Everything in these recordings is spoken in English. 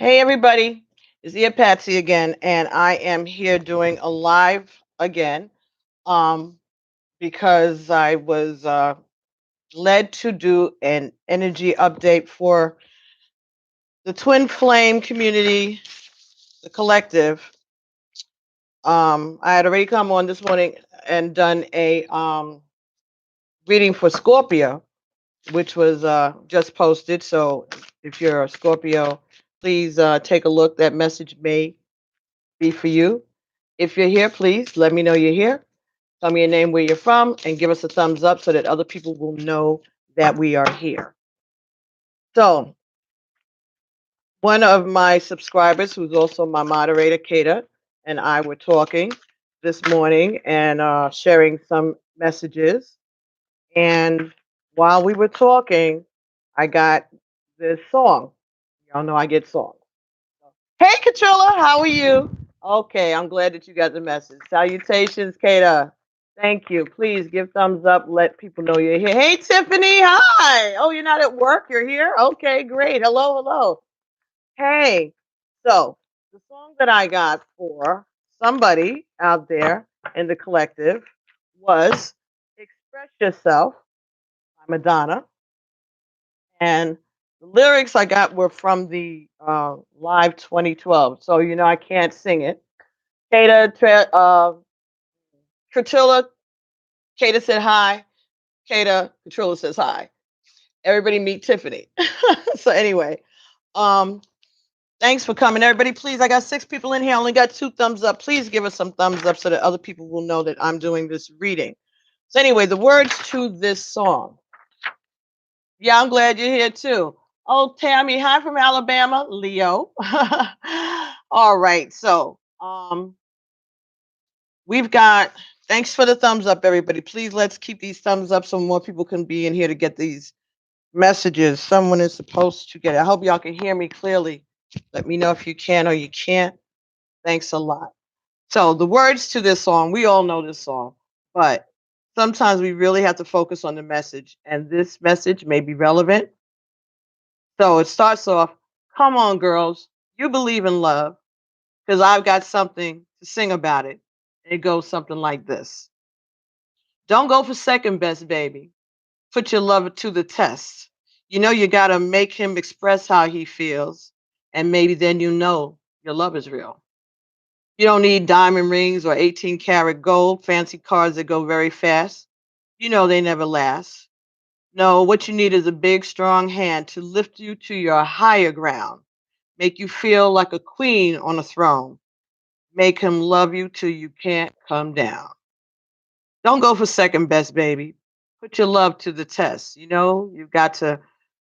Hey everybody, it's Ear Patsy again, and I am here doing a live again um, because I was led to do an energy update for the Twin Flame community, the collective. I had already come on this morning and done a reading for Scorpio, which was just posted. So if you're a Scorpio, please take a look. That message may be for you. If you're here, please let me know you're here. Tell me your name, where you're from, and give us a thumbs up so that other people will know that we are here. So, one of my subscribers, who's also my moderator, Kata, and I were talking this morning and sharing some messages. And while we were talking, I got this song. Y'all know I get songs. Hey, Katrilla, how are you? Okay, I'm glad that you got the message. Salutations, Kata. Thank you. Please give thumbs up. Let people know you're here. Hey, Tiffany. Hi. Oh, you're not at work. You're here. Okay, great. Hello, hello. Hey. So the song that I got for somebody out there in the collective was "Express Yourself" by Madonna, and the lyrics I got were from the live 2012. So I can't sing it. Katrilla, Kata said hi. Kata, Katrilla says hi. Everybody meet Tiffany. So anyway, um, thanks for coming, everybody. Please, I got 6 people in here. I only got 2 thumbs up. Please give us some thumbs up so that other people will know that I'm doing this reading. So anyway, the words to this song. Yeah, I'm glad you're here too. Oh, Tammy, hi from Alabama, Leo. All right, so we've got. Thanks for the thumbs up, everybody. Please let's keep these thumbs up so more people can be in here to get these messages. Someone is supposed to get it. I hope y'all can hear me clearly. Let me know if you can or you can't. Thanks a lot. So the words to this song, we all know this song, but sometimes we really have to focus on the message, and this message may be relevant. So it starts off, come on, girls, you believe in love, because I've got something to sing about it. It goes something like this. Don't go for second best, baby. Put your lover to the test. You got to make him express how he feels, and maybe then your love is real. You don't need diamond rings or 18 karat gold, fancy cars that go very fast. They never last. No, what you need is a big, strong hand to lift you to your higher ground, make you feel like a queen on a throne, make him love you till you can't come down. Don't go for second best, baby. Put your love to the test. You've got to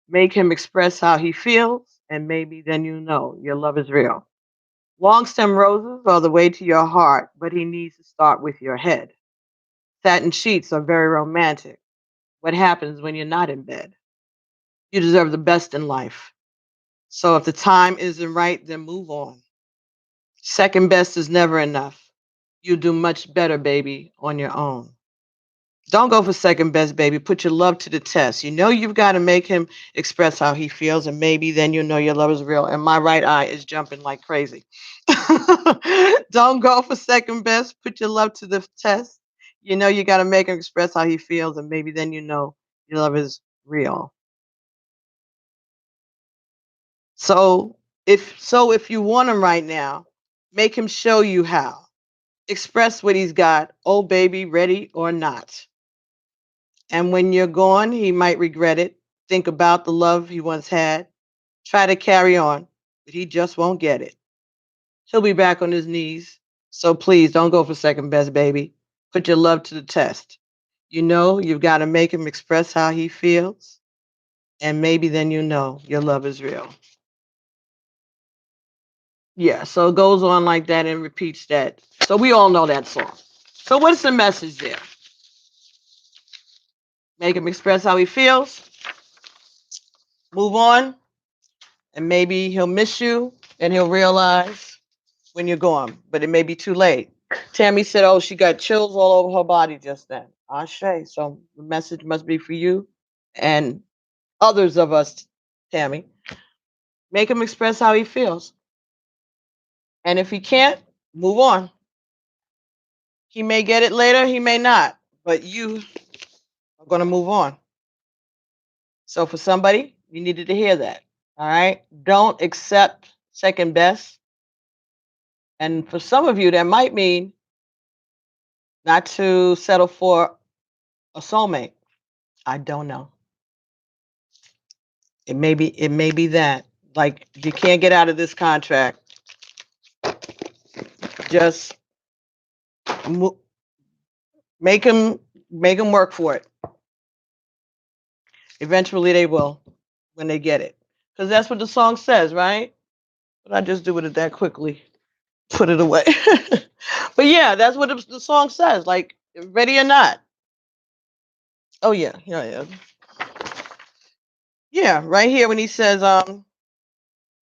make him express how he feels, and maybe then your love is real. Long stem roses are the way to your heart, but he needs to start with your head. Satin sheets are very romantic. What happens when you're not in bed? You deserve the best in life. So if the time isn't right, then move on. Second best is never enough. You'll do much better, baby, on your own. Don't go for second best, baby. Put your love to the test. You've got to make him express how he feels, and maybe then your love is real. And my right eye is jumping like crazy. Don't go for second best. Put your love to the test. You got to make him express how he feels, and maybe then your love is real. So if you want him right now, make him show you how. Express what he's got. Oh baby, ready or not. And when you're gone, he might regret it. Think about the love he once had. Try to carry on, but he just won't get it. He'll be back on his knees. So please don't go for second best, baby. Put your love to the test. You've got to make him express how he feels. And maybe then your love is real. Yeah, so it goes on like that and repeats that. So we all know that song. So what's the message there? Make him express how he feels. Move on. And maybe he'll miss you and he'll realize when you're gone, but it may be too late. Tammy said, oh, she got chills all over her body just then. Ashe. So the message must be for you and others of us, Tammy. Make him express how he feels. And if he can't, move on. He may get it later, he may not, but you are going to move on. So for somebody, you needed to hear that. All right. Don't accept second best. And for some of you, that might mean not to settle for a soulmate. I don't know. It may be that. Like, you can't get out of this contract. Just mo- make them work for it. Eventually they will when they get it. Because that's what the song says, right? But I just do it that quickly. Put it away. But yeah, that's what the song says. Like, ready or not. Oh yeah, yeah. Yeah, right here when he says,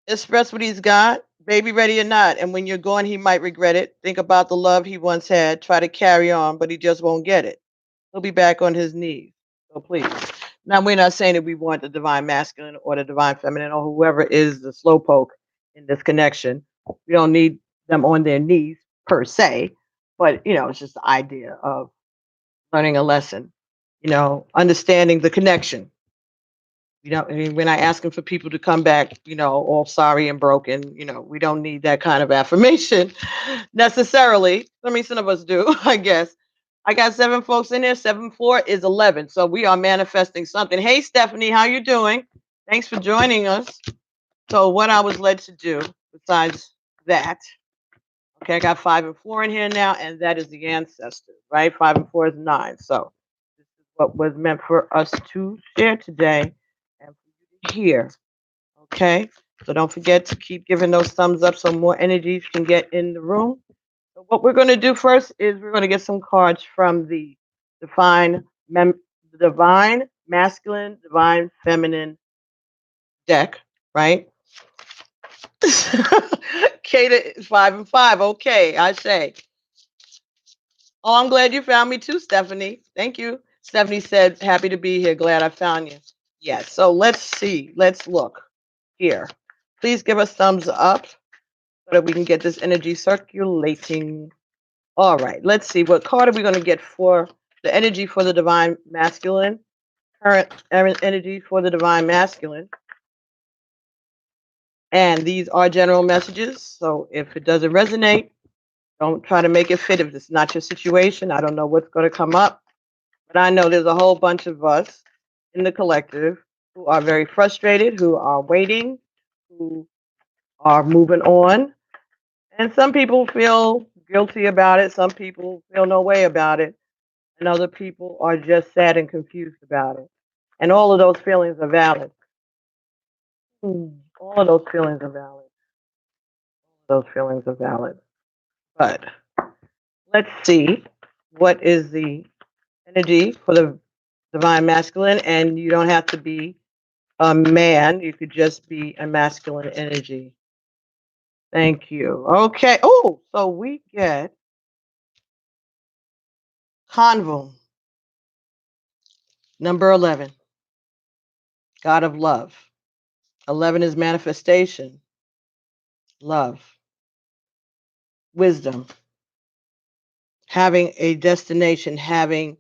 express what he's got, baby, ready or not. And when you're gone, he might regret it. Think about the love he once had. Try to carry on, but he just won't get it. He'll be back on his knees. So please. Now, we're not saying that we want the divine masculine or the divine feminine or whoever is the slowpoke in this connection. We don't need them on their knees per se, but it's just the idea of learning a lesson, understanding the connection. I mean, we're not asking for people to come back, all sorry and broken. We don't need that kind of affirmation necessarily. I mean, some of us do, I guess. I got 7 folks in there. 7 4 is 11. So we are manifesting something. Hey, Stephanie, how you doing? Thanks for joining us. So what I was led to do besides that, okay, I got 5 and 4 in here now, and that is the ancestors, right? 5 and 4 is 9. So this is what was meant for us to share today and for you to hear. Okay, so don't forget to keep giving those thumbs up so more energies can get in the room. So what we're going to do first is we're going to get some cards from the divine, divine masculine, divine feminine deck, right? Kata is 5 and 5. Okay, I say. Oh, I'm glad you found me too, Stephanie. Thank you. Stephanie said, happy to be here. Glad I found you. Yes. So let's see. Let's look here. Please give us thumbs up so that we can get this energy circulating. All right. Let's see. What card are we going to get for the energy for the divine masculine? Current energy for the divine masculine. And these are general messages. So if it doesn't resonate, don't try to make it fit. If it's not your situation, I don't know what's going to come up. But I know there's a whole bunch of us in the collective who are very frustrated, who are waiting, who are moving on. And some people feel guilty about it. Some people feel no way about it. And other people are just sad and confused about it. And all of those feelings are valid. All of those feelings are valid. Those feelings are valid. But let's see what is the energy for the divine masculine. And you don't have to be a man, you could just be a masculine energy. Thank you. Okay. Oh, so we get convo number 11, God of love. 11 is manifestation, love, wisdom, having a destination, having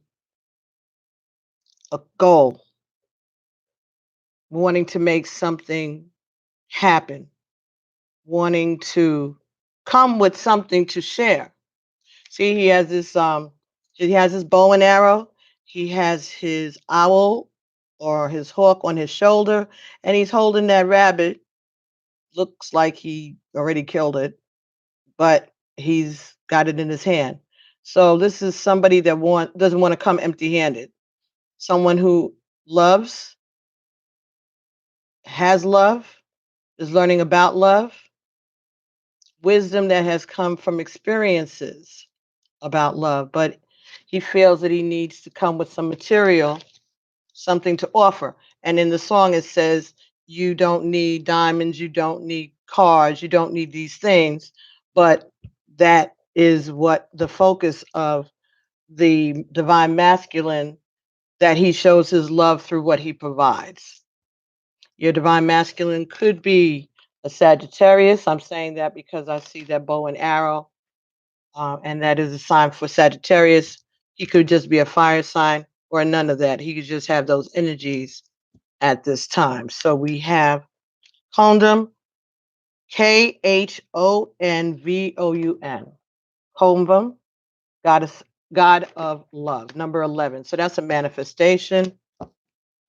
a goal, wanting to make something happen, wanting to come with something to share. See, he has his bow and arrow, he has his owl or his hawk on his shoulder, and he's holding that rabbit. Looks like he already killed it, but he's got it in his hand. So this is somebody that doesn't want to come empty-handed. Someone who loves, has love, is learning about love, wisdom that has come from experiences about love, but he feels that he needs to come with some material, something to offer. And in the song, it says, you don't need diamonds, you don't need cars, you don't need these things. But that is what the focus of the divine masculine, that he shows his love through what he provides. Your divine masculine could be A Sagittarius, I'm saying that because I see that bow and arrow, and that is a sign for Sagittarius. He could just be a fire sign or none of that. He could just have those energies at this time. So we have Condom, Khonvoun. Khonvum, goddess, god of love, number 11. So that's a manifestation.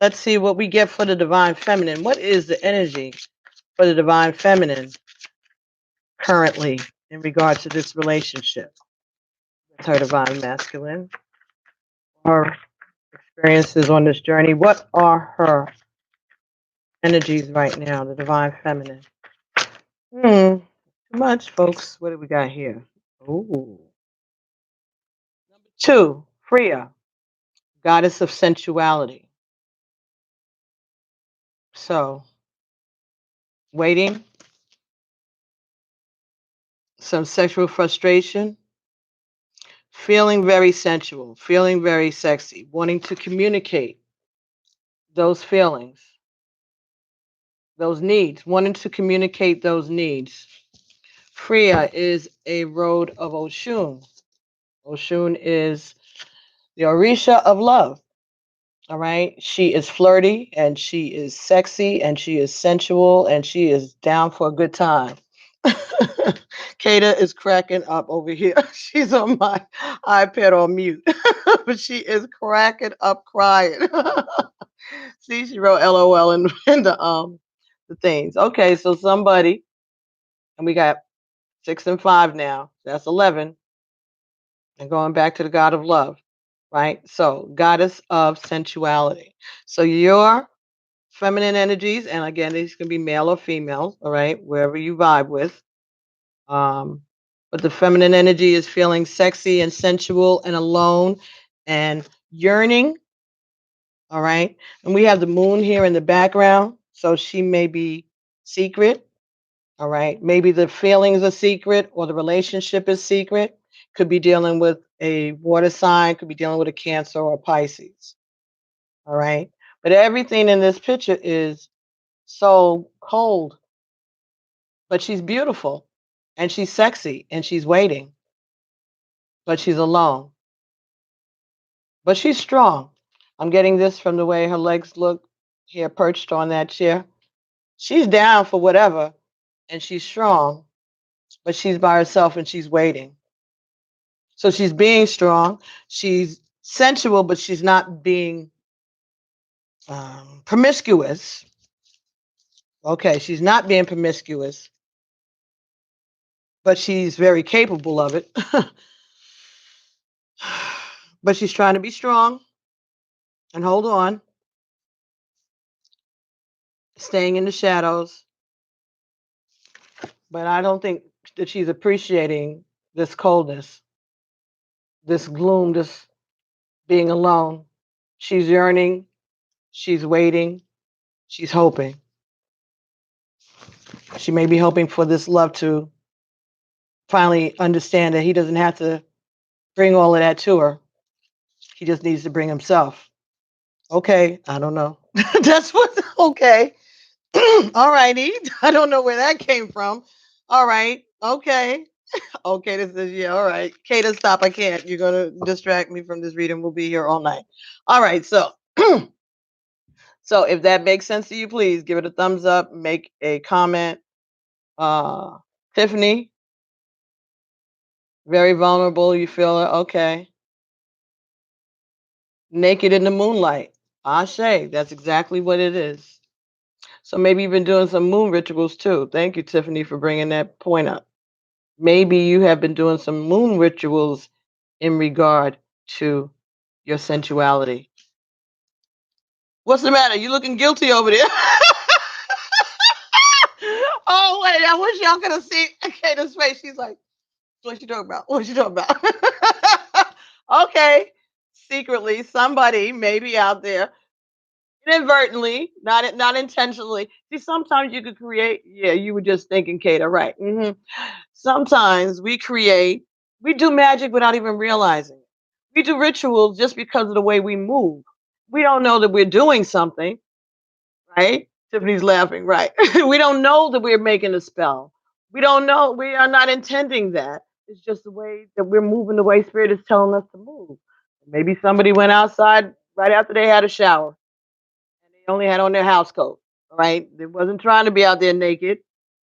Let's see what we get for the divine feminine. What is the energy for the divine feminine currently in regard to this relationship with her divine masculine? Her experiences on this journey. What are her energies right now, the divine feminine? Too much, folks. What do we got here? Ooh. Number 2, Freya, goddess of sensuality. So, waiting, some sexual frustration, feeling very sensual, feeling very sexy, wanting to communicate those feelings, those needs, wanting to communicate those needs. Freya is a road of Oshun. Oshun is the Orisha of love. All right. She is flirty and she is sexy and she is sensual and she is down for a good time. Kata is cracking up over here. She's on my iPad on mute, but she is cracking up crying. See, she wrote LOL in the things. Okay, so somebody, and we got 6 and 5 now. That's 11. And going back to the god of love, right? So, goddess of sensuality. So, your feminine energies, and again, these can be male or female, all right, wherever you vibe with. But the feminine energy is feeling sexy and sensual and alone and yearning, all right? And we have the moon here in the background, so she may be secret, all right? Maybe the feelings are secret or the relationship is secret. Could be dealing with a water sign, could be dealing with a Cancer or a Pisces, all right? But everything in this picture is so cold, but she's beautiful and she's sexy and she's waiting, but she's alone, but she's strong. I'm getting this from the way her legs look here perched on that chair. She's down for whatever and she's strong, but she's by herself and she's waiting. So she's being strong. She's sensual, but she's not being promiscuous. Okay, she's not being promiscuous, but she's very capable of it. But she's trying to be strong and hold on, staying in the shadows. But I don't think that she's appreciating this coldness, this gloom, this being alone. She's yearning, she's waiting, she's hoping. She may be hoping for this love to finally understand that he doesn't have to bring all of that to her. He just needs to bring himself. Okay, I don't know. That's what, okay. All righty. I don't know where that came from. All right. Okay. Okay, this is, yeah, all right. Kata, stop. I can't. You're gonna distract me from this reading. We'll be here all night. All right, so so if that makes sense to you, please give it a thumbs up, make a comment. Uh Tiffany, very vulnerable. You feel it, okay. Naked in the moonlight. Ashe, that's exactly what it is. So maybe you've been doing some moon rituals too. Thank you, Tiffany, for bringing that point up. Maybe you have been doing some moon rituals in regard to your sensuality. What's the matter? You looking guilty over there? Oh wait, I wish y'all could have seen Kata's face. She's like, "What you talking about? What you talking about?" Okay, secretly, somebody maybe out there, inadvertently, not intentionally. See, sometimes you could create. Yeah, you were just thinking, Kata, right? Sometimes we do magic without even realizing it. We do rituals just because of the way we move. We don't know that we're doing something, right? Tiffany's laughing, right? We don't know that we're making a spell. We don't know. We are not intending that. It's just the way that we're moving the way Spirit is telling us to move. Maybe somebody went outside right after they had a shower and they only had on their house coat, right? They wasn't trying to be out there naked,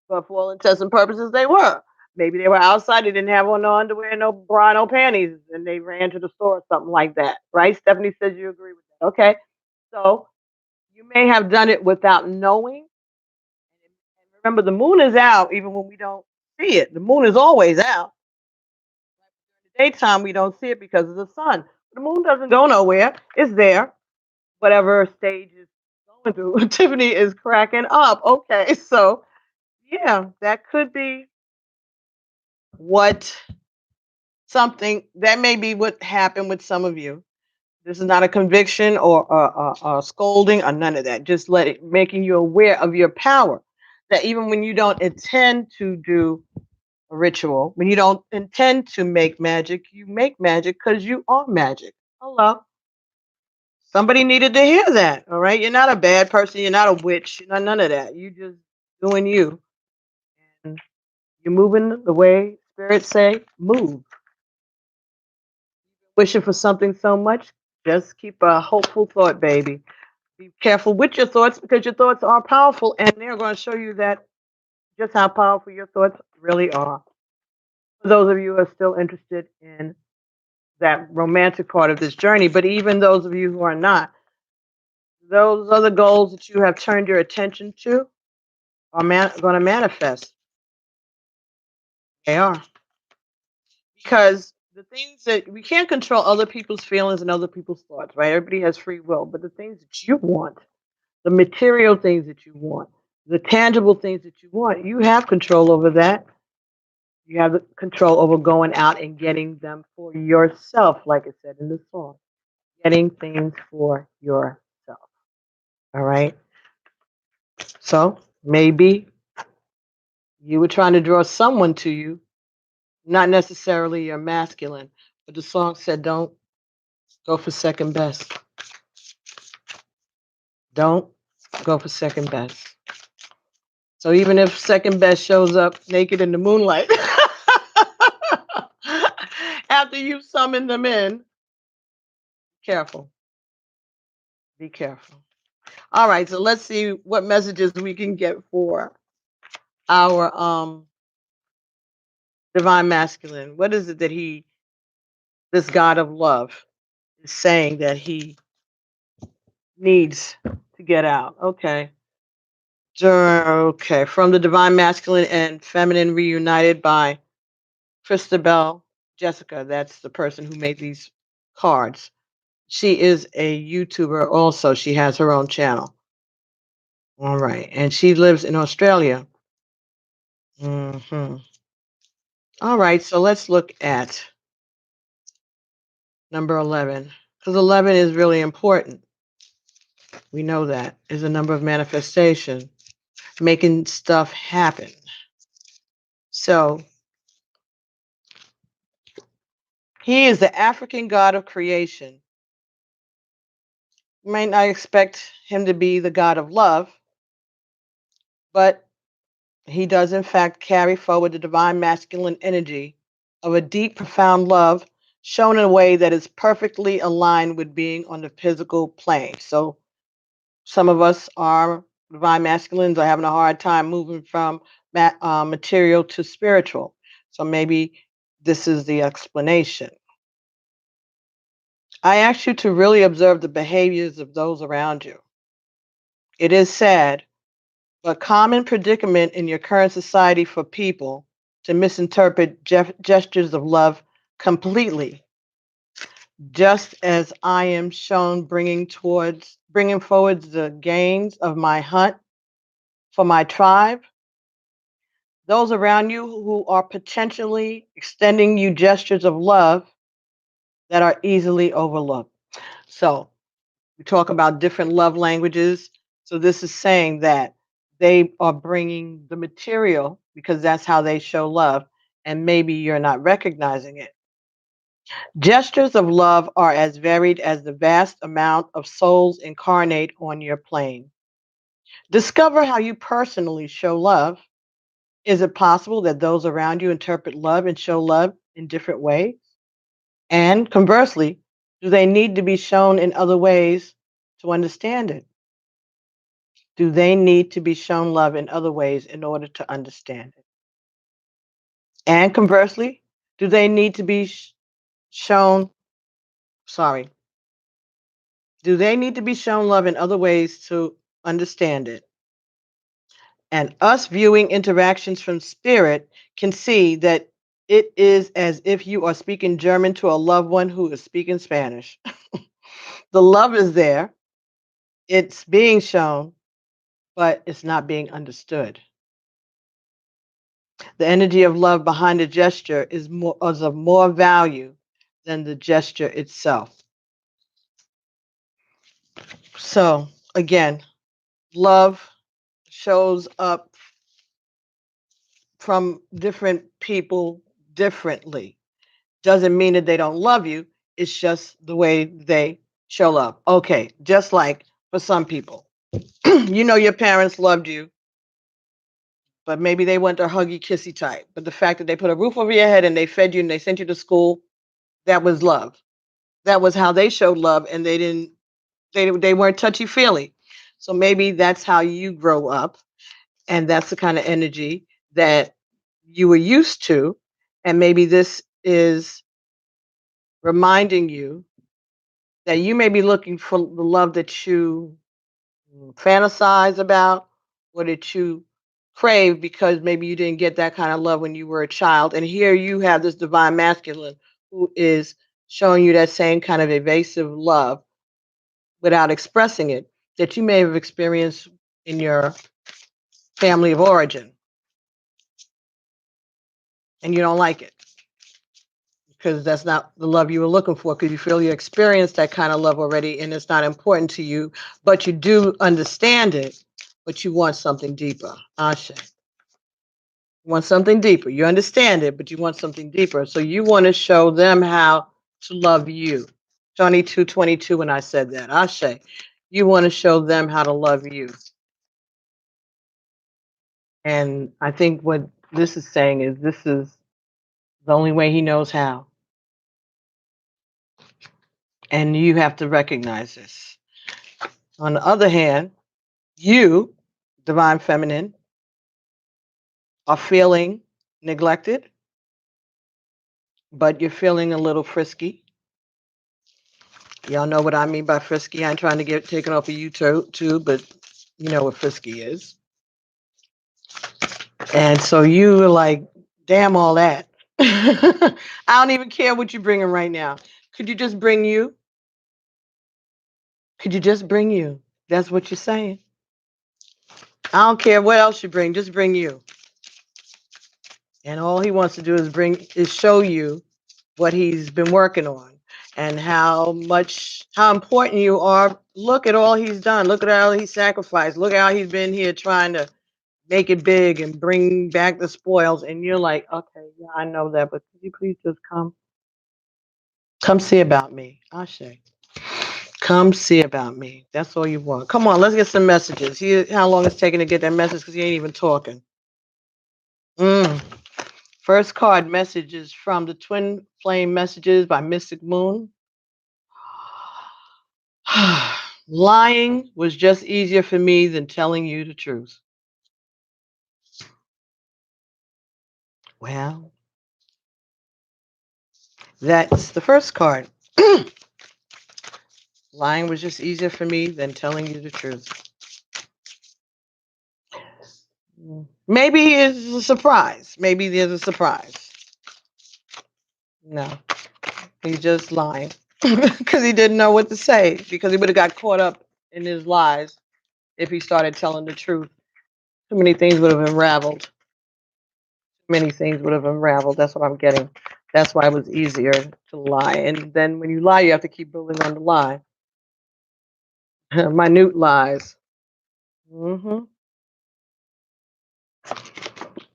but for all intents and purposes, they were. Maybe they were outside, they didn't have on no underwear, no bra, no panties, and they ran to the store or something like that, right? Stephanie says you agree with that. Okay. So you may have done it without knowing. And remember, the moon is out even when we don't see it. The moon is always out. In the daytime, we don't see it because of the sun. The moon doesn't go nowhere. It's there. Whatever stage is going through. Tiffany is cracking up. Okay, so yeah, that could be what something that may be what happened with some of you. This is not a conviction or a scolding or none of that. Just let it making you aware of your power. That even when you don't intend to do a ritual, when you don't intend to make magic, you make magic because you are magic. Hello. Somebody needed to hear that. All right. You're not a bad person. You're not a witch. You're not none of that. You just doing you. And you're moving the way spirits say move. Wishing for something so much, just keep a hopeful thought, baby. Be careful with your thoughts because your thoughts are powerful and they're going to show you that just how powerful your thoughts really are. For those of you who are still interested in that romantic part of this journey, but even those of you who are not, those other goals that you have turned your attention to are going to manifest. They are. Because the things that we can't control other people's feelings and other people's thoughts, right? Everybody has free will, but the things that you want, the material things that you want, the tangible things that you want, you have control over that. You have the control over going out and getting them for yourself, like it said in the song. Getting things for yourself. All right. So maybe you were trying to draw someone to you, not necessarily your masculine, but the song said don't go for second best. Don't go for second best. So even if second best shows up naked in the moonlight after you've summoned them in, careful. Be careful. All right, so let's see what messages we can get for our divine masculine. What is it that this God of love, is saying that he needs to get out? Okay. Okay, from the divine masculine and feminine reunited by CHRISTABEL Jessica. That's the person who made these cards. She is a YouTuber also. She has her own channel. All right. And she lives in Australia. Hmm. All right. So let's look at number 11, because 11 is really important. We know that is a number of manifestation, making stuff happen. So he is the African god of creation. You might not expect him to be the god of love, but he does, in fact, carry forward the divine masculine energy of a deep, profound love shown in a way that is perfectly aligned with being on the physical plane. So, some of us are divine masculines are having a hard time moving from material to spiritual. So, maybe this is the explanation. I ask you to really observe the behaviors of those around you. It is sad, but common predicament in your current society for people to misinterpret gestures of love completely, just as I am shown bringing forward the gains of my hunt for my tribe. Those around you who are potentially extending you gestures of love that are easily overlooked. So we talk about different love languages. So this is saying that they are bringing the material because that's how they show love, and maybe you're not recognizing it. Gestures of love are as varied as the vast amount of souls incarnate on your plane. Discover how you personally show love. Is it possible that those around you interpret love and show love in different ways? And conversely, do they need to be shown in other ways to understand it? Do they need to be shown love in other ways in order to understand it? And conversely, do they need to be shown, sorry, do they need to be shown love in other ways to understand it? And us viewing interactions from spirit can see that it is as if you are speaking German to a loved one who is speaking Spanish. The love is there, it's being shown, but it's not being understood. The energy of love behind the gesture is of more value than the gesture itself. So, again, love shows up from different people differently. Doesn't mean that they don't love you, it's just the way they show love. Okay, just like for some people, you know, your parents loved you, but maybe they weren't a huggy, kissy type. But the fact that they put a roof over your head and they fed you and they sent you to school, that was love. That was how they showed love, and they weren't touchy feely. So maybe that's how you grow up, and that's the kind of energy that you were used to, and maybe this is reminding you that you may be looking for the love that you fantasize about or that you crave because maybe you didn't get that kind of love when you were a child. And here you have this divine masculine who is showing you that same kind of evasive love without expressing it that you may have experienced in your family of origin, and you don't like it because that's not the love you were looking for, because you feel you experienced that kind of love already and it's not important to you, but you do understand it, but you want something deeper. Ashe. You want something deeper. You understand it, but you want something deeper. So you want to show them how to love you. 2222 when I said that. Ashe. You want to show them how to love you. And I think what this is saying is this is the only way he knows how. And you have to recognize this. On the other hand, you, divine feminine, are feeling neglected, but you're feeling a little frisky. Y'all know what I mean by frisky. I ain't trying to get taken off of you too, but you know what frisky is. And so you were like, damn all that. I don't even care what you're bringing right now. Could you just bring you? Could you just bring you? That's what you're saying. I don't care what else you bring, just bring you. And all he wants to do is show you what he's been working on and how important you are. Look at all he's done. Look at all he sacrificed. Look at how he's been here trying to make it big and bring back the spoils. And you're like, okay, yeah, I know that, but could you please just come see about me? Ashe. Come see about me. That's all you want. Come on, let's get some messages. See how long it's taking to get that message because he ain't even talking. Mm. First card message is from the Twin Flame Messages by Mystic Moon. Lying was just easier for me than telling you the truth. Well, that's the first card. Lying was just easier for me than telling you the truth. Maybe it's a surprise. Maybe there's a surprise. No, he's just lying because he didn't know what to say, because he would have got caught up in his lies if he started telling the truth. Too many things would have unraveled. Many things would have unraveled. That's what I'm getting. That's why it was easier to lie. And then when you lie, you have to keep building on the lie. Minute lies. hmm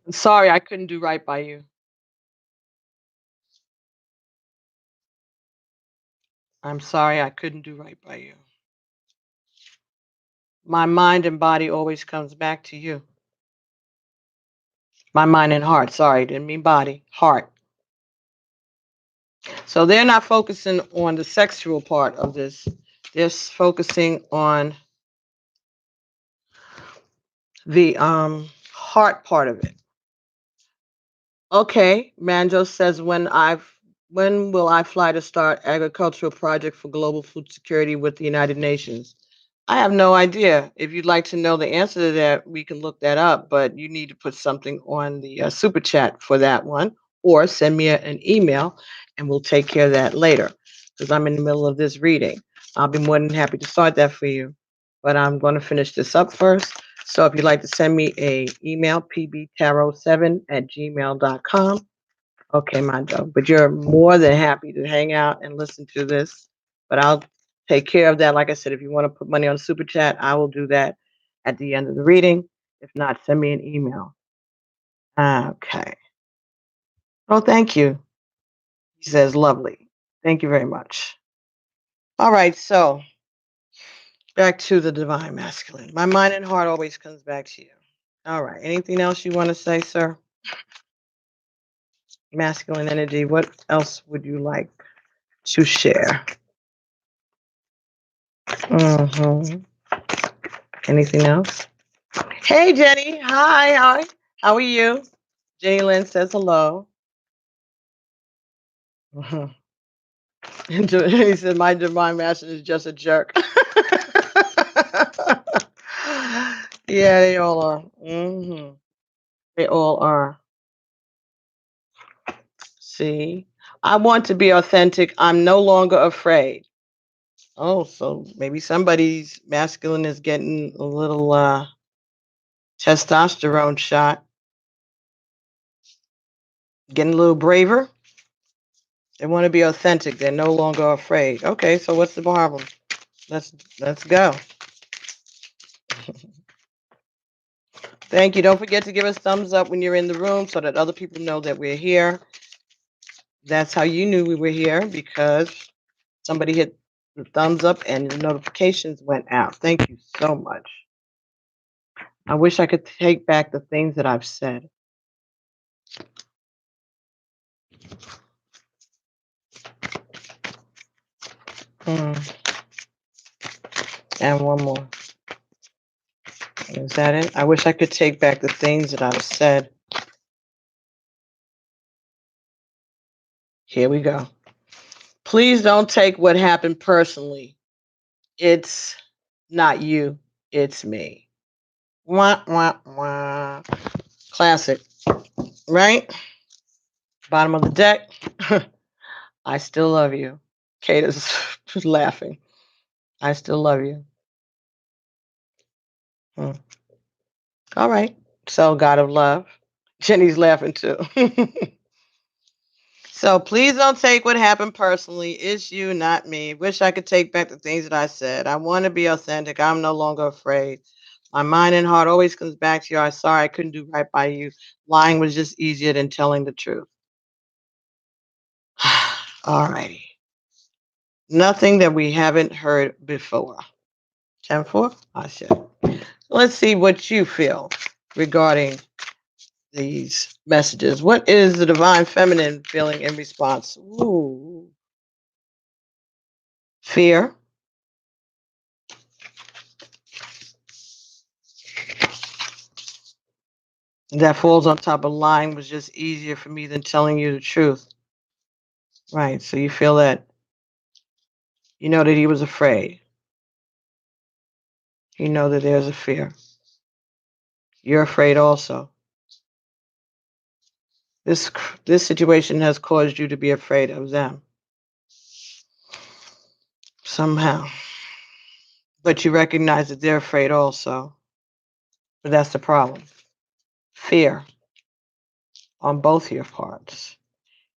Sorry, I couldn't do right by you. I'm sorry, I couldn't do right by you. My mind and body always comes back to you. My mind and heart. Sorry, didn't mean body. Heart. So they're not focusing on the sexual part of this. They're focusing on the heart part of it. Okay, Manjo says when will I fly to start agricultural project for global food security with the United Nations? I have no idea. If you'd like to know the answer to that, we can look that up, but you need to put something on the super chat for that one, or send me an email and we'll take care of that later because I'm in the middle of this reading. I'll be more than happy to start that for you, but I'm going to finish this up first. So if you'd like to send me a email, pbtarot7@gmail.com. Okay, Mondo, but you're more than happy to hang out and listen to this. But I'll take care of that. Like I said, if you want to put money on super chat, I will do that at the end of the reading. If not, send me an email. Okay. Oh, thank you. He says, lovely. Thank you very much. All right, so back to the divine masculine. My mind and heart always comes back to you. All right. Anything else you want to say, sir? Masculine energy. What else would you like to share? Anything else? Hey, Jenny. Hi. How are you? Jenny Lynn says hello. He said, my divine master is just a jerk. Yeah, they all are. They all are. See, I want to be authentic. I'm no longer afraid. Oh, so maybe somebody's masculine is getting a little testosterone shot, getting a little braver. They want to be authentic. They're no longer afraid. Okay, so what's the problem? Let's go. Thank you. Don't forget to give us thumbs up when you're in the room so that other people know that we're here. That's how you knew we were here, because somebody hit the thumbs up and the notifications went out. Thank you so much. I wish I could take back the things that I've said. And one more. Is that it? I wish I could take back the things that I've said. Here we go. Please don't take what happened personally. It's not you, it's me. Wah, wah, wah. Classic, right? Bottom of the deck. I still love you. Kate is laughing. I still love you. All right. So, God of love. Jenny's laughing too. So, please don't take what happened personally. It's you, not me. Wish I could take back the things that I said. I want to be authentic. I'm no longer afraid. My mind and heart always comes back to you. I'm sorry I couldn't do right by you. Lying was just easier than telling the truth. All righty. Nothing that we haven't heard before. 10-4? I said. Let's see what you feel regarding these messages. What is the divine feminine feeling in response? Ooh. Fear. That falls on top of lying was just easier for me than telling you the truth. Right. So you feel that, you know that he was afraid. You know that there's a fear. You're afraid also. This situation has caused you to be afraid of them somehow. But you recognize that they're afraid also. But that's the problem. Fear on both your parts.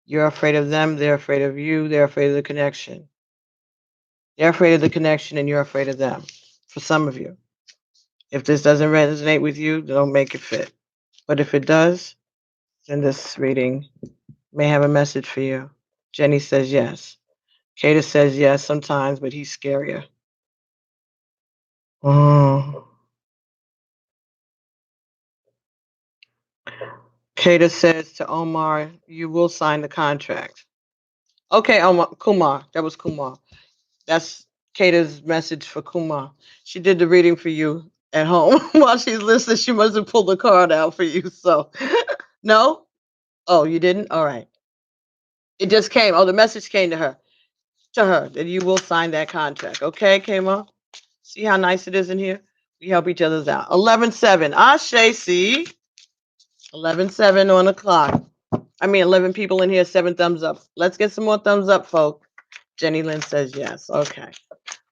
You're afraid of them, they're afraid of you, they're afraid of the connection. They're afraid of the connection and you're afraid of them. For some of you. If this doesn't resonate with you, don't make it fit. But if it does, then this reading may have a message for you. Jenny says yes. Kata says yes sometimes, but he's scarier. Oh. Kata says to Omar, you will sign the contract. Okay, Omar, Kumar. That was Kumar. That's Kata's message for Kumar. She did the reading for you at home while she's listening. She must have pulled the card out for you. So, no? Oh, you didn't? All right. It just came. Oh, the message came to her. To her that you will sign that contract. Okay, Kama? See how nice it is in here? We help each other out. 11-7. Ashe, see? 11-7 on the clock. I mean, 11 people in here, 7 thumbs up. Let's get some more thumbs up, folks. Jenny Lynn says yes. Okay.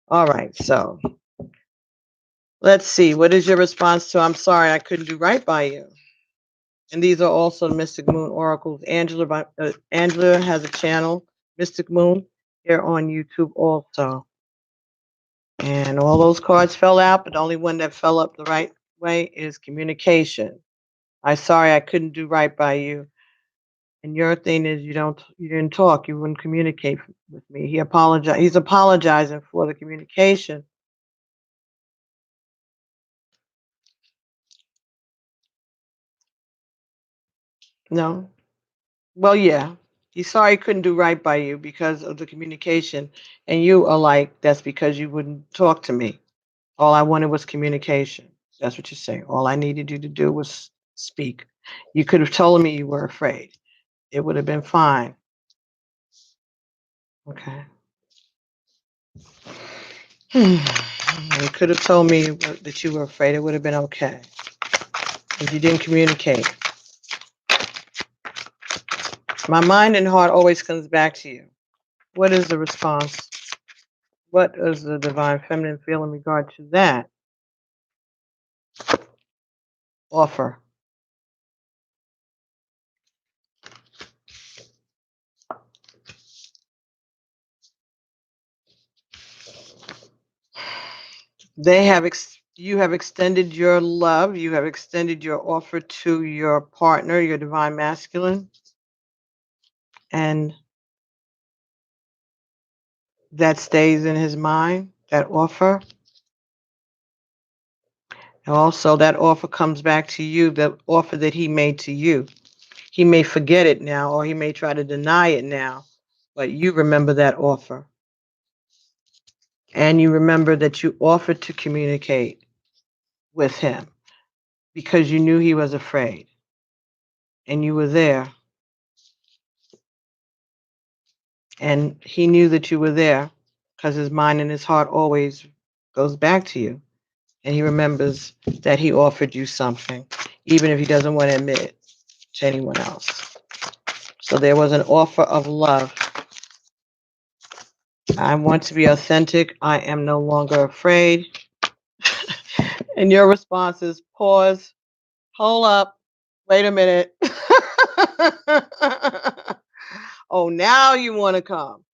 All right. So let's see. What is your response to I'm sorry I couldn't do right by you? And these are also Mystic Moon Oracles. Angela has a channel, Mystic Moon, here on YouTube also. And all those cards fell out, but the only one that fell up the right way is communication. I'm sorry I couldn't do right by you. And your thing is you didn't talk, you wouldn't communicate with me. He's apologizing for the communication. No. Well, yeah. He's sorry he couldn't do right by you because of the communication. And you are like, that's because you wouldn't talk to me. All I wanted was communication. That's what you're saying. All I needed you to do was speak. You could have told me you were afraid. It would have been fine. Okay. You could have told me that you were afraid. It would have been okay. If you didn't communicate. My mind and heart always comes back to you. What is the response? What does the divine feminine feel in regard to that offer? You have extended your love, you have extended your offer to your partner, your divine masculine, and that stays in his mind, that offer. And also that offer comes back to you, the offer that he made to you. He may forget it now or he may try to deny it now, but you remember that offer. And you remember that you offered to communicate with him because you knew he was afraid and you were there. And he knew that you were there because his mind and his heart always goes back to you. And he remembers that he offered you something, even if he doesn't want to admit it to anyone else. So there was an offer of love. I want to be authentic. I am no longer afraid. And your response is pause, hold up, wait a minute. Oh, now you want to come.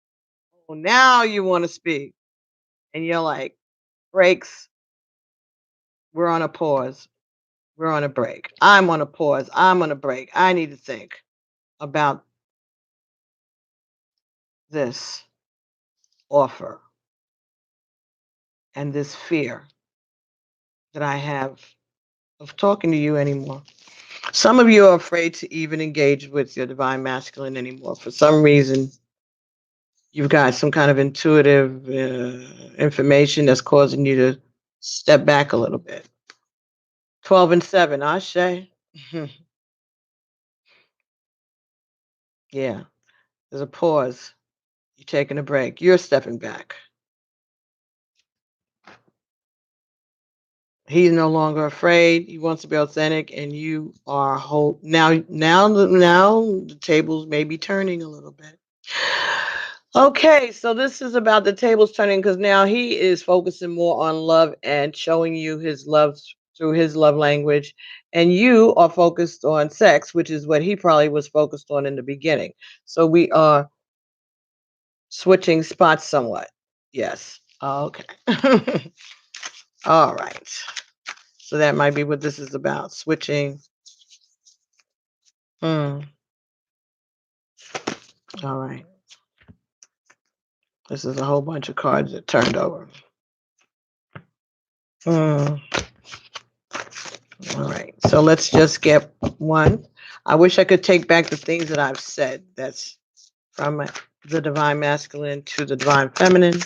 Oh, now you want to speak. And you're like, breaks, we're on a pause. We're on a break. I'm on a pause. I'm on a break. I need to think about this offer and this fear that I have of talking to you anymore. Some of you are afraid to even engage with your divine masculine anymore. For some reason, you've got some kind of intuitive information that's causing you to step back a little bit. 12-7, Ashe. Yeah, there's a pause. You're taking a break. You're stepping back. He's no longer afraid. He wants to be authentic, and you are whole. Now the tables may be turning a little bit. Okay, so this is about the tables turning because now he is focusing more on love and showing you his love through his love language, and you are focused on sex, which is what he probably was focused on in the beginning. So we are switching spots somewhat. Yes. Okay. All right. So that might be what this is about, switching. All right. This is a whole bunch of cards that turned over. All right. So let's just get one. I wish I could take back the things that I've said. That's from the divine masculine to the divine feminine.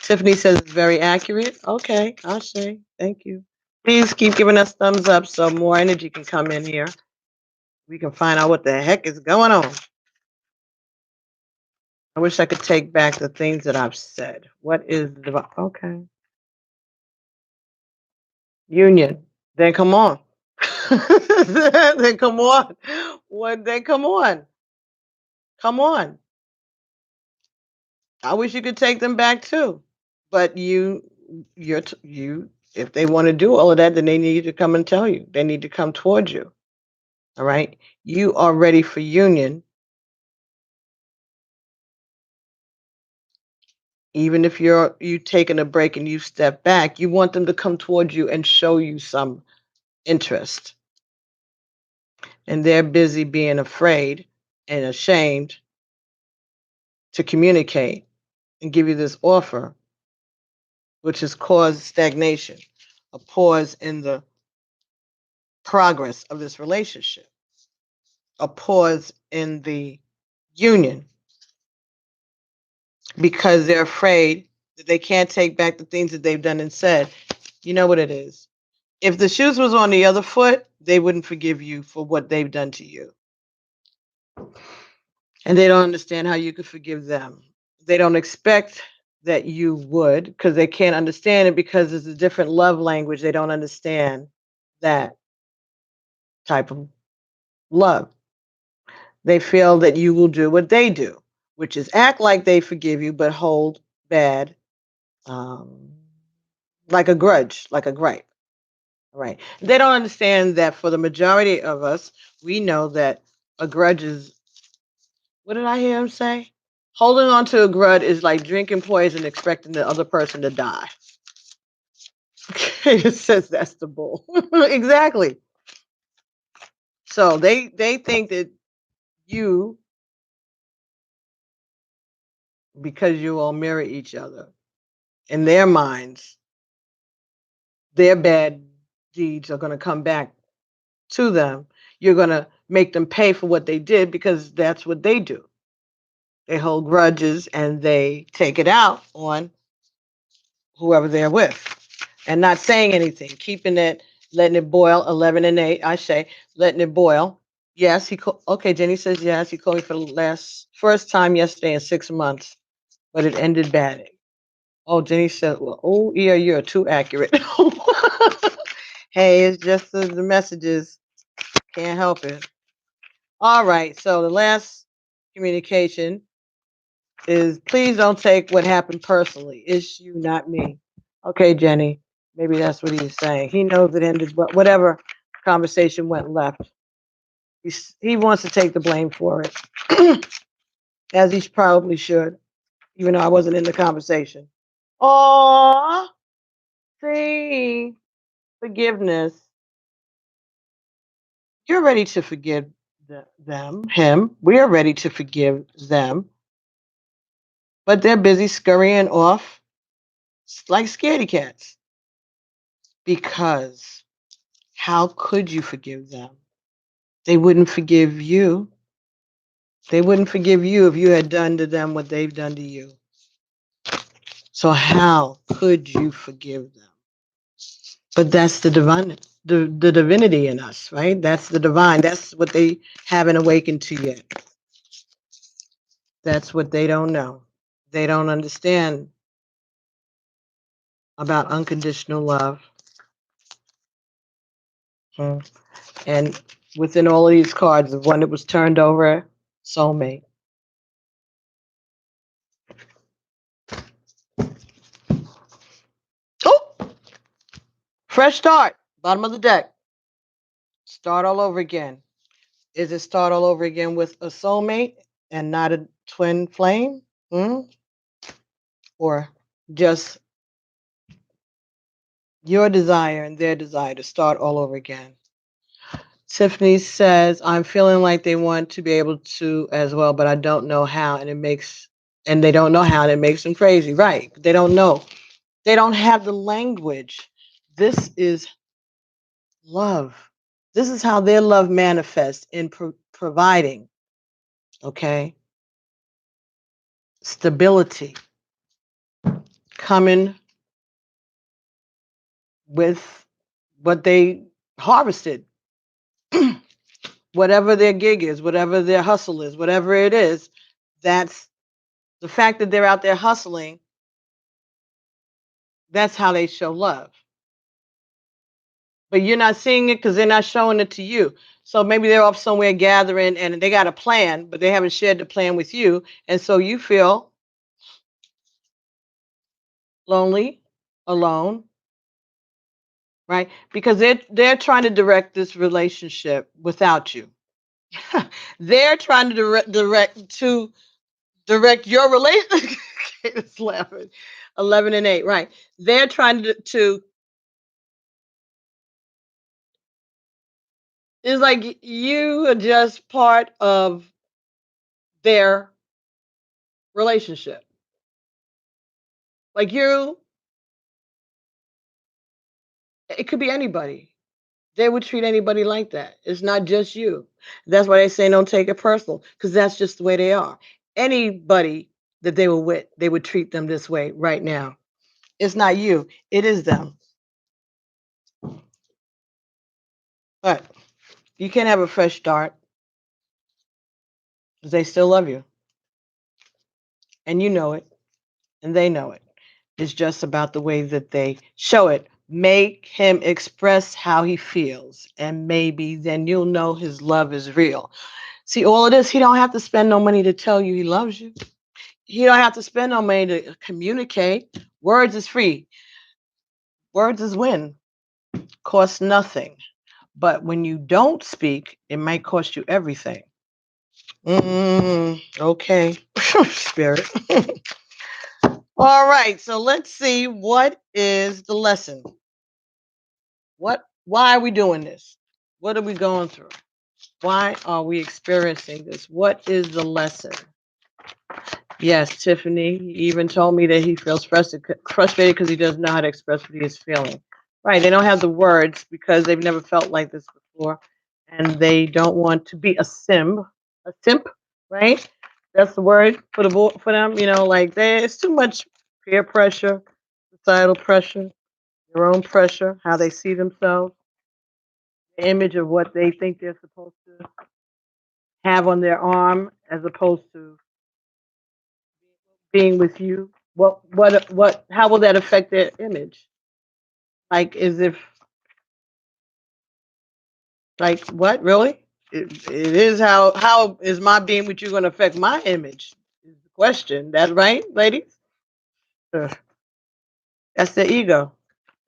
Tiffany says it's very accurate. Okay, I'll say. Thank you. Please keep giving us thumbs up so more energy can come in here. We can find out what the heck is going on. I wish I could take back the things that I've said. What is the divine? Okay. Union. Then come on. Then come on. What? Then come on. Come on. I wish you could take them back too. But you, if they want to do all of that, then they need to come and tell you. They need to come towards you. All right. You are ready for union. Even if you taking a break and you step back, you want them to come towards you and show you some interest. And they're busy being afraid and ashamed to communicate and give you this offer, which has caused stagnation, a pause in the progress of this relationship, a pause in the union, because they're afraid that they can't take back the things that they've done and said. You know what it is? If the shoes was on the other foot, they wouldn't forgive you for what they've done to you. And they don't understand how you could forgive them. They don't expect that you would, because they can't understand it, because it's a different love language. They don't understand that type of love. They feel that you will do what they do, which is act like they forgive you, but hold bad, um, like a grudge, like a gripe. Right. They don't understand that for the majority of us, we know that a grudge is, what did I hear him say? Holding on to a grudge is like drinking poison, expecting the other person to die. It says that's the bull. Exactly. So they think that you, because you all mirror each other in their minds, their bad deeds are going to come back to them. You're going to make them pay for what they did, because that's what they do. They hold grudges and they take it out on whoever they're with, and not saying anything, keeping it, letting it boil. 11 and 8, I say, letting it boil. Yes, okay, Jenny says yes. He called me for the first time yesterday in 6 months, but it ended badly. Oh, Jenny said, well, oh, yeah, you're too accurate. Hey, it's just the messages. Can't help it. All right, so the last communication is, please don't take what happened personally. It's you, not me. Okay, Jenny, maybe that's what he's saying. He knows it ended, but whatever conversation went left, he wants to take the blame for it, as he probably should, even though I wasn't in the conversation. Oh, see, forgiveness. You're ready to forgive them, him. We are ready to forgive them, but they're busy scurrying off like scaredy cats. Because how could you forgive them? They wouldn't forgive you. They wouldn't forgive you if you had done to them what they've done to you. So how could you forgive them? But that's the divinity in us, right? That's the divine. That's what they haven't awakened to yet. That's what they don't know. They don't understand about unconditional love. And within all of these cards, the one that was turned over, soulmate. Oh, fresh start, bottom of the deck. Start all over again. Is it start all over again with a soulmate and not a twin flame? Hmm? Or just your desire and their desire to start all over again? Tiffany says, I'm feeling like they want to be able to as well, but I don't know how, and they don't know how, and it makes them crazy. Right. They don't know. They don't have the language this is love. This is how their love manifests in providing, okay? Stability, coming with what they harvested, whatever their gig is, whatever their hustle is, whatever it is, that's the fact that they're out there hustling. That's how they show love. But you're not seeing it because they're not showing it to you. So maybe they're off somewhere gathering and they got a plan, but they haven't shared the plan with you. And so you feel lonely, alone, right? Because they're trying to direct this relationship without you. They're trying to direct your relationship. It's 11 and 8, right? They're trying to it's like you are just part of their relationship. Like it could be anybody. They would treat anybody like that. It's not just you. That's why they say don't take it personal, because that's just the way they are. Anybody that they were with, they would treat them this way right now. It's not you, it is them. But you can't have a fresh start because they still love you. And you know it, and they know it. It's just about the way that they show it. Make him express how he feels, and maybe then you'll know his love is real. See, all of this, he don't have to spend no money to tell you he loves you. He don't have to spend no money to communicate. Words is free. Words is win. Costs nothing. But when you don't speak, it might cost you everything. Okay, spirit. All right, so let's see, what is the lesson? Why are we doing this? What are we going through? Why are we experiencing this? What is the lesson? Yes, Tiffany even told me that he feels frustrated because he doesn't know how to express what he is feeling. Right, they don't have the words because they've never felt like this before, and they don't want to be a simp, right? That's the word for for them. You know, like it's too much peer pressure, societal pressure, their own pressure, how they see themselves, the image of what they think they're supposed to have on their arm, as opposed to being with you. How will that affect their image? Like, as if, like, what, really? It is how is my being with you going to affect my image? Is the question. That right, ladies? Ugh. That's their ego.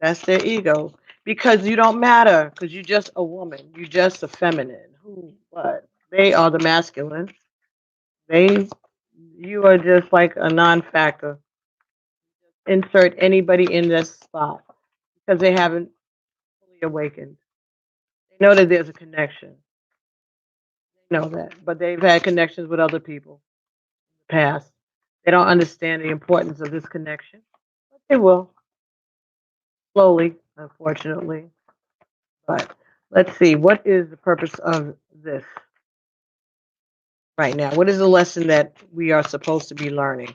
That's their ego. Because you don't matter, because you're just a woman. You're just a feminine. Who, what? They are the masculine. You are just like a non-factor. Insert anybody in this spot because they haven't fully awakened. They know that there's a connection. They know that, but they've had connections with other people in the past. They don't understand the importance of this connection. But they will, slowly, unfortunately. But let's see, what is the purpose of this right now? What is the lesson that we are supposed to be learning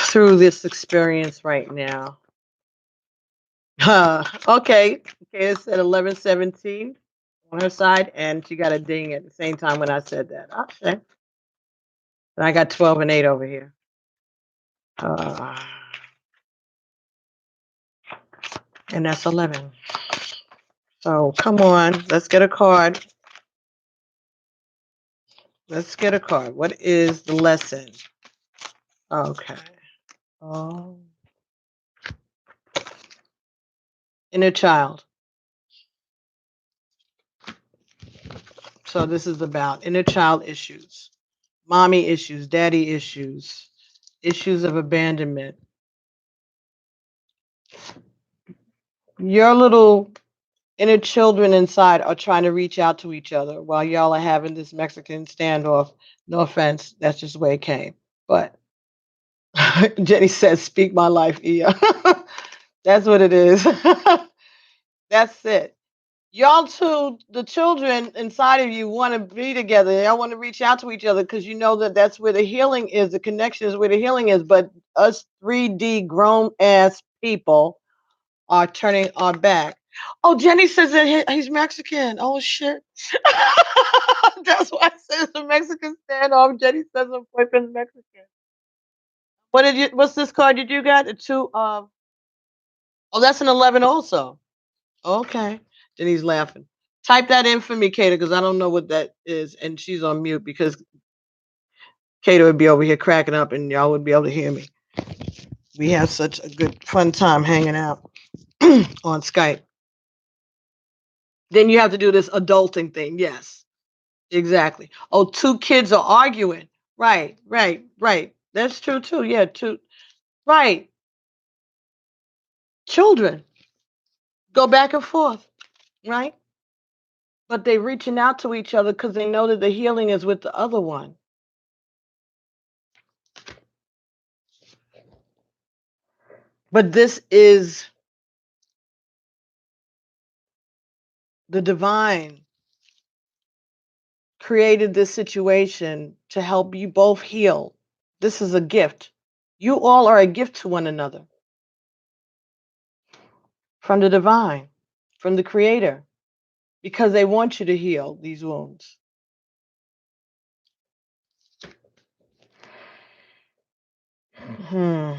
through this experience right now? Okay, it's at 11:17 on her side, and she got a ding at the same time when I said that. Okay. And I got 12 and 8 over here. And that's 11. So come on, let's get a card. Let's get a card. What is the lesson? Okay. Oh. Inner child. So this is about inner child issues, mommy issues, daddy issues, issues of abandonment. Your little inner children inside are trying to reach out to each other while y'all are having this Mexican standoff. No offense, that's just the way it came. But Jenny says, "Speak my life, Ia." That's what it is. That's it. Y'all two, the children inside of you want to be together. Y'all want to reach out to each other because you know that that's where the healing is. The connection is where the healing is. But us 3D grown ass people are turning our back. Oh, Jenny says that he's Mexican. Oh shit. That's why I said it's a Mexican standoff. Jenny says her boyfriend's Mexican. What did you? What's this card did you got? A two. Oh, that's an 11 also. Okay. Then he's laughing. Type that in for me, Kato, because I don't know what that is, and she's on mute because Kato would be over here cracking up, and y'all would be able to hear me. We have such a good fun time hanging out on Skype. Then you have to do this adulting thing. Yes, exactly. Oh, two kids are arguing. Right, right, right. That's true too. Yeah, two. Right. Children go back and forth. Right. But they reaching out to each other because they know that the healing is with the other one. But this is the divine created this situation to help you both heal. This is a gift. You all are a gift to one another from the divine, from the creator, because they want you to heal these wounds. Hmm.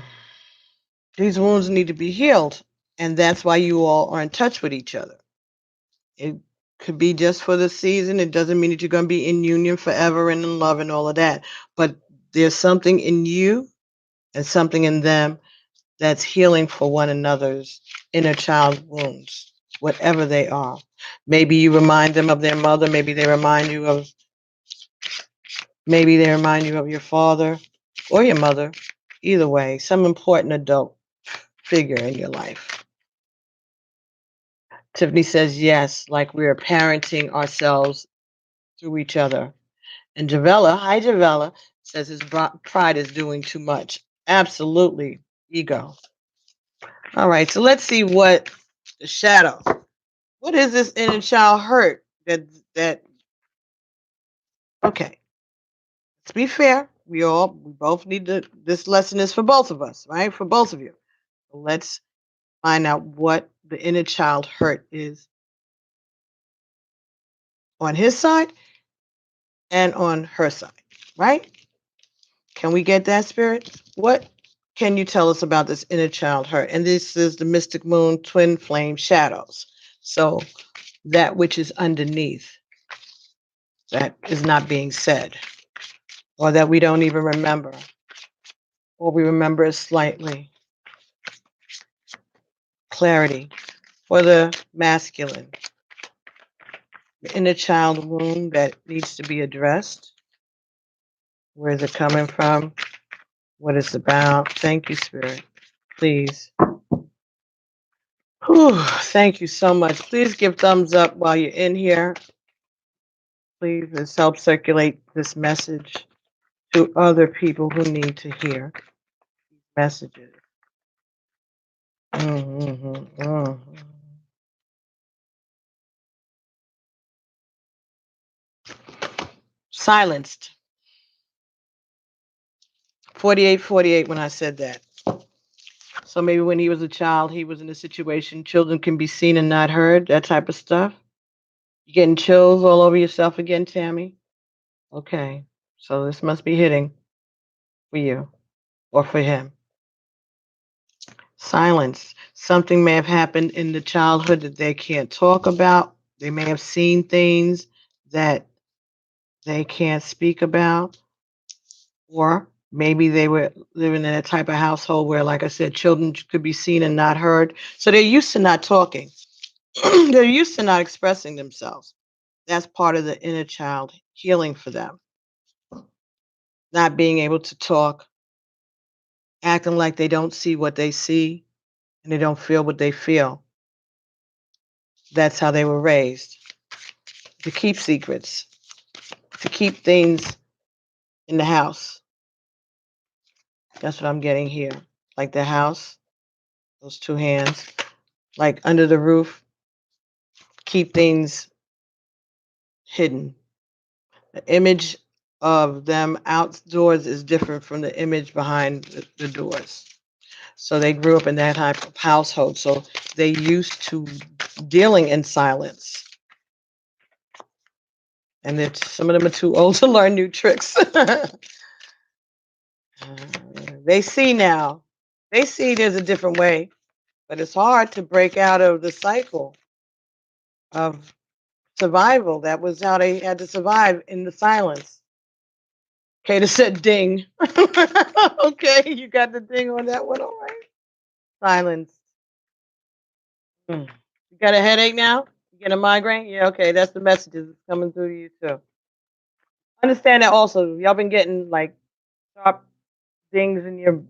These wounds need to be healed, and that's why you all are in touch with each other. It could be just for the season. It doesn't mean that you're going to be in union forever and in love and all of that. But there's something in you and something in them that's healing for one another's inner child wounds, whatever they are. Maybe you remind them of their mother. Maybe they remind you of your father or your mother. Either way, some important adult figure in your life. Tiffany says yes, like we are parenting ourselves through each other. And Javella, hi Javella, says his pride is doing too much. Absolutely, ego. All right, so let's see what the shadow. What is this inner child hurt? That okay. Let's be fair. We both need to. This lesson is for both of us, right? For both of you. So let's find out what the inner child hurt is on his side and on her side, right? Can we get that, spirit? What can you tell us about this inner child hurt? And this is the mystic moon twin flame shadows. So that which is underneath that is not being said, or that we don't even remember, or we remember it slightly. Clarity for the masculine. The inner child wound that needs to be addressed. Where is it coming from? What it's about? Thank you, Spirit. Please. Whew, thank you so much. Please give thumbs up while you're in here. Please, this helps circulate this message to other people who need to hear messages. Silenced. 48 when I said that. So maybe when he was a child, he was in a situation, children can be seen and not heard, that type of stuff. You getting chills all over yourself again, Tammy? Okay. So this must be hitting for you or for him. Silence. Something may have happened in the childhood that they can't talk about. They may have seen things that they can't speak about. Or maybe they were living in a type of household where, like I said, children could be seen and not heard. So they're used to not talking. They're used to not expressing themselves. That's part of the inner child healing for them. Not being able to talk, acting like they don't see what they see and they don't feel what they feel. That's how they were raised. To keep secrets, to keep things in the house. That's what I'm getting here. Like the house, those two hands, like under the roof, keep things hidden. The image of them outdoors is different from the image behind the doors. So they grew up in that type of household. So they used to dealing in silence. And some of them are too old to learn new tricks. They see now. They see there's a different way, but it's hard to break out of the cycle of survival. That was how they had to survive in the silence. Kata said ding. Okay, you got the ding on that one, all right. Silence. You got a headache now? You get a migraine? Yeah, okay, that's the messages that's coming through to you too. Understand that also. Y'all been getting like sharp things in your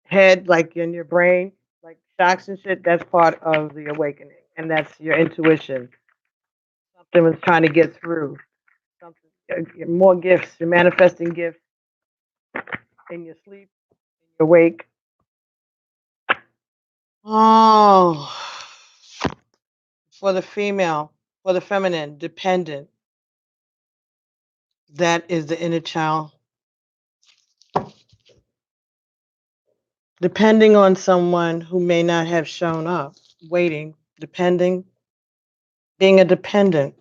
head, like in your brain, like shocks and shit. That's part of the awakening, and that's your intuition. Something was trying to get through. Something, more gifts. You're manifesting gifts in your sleep, in your wake. Oh, for the female, for the feminine, dependent. That is the inner child. Depending on someone who may not have shown up, waiting, depending, being a dependent.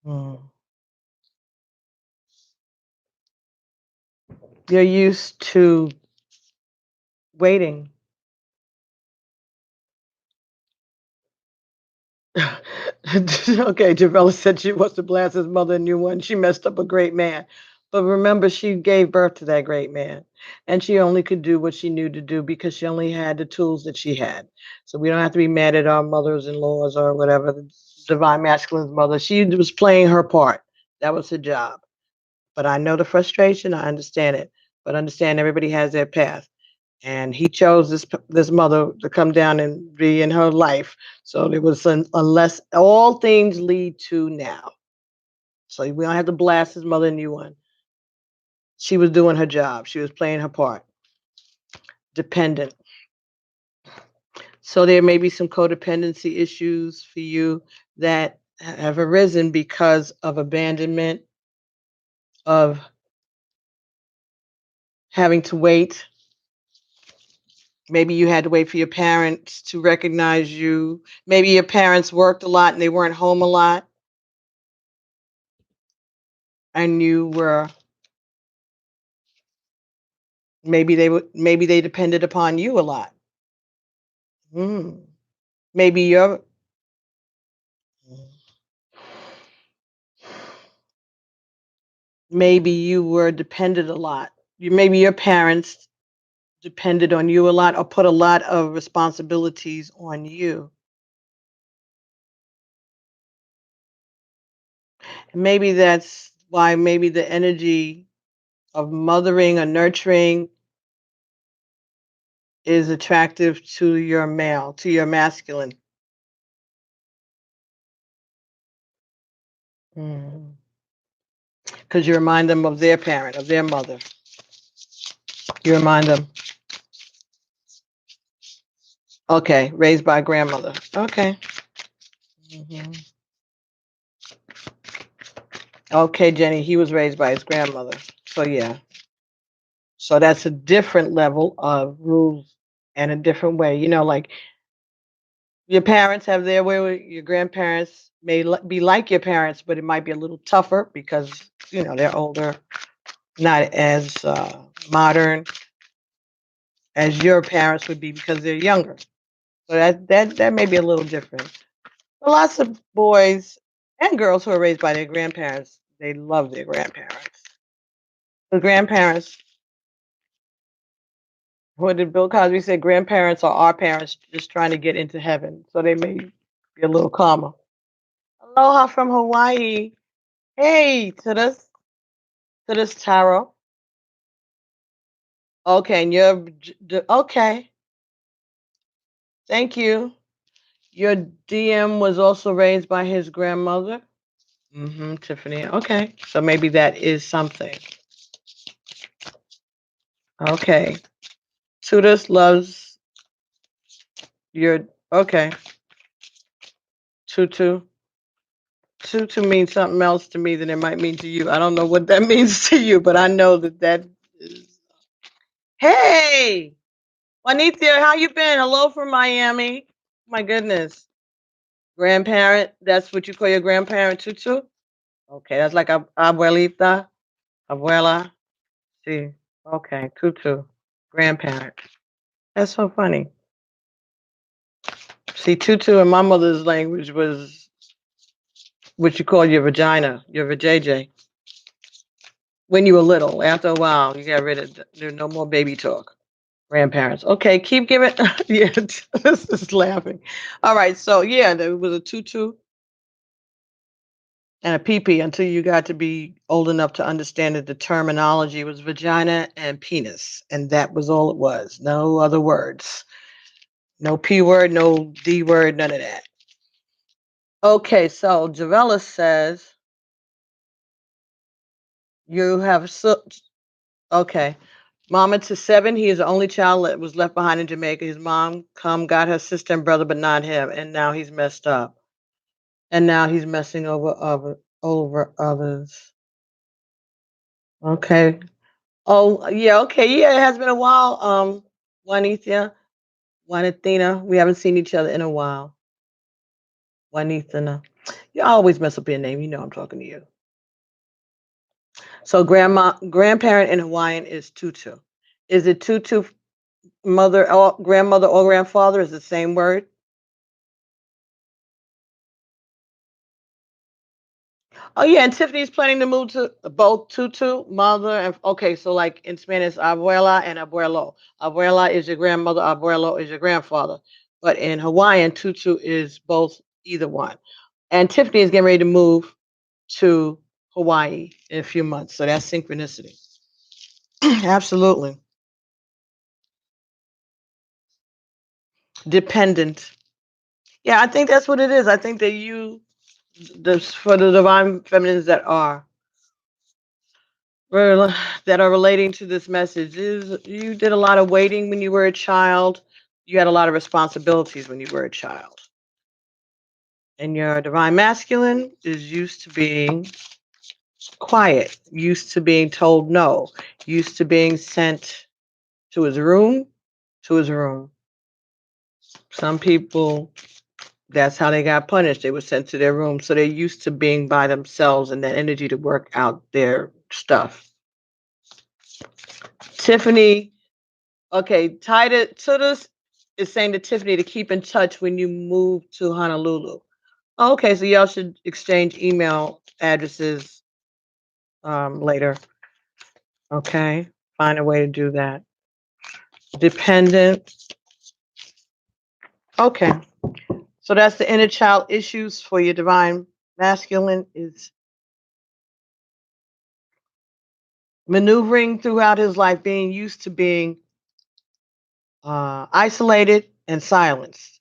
Hmm. You're used to waiting. Okay, Javella said she wants to blast his mother a new one. She messed up a great man. But remember, she gave birth to that great man. And she only could do what she knew to do because she only had the tools that she had. So we don't have to be mad at our mothers in laws or whatever, the divine masculine's mother. She was playing her part. That was her job. But I know the frustration. I understand it. But understand everybody has their path. And he chose this mother to come down and be in her life. So there was unless all things lead to now. So we don't have to blast his mother a new one. She was doing her job. She was playing her part. Dependent. So there may be some codependency issues for you that have arisen because of abandonment, of having to wait. Maybe you had to wait for your parents to recognize you. Maybe your parents worked a lot and they weren't home a lot. And you were maybe they depended upon you a lot. Mm. Maybe you're maybe you were dependent a lot. Maybe your parents depended on you a lot or put a lot of responsibilities on you. And maybe that's why maybe the energy of mothering or nurturing is attractive to your male, to your masculine. Because you remind them of their parent, of their mother. You remind them, okay, raised by a grandmother. Okay. Mhm. Okay, Jenny, he was raised by his grandmother. So yeah. So that's a different level of rules and a different way. You know, like your parents have their way with your grandparents may be like your parents, but it might be a little tougher because, you know, they're older, not as modern as your parents would be because they're younger. So that may be a little different. But lots of boys and girls who are raised by their grandparents, they love their grandparents. The grandparents, what did Bill Cosby say? Grandparents are our parents just trying to get into heaven. So they may be a little calmer. Aloha from Hawaii. Hey, to this tarot. Okay, and okay. Thank you. Your DM was also raised by his grandmother. Tiffany. Okay, so maybe that is something. Okay. Tutus loves your, okay. Tutu. Tutu means something else to me than it might mean to you. I don't know what that means to you, but I know that that is. Hey, Juanita, how you been? Hello from Miami. My goodness. Grandparent, that's what you call your grandparent, Tutu? Okay, that's like abuelita, abuela. See, okay, Tutu, grandparent. That's so funny. See, Tutu in my mother's language was what you call your vagina, your vajayjay. When you were little, after a while, you got rid of. There's no more baby talk. Grandparents. Okay, keep giving. Yeah, this is laughing. All right, so yeah, there was a tutu and a pee until you got to be old enough to understand that the terminology was vagina and penis, and that was all it was. No other words. No P word, no D word, none of that. Okay, so Javella says you have okay. Mama to 7, he is the only child that was left behind in Jamaica. His mom come got her sister and brother, but not him, and now he's messed up. And now he's messing over others. Okay. Oh yeah, okay. Yeah, it has been a while. Juanita, Juanitina. We haven't seen each other in a while. Juanita. You always mess up your name. You know I'm talking to you. So grandparent in Hawaiian is tutu. Is it tutu mother or grandmother or grandfather? Is the same word? Oh yeah, and Tiffany's planning to move to both tutu, mother, and okay, so like in Spanish, abuela and abuelo. Abuela is your grandmother, abuelo is your grandfather. But in Hawaiian, tutu is both either one. And Tiffany is getting ready to move to Hawaii in a few months. So that's synchronicity. Absolutely. Dependent. Yeah, I think that's what it is. I think that for the divine feminines that are relating to this message is you did a lot of waiting when you were a child. You had a lot of responsibilities when you were a child. And your divine masculine is used to being quiet, used to being told no, used to being sent to his room, to his room. Some people, that's how they got punished. They were sent to their room. So they're used to being by themselves and that energy to work out their stuff. Tiffany, okay, Tudas is saying to Tiffany to keep in touch when you move to Honolulu. Okay, so y'all should exchange email addresses later. Okay, find a way to do that. Dependent. Okay, so that's the inner child issues for your divine masculine is maneuvering throughout his life, being used to being isolated and silenced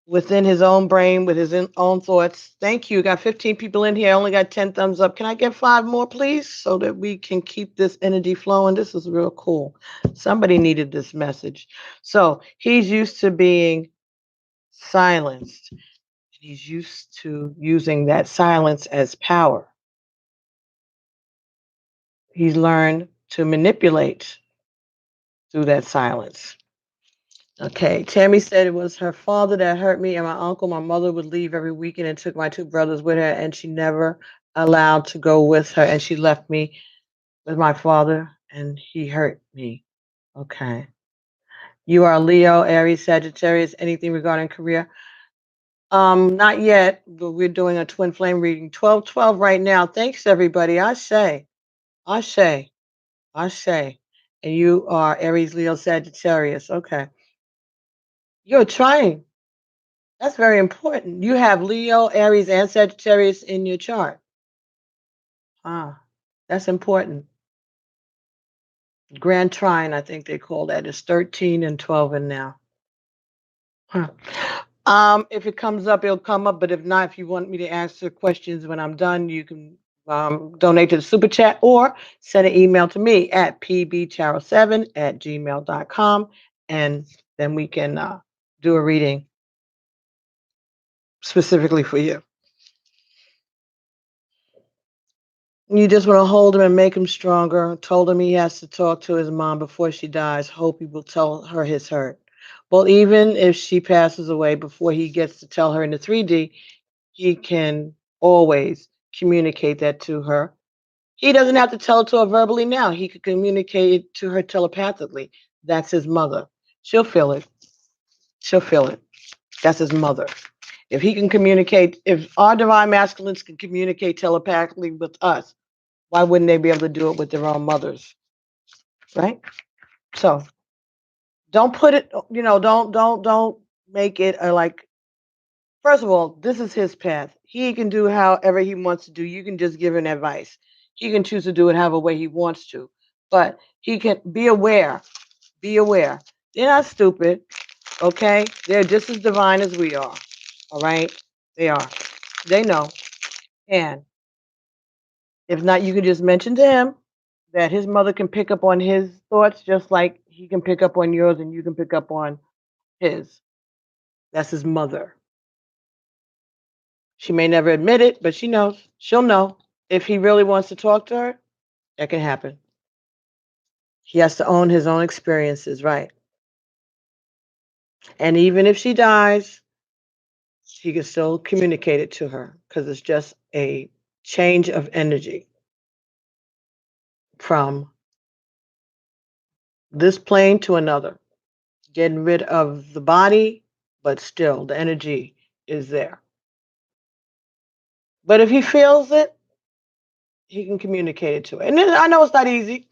within his own brain with his own thoughts. Thank you. Got 15 people in here. I only got 10 thumbs up. Can I get 5 more, please, so that we can keep this energy flowing? This is real cool. Somebody needed this message. So he's used to being silenced. He's used to using that silence as power. He's learned to manipulate through that silence. Okay, Tammy said it was her father that hurt me and my uncle. My mother would leave every weekend and took my 2 brothers with her, and she never allowed to go with her, and she left me with my father, and he hurt me. Okay. You are Leo, Aries, Sagittarius, anything regarding career? Not yet, but we're doing a twin flame reading. 12-12 right now. Thanks, everybody. I say, I say. And you are Aries, Leo, Sagittarius. Okay. You're trying. That's very important. You have Leo, Aries, and Sagittarius in your chart. Ah, that's important. Grand trine, I think they call that, is 13 and 12 and now. Huh. If it comes up, it'll come up. But if not, if you want me to answer questions when I'm done, you can donate to the super chat or send an email to me at pbcharo7@gmail.com, and then we can do a reading specifically for you. You just want to hold him and make him stronger. Told him he has to talk to his mom before she dies. Hope he will tell her his hurt. Well, even if she passes away before he gets to tell her in the 3D, he can always communicate that to her. He doesn't have to tell it to her verbally now. He could communicate it to her telepathically. That's his mother. She'll feel it. She'll feel it. That's his mother. If he can communicate, if our divine masculines can communicate telepathically with us, why wouldn't they be able to do it with their own mothers? Right? So don't put it, don't make it like, first of all, this is his path. He can do however he wants to do. You can just give him advice. He can choose to do it however way he wants to. But he can be aware. Be aware. They're not stupid, okay? They're just as divine as we are. All right? They are. They know. And if not, you can just mention to him that his mother can pick up on his thoughts just like he can pick up on yours and you can pick up on his. That's his mother. She may never admit it, but she knows. She'll know. If he really wants to talk to her, that can happen. He has to own his own experiences, right? And even if she dies, he can still communicate it to her because it's just a change of energy from this plane to another, getting rid of the body, but still the energy is there. But if he feels it, he can communicate it to her. And then, I know it's not easy.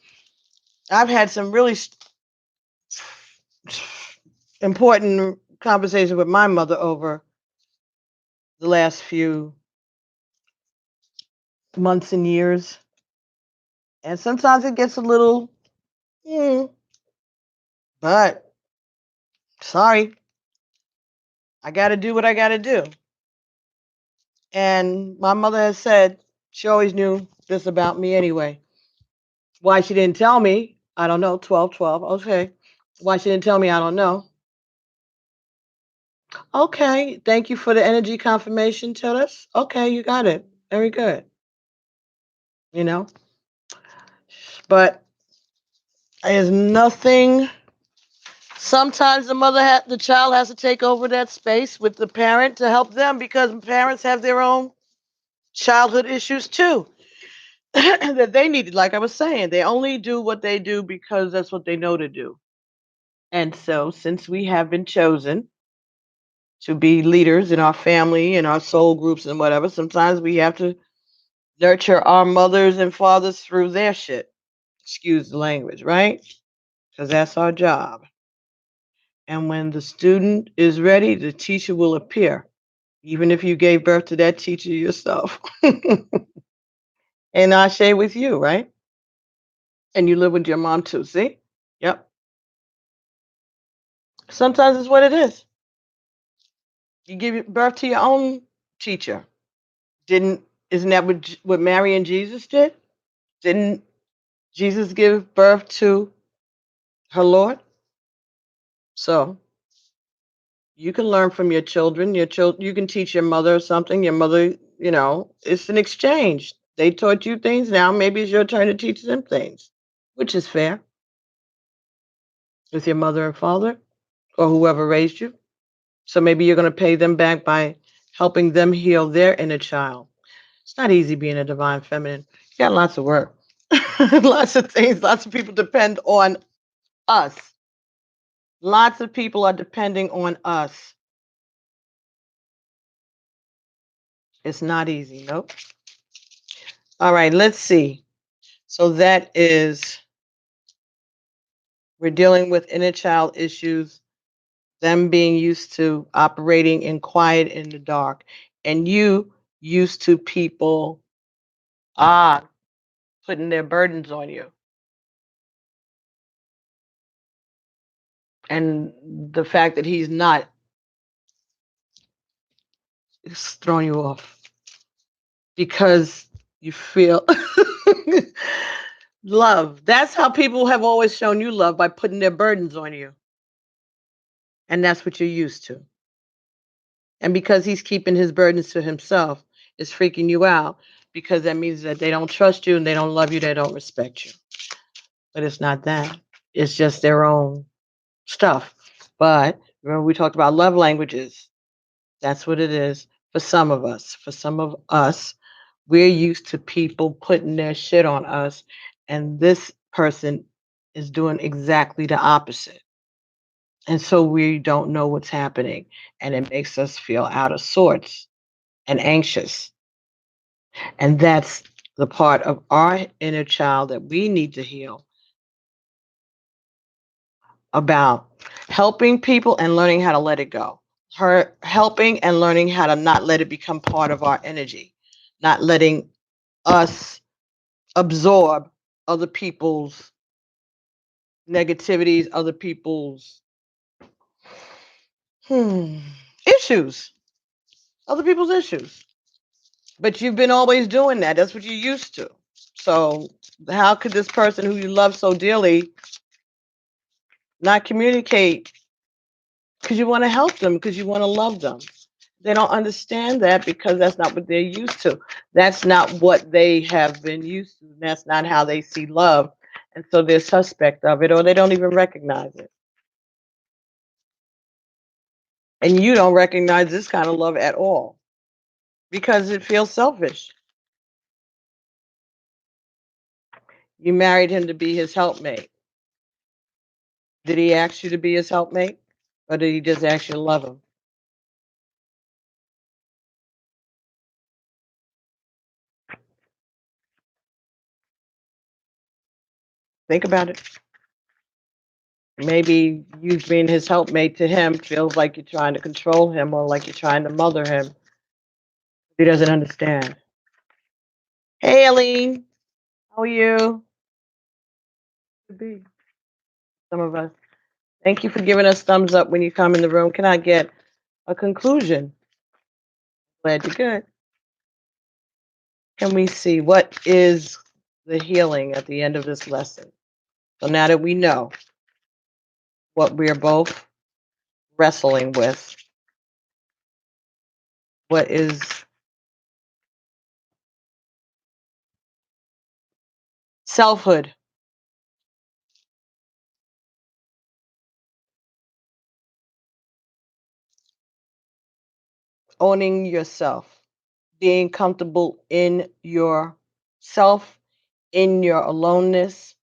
I've had some really important conversations with my mother over the last few months and years. And sometimes it gets a little, but sorry, I got to do what I got to do. And my mother has said she always knew this about me anyway. Why she didn't tell me, I don't know. 12, 12. Okay. Why she didn't tell me, I don't know. Okay. Thank you for the energy confirmation, Tillis. Okay, you got it. Very good. You know, but there's nothing. Sometimes the child has to take over that space with the parent to help them because parents have their own childhood issues too that they needed. Like I was saying, they only do what they do because that's what they know to do. And so, since we have been chosen to be leaders in our family and our soul groups and whatever, sometimes we have to nurture our mothers and fathers through their shit. Excuse the language, right? Because that's our job. And when the student is ready, the teacher will appear, even if you gave birth to that teacher yourself. And I share with you, right? And you live with your mom too, see? Yep. Sometimes it's what it is. You give birth to your own teacher. Didn't isn't that what Mary and Jesus did? Didn't Jesus give birth to her Lord? So you can learn from your children. You can teach your mother something. Your mother, it's an exchange. They taught you things. Now maybe it's your turn to teach them things, which is fair with your mother and father or whoever raised you. So maybe you're going to pay them back by helping them heal their inner child. It's not easy being a divine feminine. You got lots of work, lots of things. Lots of people depend on us. Lots of people are depending on us. It's not easy. Nope. All right, let's see. So we're dealing with inner child issues, them being used to operating in quiet in the dark, and you used to people putting their burdens on you. And the fact that he's not is throwing you off because You feel love. That's how people have always shown you love, by putting their burdens on you. And that's what you're used to. And because he's keeping his burdens to himself, it's freaking you out, because that means that they don't trust you and they don't love you, they don't respect you. But it's not that. It's just their own stuff. But remember, we talked about love languages. That's what it is for some of us. For some of us, we're used to people putting their shit on us, and this person is doing exactly the opposite. And so we don't know what's happening, and it makes us feel out of sorts and anxious. And that's the part of our inner child that we need to heal, about helping people and learning how to let it go. Her helping and learning how to not let it become part of our energy, not letting us absorb other people's negativities, other people's issues, other people's issues. But you've been always doing that. That's what you're used to. So how could this person who you love so dearly not communicate? Because you want to help them, because you want to love them. They don't understand that, because that's not what they're used to. That's not what they have been used to. That's not how they see love. And so they're suspect of it, or they don't even recognize it. And you don't recognize this kind of love at all, because it feels selfish. You married him to be his helpmate. Did he ask you to be his helpmate? Or did he just ask you to love him? Think about it. Maybe you being his helpmate to him feels like you're trying to control him, or like you're trying to mother him. He doesn't understand. Hey, Aline, how are you? To be some of us. Thank you for giving us thumbs up when you come in the room. Can I get a conclusion? Glad you're good. Can we see what is the healing at the end of this lesson? So now that we know what we are both wrestling with, what is selfhood? Owning yourself, being comfortable in yourself, in your aloneness,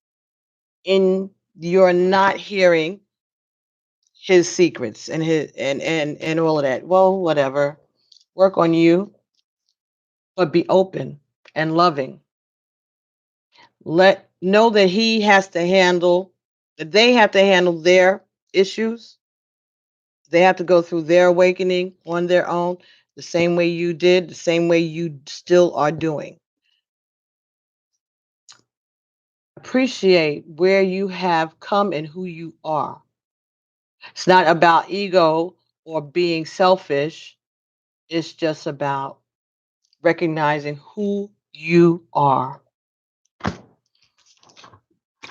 in your not hearing his secrets and his and all of that. Well, whatever. Work on you, but be open and loving. Let know that he has to handle, that they have to handle their issues. They have to go through their awakening on their own, the same way you did, the same way you still are doing. Appreciate where you have come and who you are. It's not about ego or being selfish. It's just about recognizing who you are.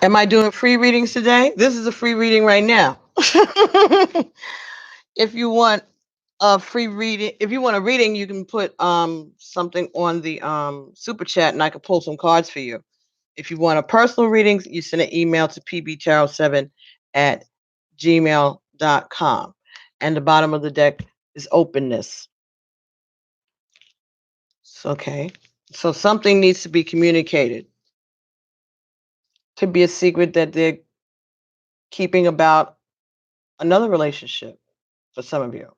Am I doing free readings today? This is a free reading right now. If you want a free reading, if you want a reading, you can put something on the super chat, and I can pull some cards for you. If you want a personal reading, you send an email to pbcharles7@gmail.com. And the bottom of the deck is openness. Okay. So something needs to be communicated. Could be a secret that they're keeping about another relationship for some of you.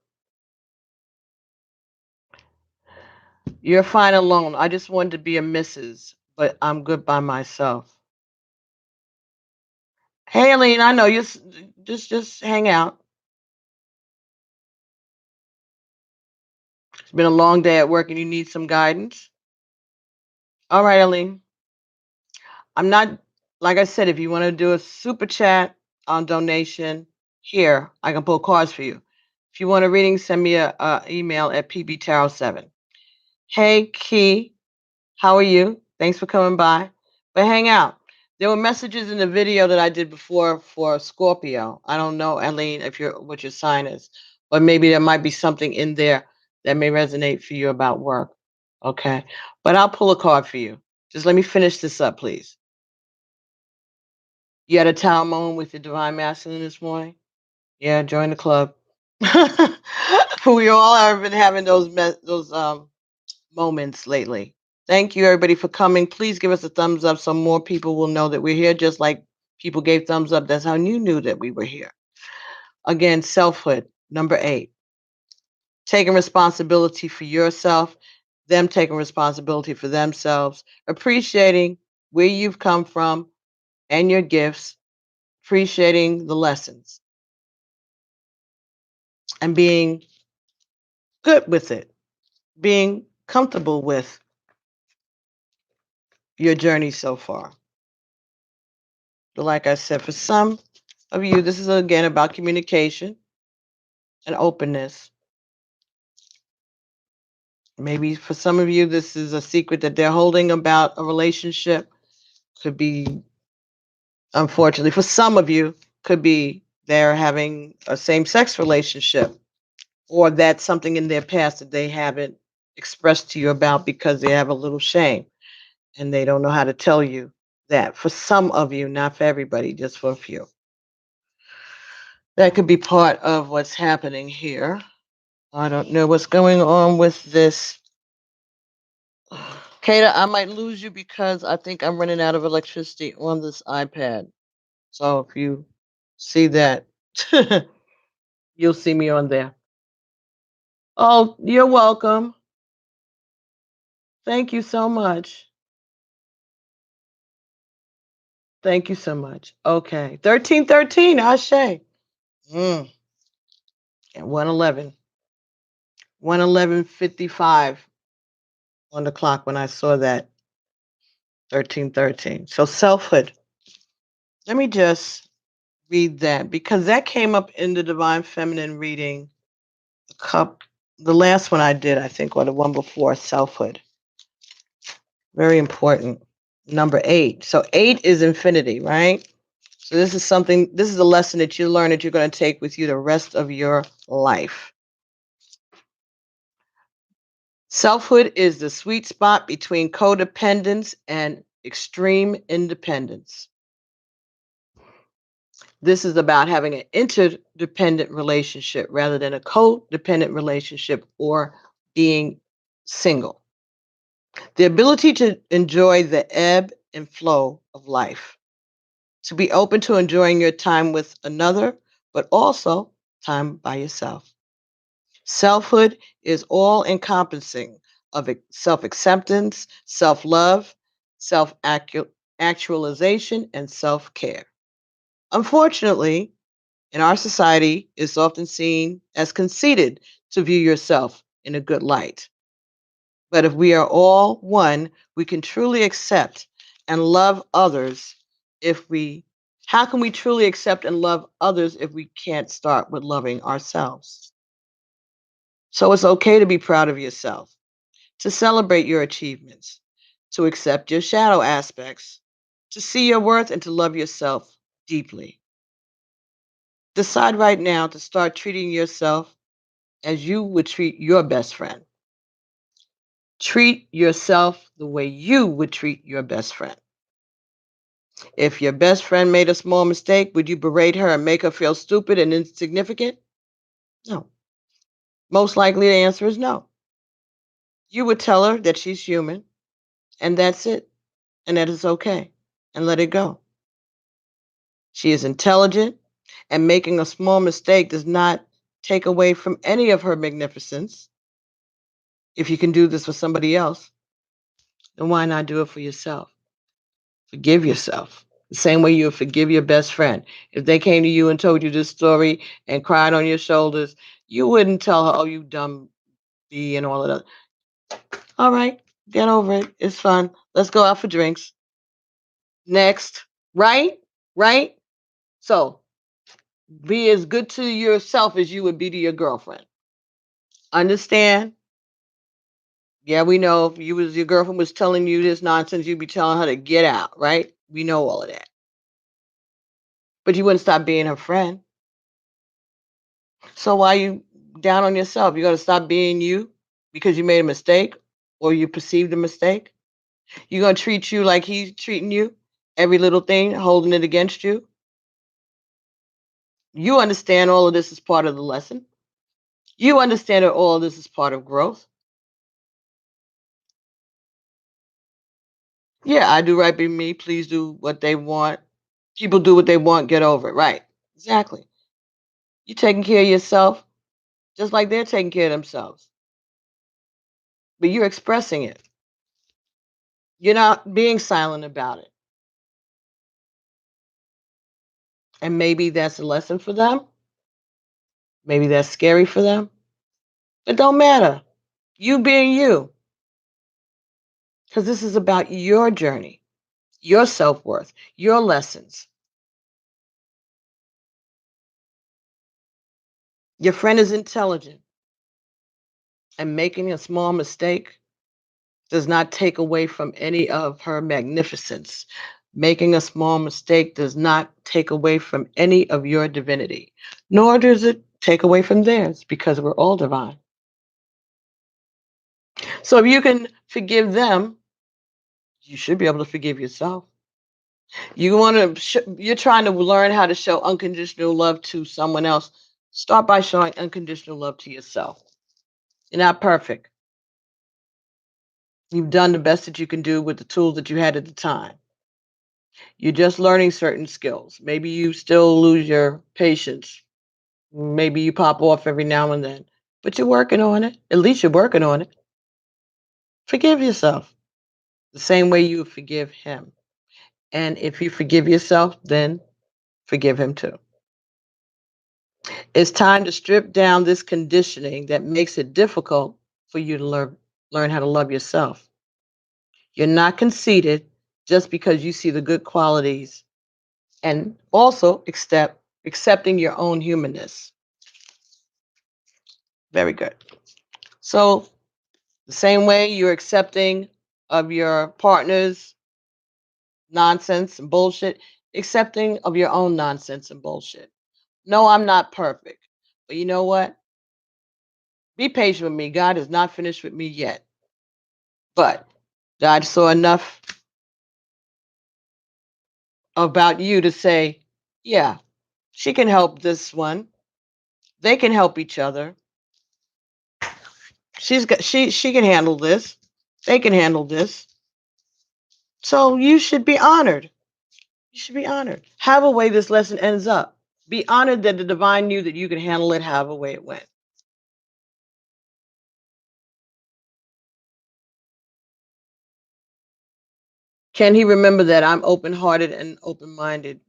You're fine alone. I just wanted to be a missus, but I'm good by myself. Hey, Aline, I know you. Just hang out. It's been a long day at work, and you need some guidance. All right, Aline. I'm not, like I said, if you want to do a super chat on donation here, I can pull cards for you. If you want a reading, send me a email at pbtarot7. Hey, Key. How are you? Thanks for coming by. But hang out. There were messages in the video that I did before for Scorpio. I don't know, Eileen, if you're what your sign is, but maybe there might be something in there that may resonate for you about work. Okay. But I'll pull a card for you. Just let me finish this up, please. You had a town moment with the divine masculine this morning? Yeah, join the club. We all have been having those moments lately. Thank you, everybody, for coming. Please give us a thumbs up so more people will know that we're here, just like people gave thumbs up. That's how you knew that we were here. Again, selfhood, number 8. Taking responsibility for yourself, them taking responsibility for themselves, appreciating where you've come from and your gifts, appreciating the lessons, and being good with it, being comfortable with your journey so far. But like I said, for some of you, this is again about communication and openness. Maybe for some of you, this is a secret that they're holding about a relationship. Could be, unfortunately, for some of you, could be they're having a same sex relationship, or that's something in their past that they haven't expressed to you about because they have a little shame and they don't know how to tell you that. For some of you, not for everybody, just for a few. That could be part of what's happening here. I don't know what's going on with this. Kata, I might lose you because I think I'm running out of electricity on this iPad. So if you see that, you'll see me on there. Oh, you're welcome. Thank you so much. Thank you so much. Okay. 1313, Ashe. Mm. At 111. 111:55 on the clock when I saw that. 1313. So selfhood. Let me just read that because that came up in the Divine Feminine reading. The last one I did, I think, or the one before, selfhood. Very important. Number 8. So 8 is infinity, right? So this is a lesson that you learn that you're going to take with you the rest of your life. Selfhood is the sweet spot between codependence and extreme independence. This is about having an interdependent relationship rather than a codependent relationship or being single. The ability to enjoy the ebb and flow of life, to be open to enjoying your time with another, but also time by yourself. Selfhood is all encompassing of self acceptance, self love, self actualization, and self care. Unfortunately, in our society, it's often seen as conceited to view yourself in a good light. But if we are all one, we can truly accept and love others if we how can we truly accept and love others if we can't start with loving ourselves? So it's okay to be proud of yourself, to celebrate your achievements, to accept your shadow aspects, to see your worth and to love yourself deeply. Decide right now to start treating yourself as you would treat your best friend. Treat yourself the way you would treat your best friend. If your best friend made a small mistake, would you berate her and make her feel stupid and insignificant? No. Most likely the answer is no. You would tell her that she's human and that's it, and that it's okay, and let it go. She is intelligent, and making a small mistake does not take away from any of her magnificence. If you can do this for somebody else, then why not do it for yourself? Forgive yourself. The same way you would forgive your best friend. If they came to you and told you this story and cried on your shoulders, you wouldn't tell her, oh, you dumb bee and all of that. All right, get over it. It's fun. Let's go out for drinks. Next. Right? Right? So be as good to yourself as you would be to your girlfriend. Understand? Yeah, we know if your girlfriend was telling you this nonsense, you'd be telling her to get out, right? We know all of that. But you wouldn't stop being her friend. So why you down on yourself? You got to stop being you because you made a mistake or you perceived a mistake. You gonna treat you like he's treating you, every little thing, holding it against you. You understand all of this is part of the lesson. You understand that all of this is part of growth. Yeah, I do right by me. Please do what they want. People do what they want. Get over it. Right. Exactly. You taking care of yourself just like they're taking care of themselves, but you're expressing it. You're not being silent about it. And maybe that's a lesson for them. Maybe that's scary for them. It don't matter. You being you, because this is about your journey, your self worth, your lessons. Your friend is intelligent, and making a small mistake does not take away from any of her magnificence. Making a small mistake does not take away from any of your divinity, nor does it take away from theirs because we're all divine. So if you can forgive them, you should be able to forgive yourself. You're trying to learn how to show unconditional love to someone else. Start by showing unconditional love to yourself. You're not perfect. You've done the best that you can do with the tools that you had at the time. You're just learning certain skills. Maybe you still lose your patience. Maybe you pop off every now and then, but you're working on it. At least you're working on it. Forgive yourself the same way you forgive him. And if you forgive yourself, then forgive him too. It's time to strip down this conditioning that makes it difficult for you to learn how to love yourself. You're not conceited just because you see the good qualities and also accepting your own humanness. Very good. So the same way you're accepting of your partner's nonsense and bullshit, accepting of your own nonsense and bullshit. No, I'm not perfect. But you know what? Be patient with me. God is not finished with me yet. But God saw enough about you to say, yeah, she can help this one. They can help each other. She can handle this. They can handle this. So you should be honored. You should be honored. However way this lesson ends up, be honored that the divine knew that you could handle it however way it went. Can he remember that I'm open hearted and open minded?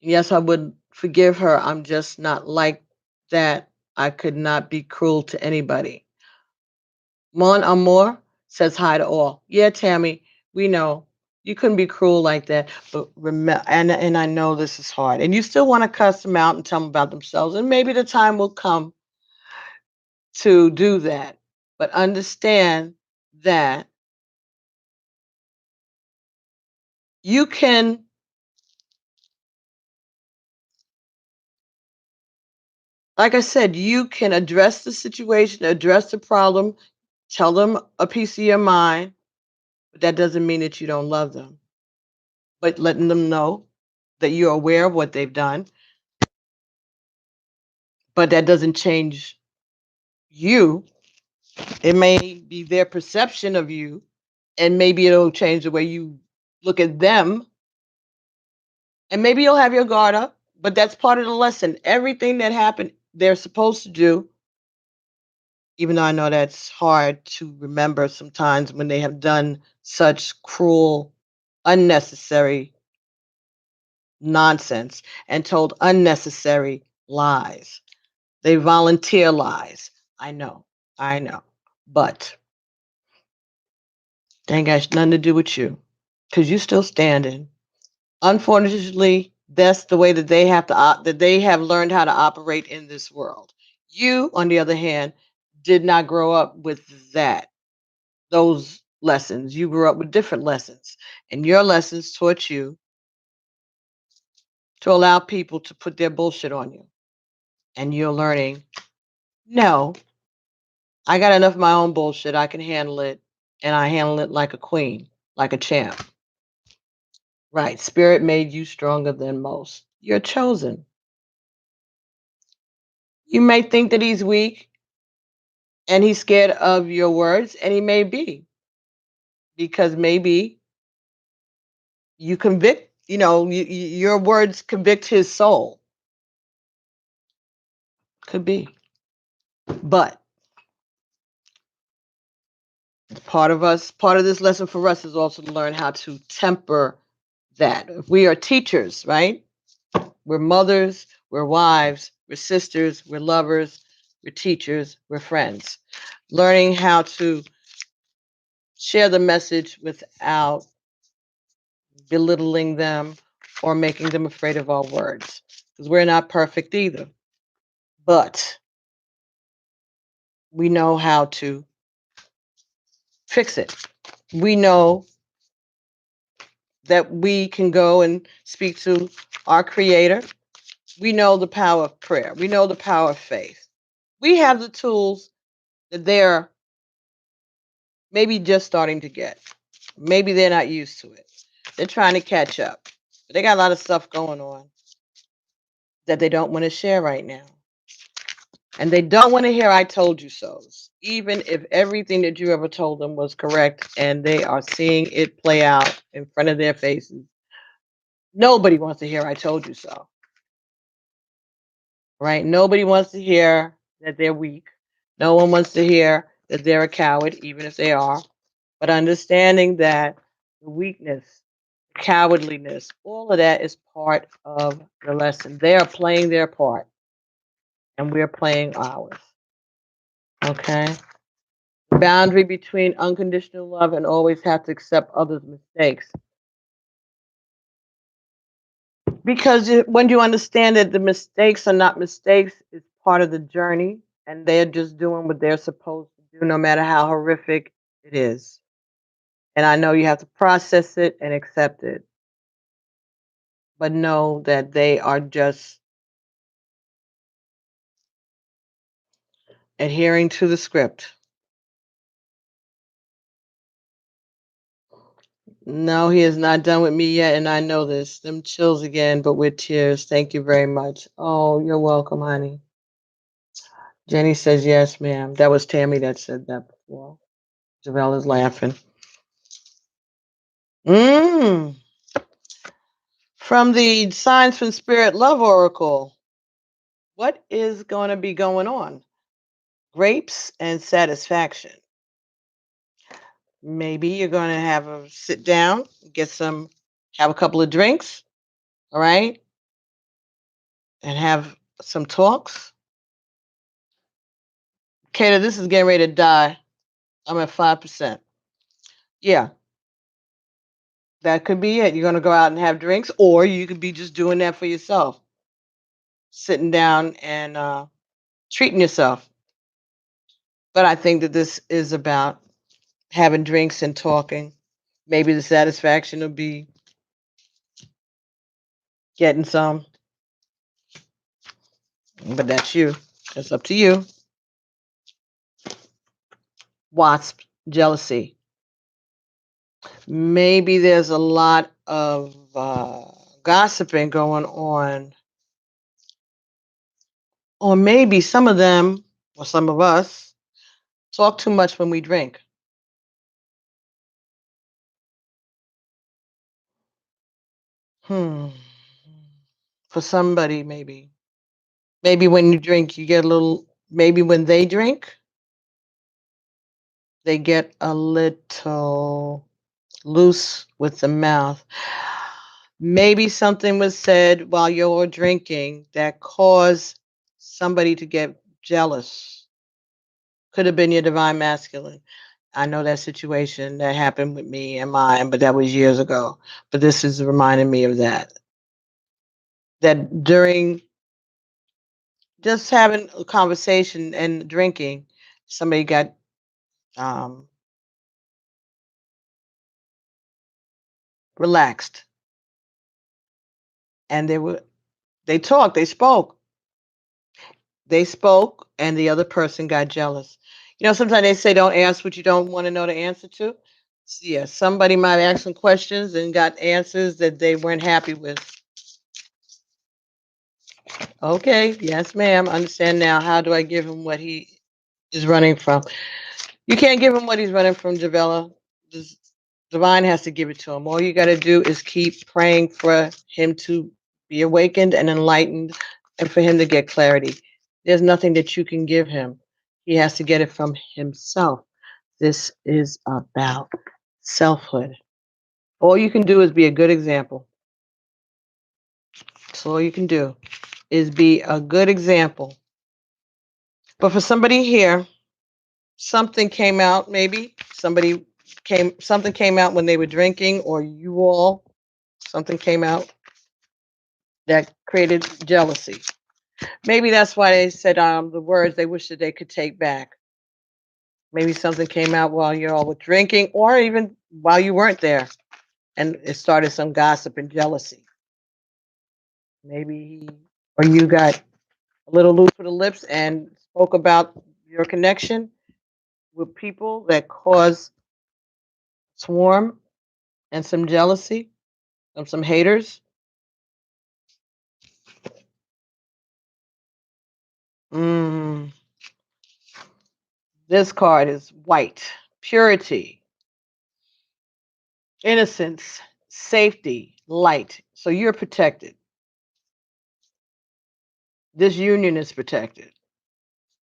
Yes, I would forgive her. I'm just not like that. I could not be cruel to anybody. Mon Amour says hi to all. Yeah, Tammy, we know you couldn't be cruel like that, but remember, and I know this is hard, and you still want to cuss them out and tell them about themselves, and maybe the time will come to do that. But understand that you can, like I said, you can address the situation, address the problem, tell them a piece of your mind, but that doesn't mean that you don't love them. But letting them know that you're aware of what they've done, but that doesn't change you. It may be their perception of you, and maybe it'll change the way you look at them, and maybe you'll have your guard up, but that's part of the lesson. Everything that happened, they're supposed to do, even though I know that's hard to remember sometimes when they have done such cruel, unnecessary nonsense and told unnecessary lies. They volunteer lies. I know, I know. But they ain't got nothing to do with you because you still standing. Unfortunately, that's the way that that they have learned how to operate in this world. You, on the other hand, did not grow up with those lessons. You grew up with different lessons, and your lessons taught you to allow people to put their bullshit on you. And you're learning, no, I got enough of my own bullshit. I can handle it, and I handle it like a queen, like a champ. Right. Spirit made you stronger than most. You're chosen. You may think that he's weak and he's scared of your words, and he may be, because maybe you convict, your words convict his soul. Could be. But part of this lesson for us is also to learn how to temper that. If we are teachers, right? We're mothers, we're wives, we're sisters, we're lovers, we're teachers, we're friends. Learning how to share the message without belittling them or making them afraid of our words. Because we're not perfect either. But we know how to fix it. We know that we can go and speak to our creator. We know the power of prayer. We know the power of faith. We have the tools that they're maybe just starting to get. Maybe they're not used to it. They're trying to catch up. But they got a lot of stuff going on that they don't want to share right now. And they don't want to hear I told you so's, even if everything that you ever told them was correct and they are seeing it play out in front of their faces. Nobody wants to hear I told you so. Right? Nobody wants to hear that they're weak. No one wants to hear that they're a coward, even if they are. But understanding that the weakness, cowardliness, all of that is part of the lesson. They are playing their part and we're playing ours. Okay? The boundary between unconditional love and always have to accept others' mistakes. Because when you understand that the mistakes are not mistakes, it's part of the journey, and they're just doing what they're supposed to do, no matter how horrific it is. And I know you have to process it and accept it, but know that they are just adhering to the script. No, he is not done with me yet, and I know this. Them chills again, but with tears. Thank you very much. Oh, you're welcome, honey. Jenny says yes, ma'am. That was Tammy that said that before. Javelle is laughing. Mm. From the Signs from Spirit Love Oracle, what is going to be going on? Grapes and satisfaction. Maybe you're going to have a sit down, have a couple of drinks, all right, and have some talks. Kata, this is getting ready to die. I'm at 5%. Yeah, that could be it. You're going to go out and have drinks, or you could be just doing that for yourself, sitting down and treating yourself. But I think that this is about having drinks and talking. Maybe the satisfaction will be getting some, but that's you. That's up to you. Wasp, jealousy. Maybe there's a lot of gossiping going on. Or maybe some of them, or some of us, talk too much when we drink. Hmm. For somebody, maybe. Maybe when you drink, you get a little, maybe when they drink, they get a little loose with the mouth. Maybe something was said while you were drinking that caused somebody to get jealous. Could have been your divine masculine. I know that situation that happened with me and mine, but that was years ago. But this is reminding me of that. That during just having a conversation and drinking, somebody got um, relaxed, and they talked, they spoke, and the other person got jealous. You know, sometimes they say don't ask what you don't want to know the answer to. Yeah, somebody might ask some questions and got answers that they weren't happy with. Okay, yes, ma'am. Understand now. How do I give him what he is running from? You can't give him what he's running from, Javella. This divine has to give it to him. All you got to do is keep praying for him to be awakened and enlightened and for him to get clarity. There's nothing that you can give him. He has to get it from himself. This is about selfhood. All you can do is be a good example. That's all you can do is be a good example. But for somebody here, something came out, maybe something came out when they were drinking, or you all, something came out that created jealousy. Maybe that's why they said the words they wish that they could take back. Maybe something came out while you all were drinking, or even while you weren't there, and it started some gossip and jealousy. Maybe or you got a little loose with the lips and spoke about your connection with people that cause swarm and some jealousy of some haters. Mm, this card is white, purity, innocence, safety, light. So you're protected. This union is protected,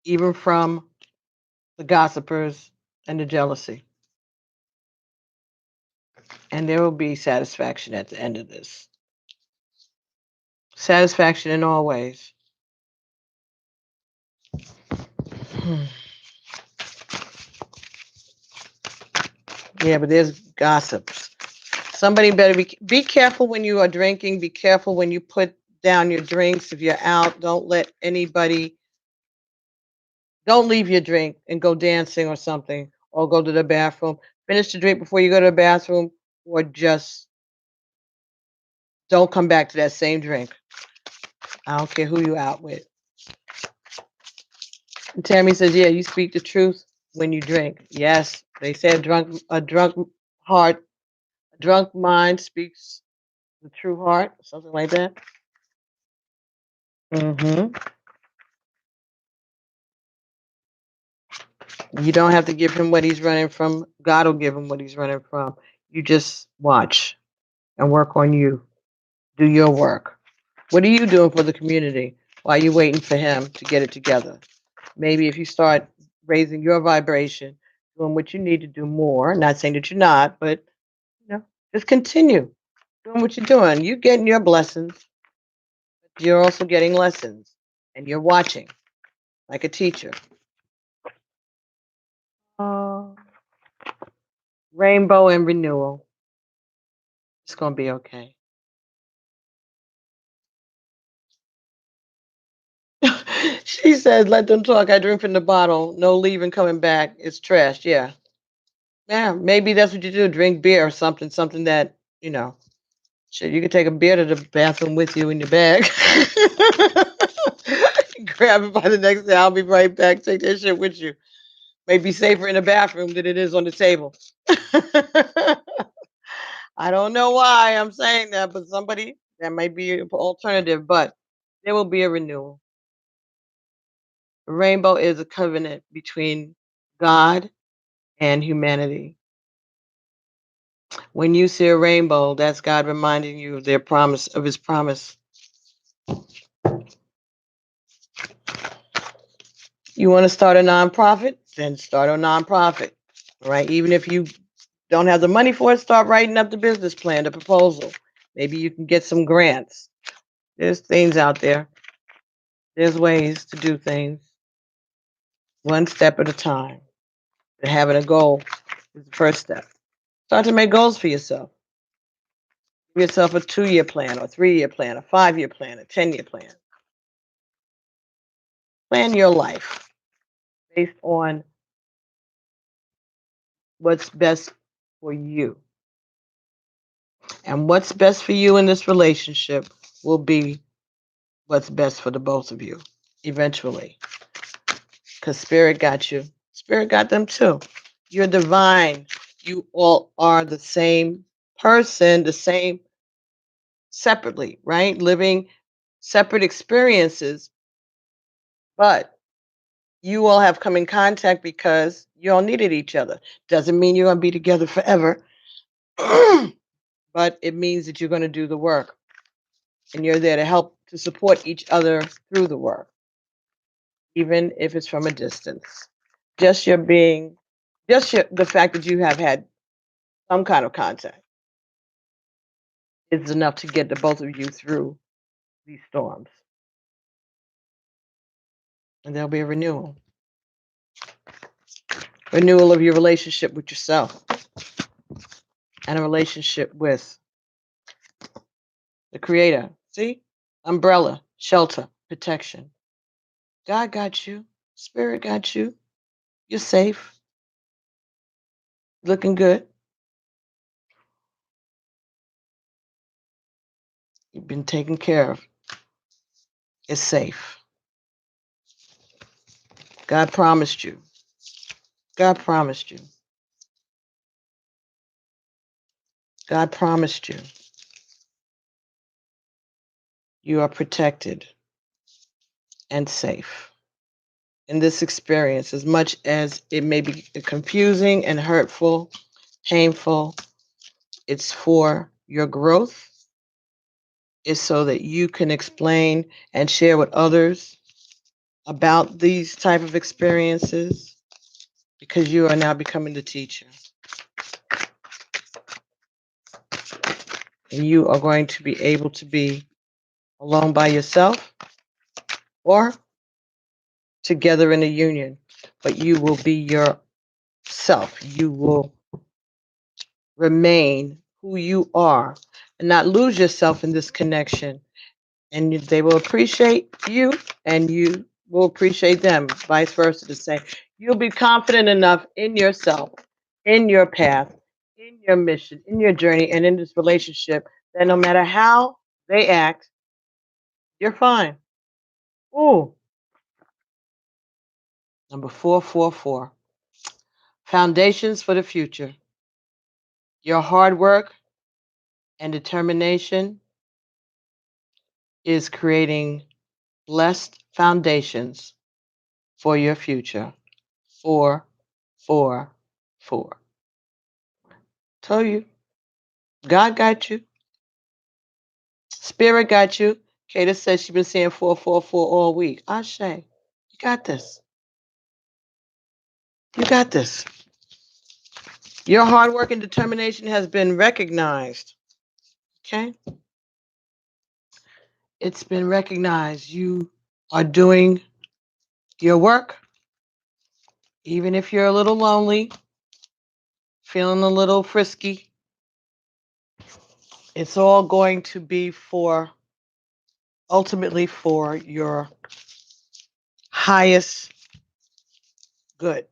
even from the gossipers and the jealousy. And there will be satisfaction at the end of this. Satisfaction in all ways. Yeah, but there's gossips. Somebody better be careful when you are drinking. Be careful when you put down your drinks. If you're out, don't let anybody. Don't leave your drink and go dancing or something, or go to the bathroom. Finish the drink before you go to the bathroom, or just don't come back to that same drink. I don't care who you out with. And Tammy says, "Yeah, you speak the truth when you drink." Yes, they say a drunk heart, a drunk mind speaks the true heart, something like that. Hmm. You don't have to give him what he's running from. God will give him what he's running from. You just watch and work on you. Do your work. What are you doing for the community while you're waiting for him to get it together? Maybe if you start raising your vibration, doing what you need to do more, not saying that you're not, but just continue doing what you're doing. You're getting your blessings. You're also getting lessons, and you're watching like a teacher. Uh, Rainbow and renewal. It's gonna be okay. She says, "Let them talk. I drink from the bottle. No leaving, coming back. It's trash." Yeah, yeah. Maybe that's what you do. Drink beer or something. Something that you know. Shit, you could take a beer to the bathroom with you in your bag. Grab it by the next day. I'll be right back. Take that shit with you. Maybe safer in the bathroom than it is on the table. I don't know why I'm saying that, but somebody that might be an alternative, but there will be a renewal. A rainbow is a covenant between God and humanity. When you see a rainbow, that's God reminding you of their promise, of his promise. You want to start a nonprofit? Then start a nonprofit. Right? Even if you don't have the money for it, start writing up the business plan, the proposal. Maybe you can get some grants. There's things out there. There's ways to do things one step at a time. And having a goal is the first step. Start to make goals for yourself. Give yourself a 2-year plan, or 3-year plan, a 5-year plan, a 10-year plan. Plan your life based on what's best for you. And what's best for you in this relationship will be what's best for the both of you eventually. Because Spirit got you. Spirit got them too. You're divine. You all are the same person, the same separately, right? Living separate experiences, but you all have come in contact because you all needed each other. Doesn't mean you're going to be together forever, but it means that you're going to do the work and you're there to help to support each other through the work, even if it's from a distance. Just your being, the fact that you have had some kind of contact is enough to get the both of you through these storms. And there'll be a renewal of your relationship with yourself and a relationship with the Creator. See? Umbrella, shelter, protection. God got you. Spirit got you. You're safe. Looking good. You've been taken care of. It's safe. God promised you. God promised you. God promised you. You are protected and safe in this experience, as much as it may be confusing and hurtful, painful. It's for your growth. It's so that you can explain and share with others about these type of experiences, because you are now becoming the teacher. And you are going to be able to be alone by yourself or together in a union, but you will be yourself. You will remain who you are and not lose yourself in this connection. And they will appreciate you and you will appreciate them, vice versa, to say, you'll be confident enough in yourself, in your path, in your mission, in your journey, and in this relationship that no matter how they act, you're fine. Ooh, number 444. Foundations for the future. Your hard work and determination is creating blessed foundations for your future. 444. Told you. God got you. Spirit got you. Kata says she's been saying 444 all week. Ashe, you got this. You got this. Your hard work and determination has been recognized. Okay? It's been recognized. You are doing your work, even if you're a little lonely, feeling a little frisky. It's all going to be ultimately for your highest good.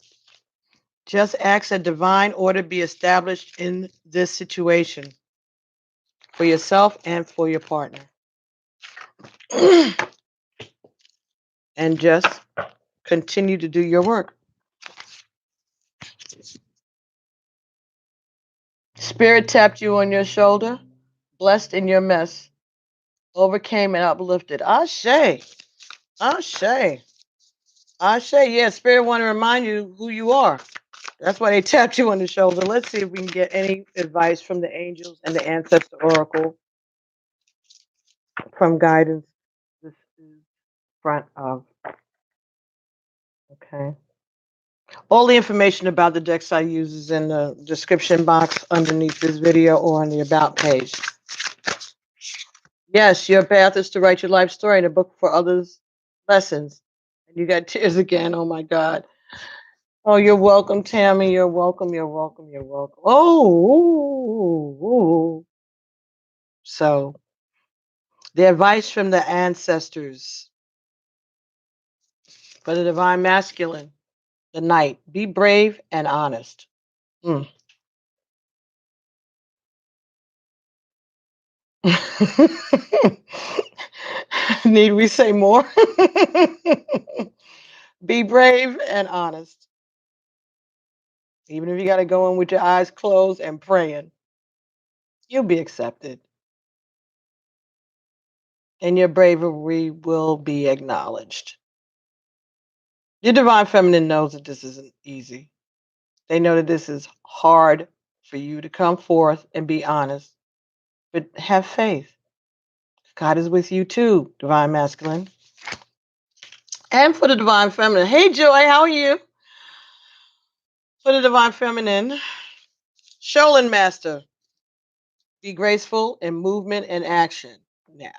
Just ask that divine order be established in this situation for yourself and for your partner. And just continue to do your work. Spirit tapped you on your shoulder, blessed in your mess, overcame and uplifted. Ashe. Ashe. Ashe. Yeah, Spirit want to remind you who you are. That's why they tapped you on the shoulder. Let's see if we can get any advice from the angels and the ancestor oracle from guidance. This is front of. Okay. All the information about the decks I use is in the description box underneath this video or on the About page. Yes, your path is to write your life story in a book for others' lessons. And you got tears again. Oh my God. Oh, you're welcome, Tammy. You're welcome. You're welcome. You're welcome. Oh, ooh, ooh. So the advice from the ancestors for the divine masculine, the knight: be brave and honest. Mm. Need we say more? Be brave and honest. Even if you got to go in with your eyes closed and praying, you'll be accepted. And your bravery will be acknowledged. Your divine feminine knows that this isn't easy. They know that this is hard for you to come forth and be honest, but have faith. God is with you too, divine masculine. And for the divine feminine, hey Joy, how are you? For the divine feminine, Sholin Master, be graceful in movement and action. Now,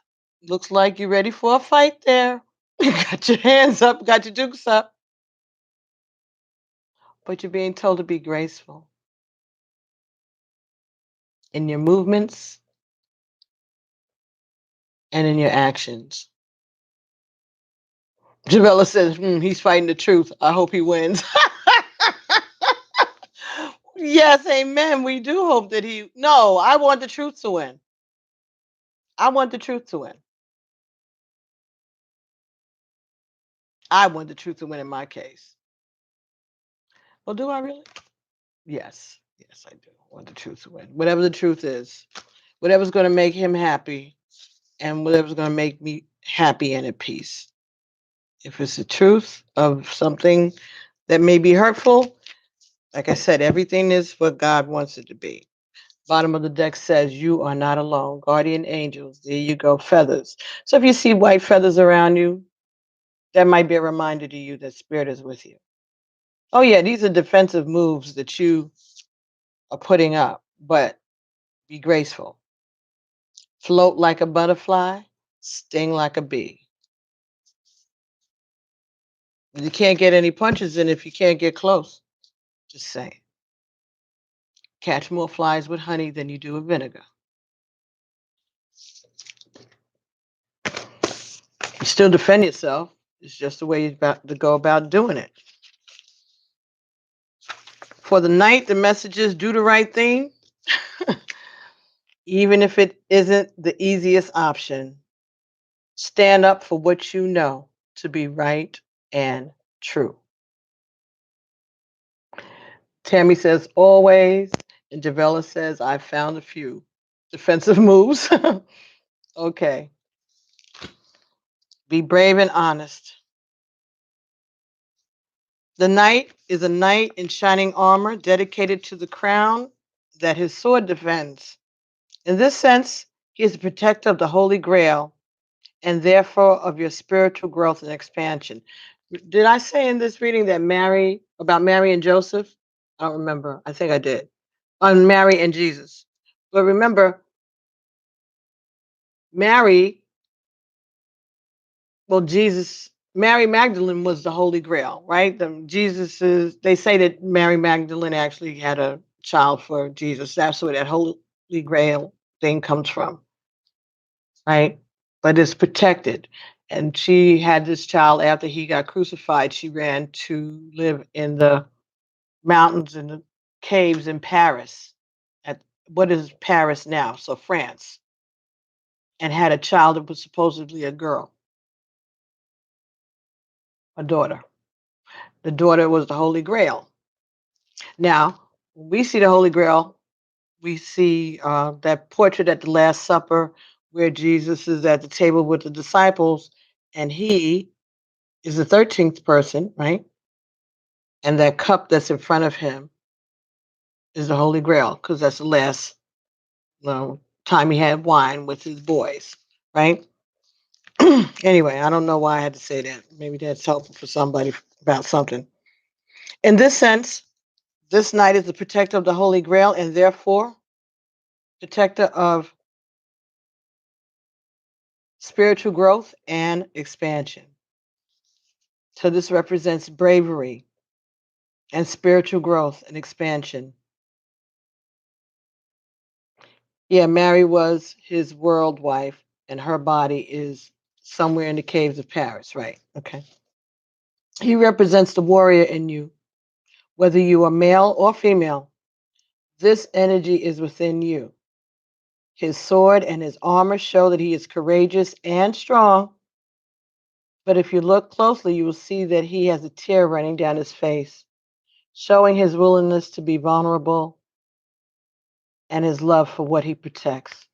looks like you're ready for a fight there. You got your hands up, got your dukes up, but you're being told to be graceful in your movements and in your actions. Jamila says, he's fighting the truth. I hope he wins. Yes, amen. We do hope that he. No, I want the truth to win. I want the truth to win. I want the truth to win in my case. Well, do I really? Yes. Yes, I do. I want the truth to win. Whatever the truth is, whatever's going to make him happy and whatever's going to make me happy and at peace. If it's the truth of something that may be hurtful, like I said, everything is what God wants it to be. Bottom of the deck says, you are not alone. Guardian angels, there you go, feathers. So if you see white feathers around you, that might be a reminder to you that spirit is with you. Oh yeah, these are defensive moves that you are putting up, but be graceful. Float like a butterfly, sting like a bee. You can't get any punches in if you can't get close. Just saying. Catch more flies with honey than you do with vinegar. You still defend yourself. It's just the way you're about to go about doing it. For the night, the message is do the right thing, even if it isn't the easiest option. Stand up for what you know to be right and true. Tammy says always, and Javella says I found a few defensive moves. Okay. Be brave and honest. The knight is a knight in shining armor dedicated to the crown that his sword defends. In this sense, he is the protector of the Holy Grail and therefore of your spiritual growth and expansion. Did I say in this reading that about Mary and Joseph? I don't remember. I think I did. On Mary and Jesus. But remember, Mary, Mary Magdalene was the Holy Grail, right? They say that Mary Magdalene actually had a child for Jesus. That's where that Holy Grail thing comes from, right? But it's protected. And she had this child after he got crucified. She ran to live in the mountains and the caves in Paris, at what is Paris now? So France, and had a child that was supposedly a girl, a daughter. The daughter was the Holy Grail. Now, when we see the Holy Grail, we see that portrait at the Last Supper where Jesus is at the table with the disciples, and he is the 13th person, right? And that cup that's in front of him is the Holy Grail, because that's the last time he had wine with his boys, right? Anyway, I don't know why I had to say that. Maybe that's helpful for somebody about something. In this sense, this knight is the protector of the Holy Grail and therefore protector of spiritual growth and expansion. So this represents bravery and spiritual growth and expansion. Yeah, Mary was his world wife, and her body is somewhere in the caves of Paris, right? Okay. He represents the warrior in you, whether you are male or female. This energy is within you. His sword and his armor show that he is courageous and strong. But if you look closely, you will see that he has a tear running down his face, showing his willingness to be vulnerable and his love for what he protects.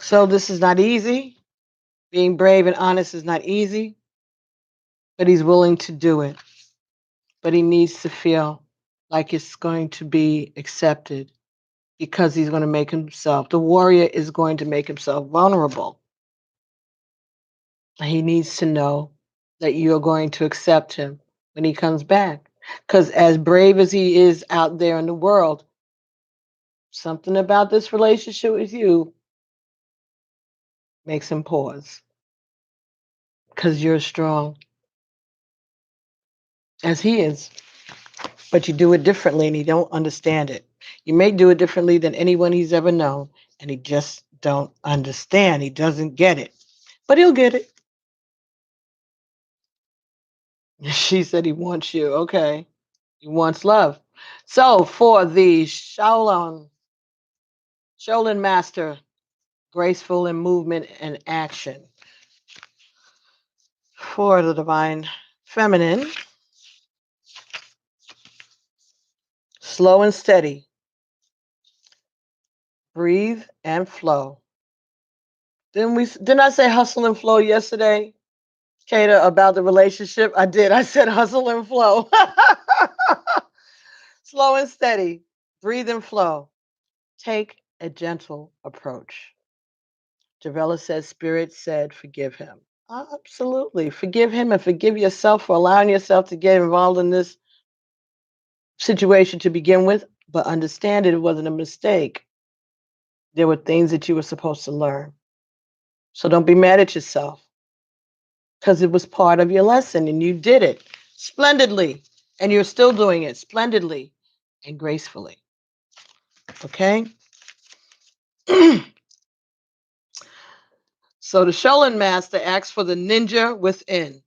So this is not easy. Being brave and honest is not easy, but he's willing to do it. But he needs to feel like it's going to be accepted because he's going to make himself, the warrior is going to make himself vulnerable. He needs to know that you're going to accept him when he comes back. Because as brave as he is out there in the world, something about this relationship with you makes him pause. Because you're strong as he is, but you do it differently and he don't understand it. You may do it differently than anyone he's ever known, and he just don't understand. He doesn't get it, but he'll get it. She said he wants you. Okay. He wants love. So for the Shaolin Master, graceful in movement and action. For the Divine Feminine, slow and steady. Breathe and flow. Didn't I say hustle and flow yesterday, Kata, about the relationship? I did. I said hustle and flow. Slow and steady. Breathe and flow. Take a gentle approach. Javella says, Spirit said, forgive him. Absolutely. Forgive him and forgive yourself for allowing yourself to get involved in this situation to begin with, but understand it wasn't a mistake. There were things that you were supposed to learn. So don't be mad at yourself because it was part of your lesson and you did it splendidly and you're still doing it splendidly and gracefully. Okay? So the Shaolin Master asks for the ninja within.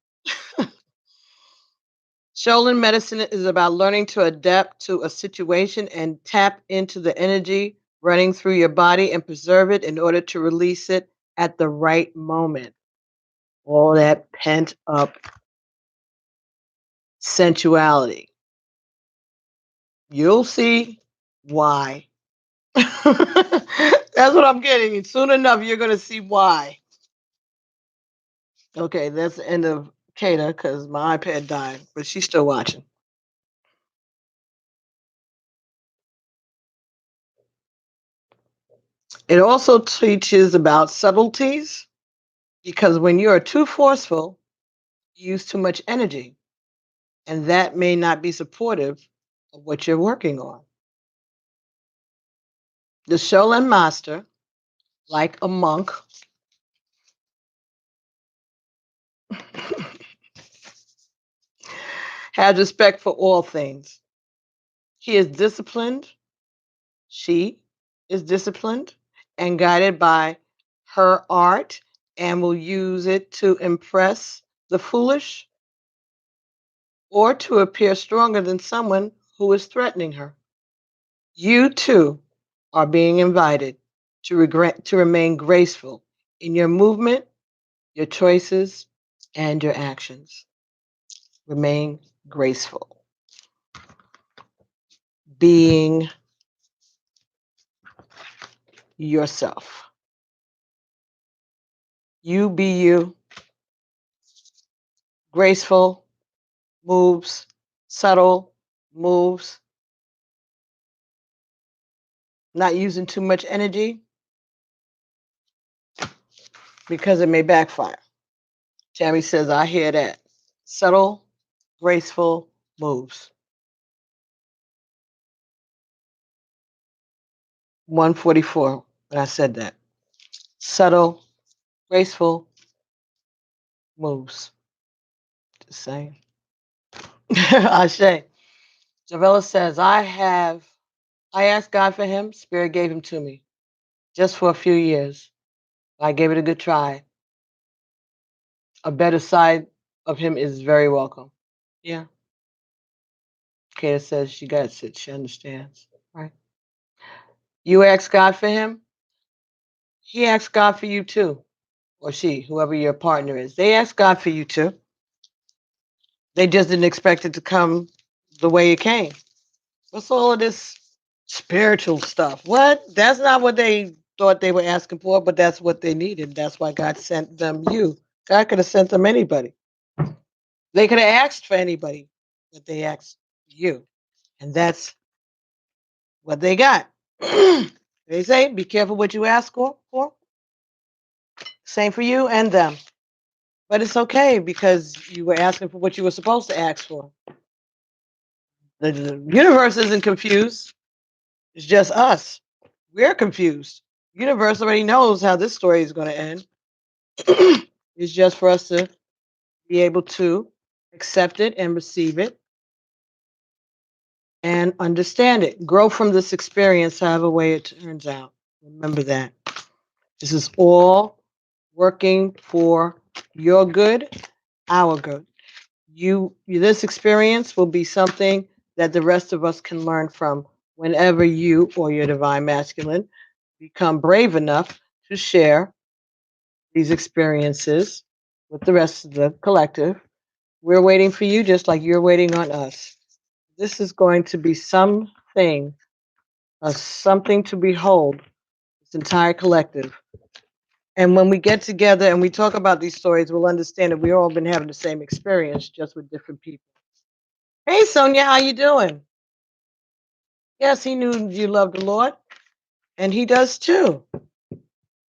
Shaolin medicine is about learning to adapt to a situation and tap into the energy running through your body and preserve it in order to release it at the right moment. All that pent up sensuality. You'll see why. That's what I'm getting. Soon enough, you're going to see why. Okay, that's the end of Kata because my iPad died, but she's still watching. It also teaches about subtleties because when you are too forceful, you use too much energy, and that may not be supportive of what you're working on. The Shaolin master, like a monk, has respect for all things. He is disciplined. She is disciplined and guided by her art and will use it to impress the foolish or to appear stronger than someone who is threatening her. You too are being invited to remain graceful in your movement, your choices, and your actions. Remain graceful. Being yourself. You be you. Graceful moves, subtle moves, not using too much energy because it may backfire. Tammy says, I hear that. Subtle, graceful moves. 144 when I said that. Subtle, graceful moves. Just saying. Ashe. Javella says, I asked God for him. Spirit gave him to me just for a few years. I gave it a good try. A better side of him is very welcome. Yeah. Kata says she got it. She understands. Right. You ask God for him. He asks God for you too. Or she, whoever your partner is. They ask God for you too. They just didn't expect it to come the way it came. What's all of this spiritual stuff? What? That's not what they thought they were asking for, but that's what they needed. That's why God sent them you. God could have sent them anybody. They could have asked for anybody, but they asked you. And that's what they got. They say, be careful what you ask for. Same for you and them. But it's okay because you were asking for what you were supposed to ask for. The universe isn't confused. It's just us. We're confused. The universe already knows how this story is going to end. It's just for us to be able to accept it and receive it and understand it. Grow from this experience, however way it turns out. Remember that. This is all working for your good, our good. This experience will be something that the rest of us can learn from whenever you or your divine masculine become brave enough to share these experiences with the rest of the collective. We're waiting for you just like you're waiting on us. This is going to be something, something to behold, this entire collective. And when we get together and we talk about these stories, we'll understand that we've all been having the same experience, just with different people. Hey, Sonia, how you doing? Yes, he knew you loved the Lord, and he does too.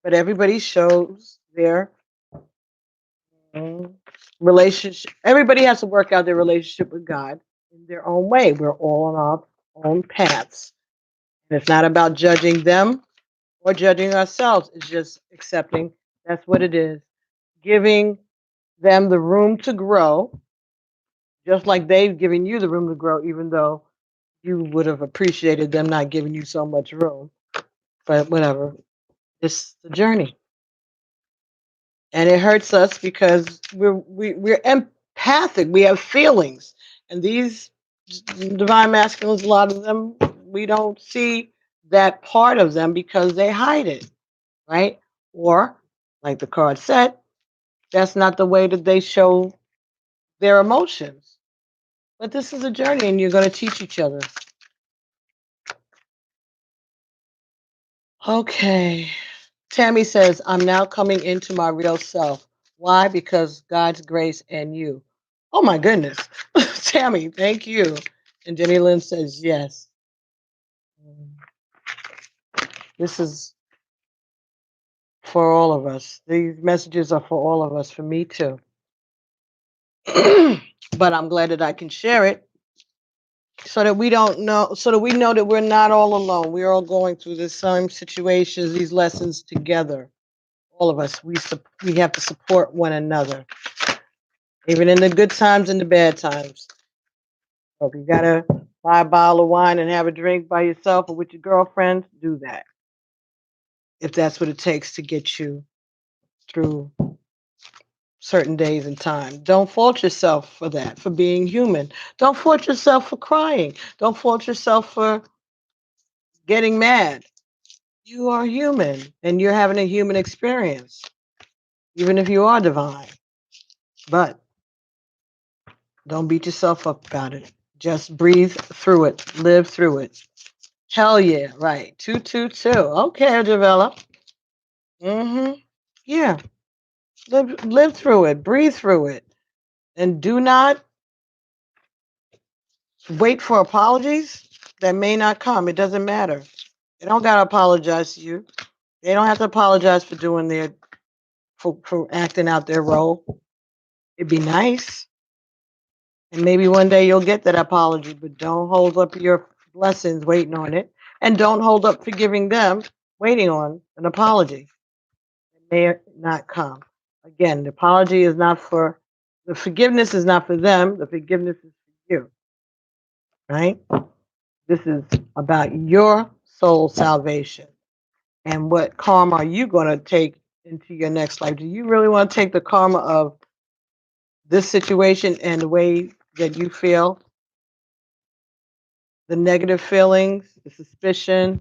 But everybody shows their relationship. Everybody has to work out their relationship with God in their own way. We're all on our own paths. And it's not about judging them or judging ourselves. It's just accepting that's what it is. Giving them the room to grow, just like they've given you the room to grow, even though you would have appreciated them not giving you so much room. But whatever, it's the journey. And it hurts us because we're empathic. We have feelings, and these divine masculines, a lot of them, we don't see that part of them because they hide it, right? Or, like the card said, that's not the way that they show their emotions. But this is a journey, and you're going to teach each other. Okay. Tammy says, I'm now coming into my real self. Why? Because God's grace and you. Oh my goodness. Tammy, thank you. And Jenny Lynn says, yes. This is for all of us. These messages are for all of us, for me too. But I'm glad that I can share it so that we don't know, so that we know that we're not all alone. We're all going through the same situations, these lessons together. All of us, we have to support one another, even in the good times and the bad times. So if you gotta buy a bottle of wine and have a drink by yourself or with your girlfriend, do that. If that's what it takes to get you through certain days and time. Don't fault yourself for that, for being human. Don't fault yourself for crying. Don't fault yourself for getting mad. You are human and you're having a human experience, even if you are divine. But don't beat yourself up about it. Just breathe through it, live through it. Hell yeah, right. 222. Okay, develop. Yeah. Live through it, breathe through it. And do not wait for apologies that may not come. It doesn't matter. They don't gotta apologize to you. They don't have to apologize for doing their for acting out their role. It'd be nice. And maybe one day you'll get that apology, but don't hold up your blessings waiting on it. And don't hold up forgiving them waiting on an apology. It may not come. Again, the apology is not for, the forgiveness is not for them. The forgiveness is for you, right? This is about your soul salvation. And what karma are you going to take into your next life? Do you really want to take the karma of this situation and the way that you feel the negative feelings, the suspicion,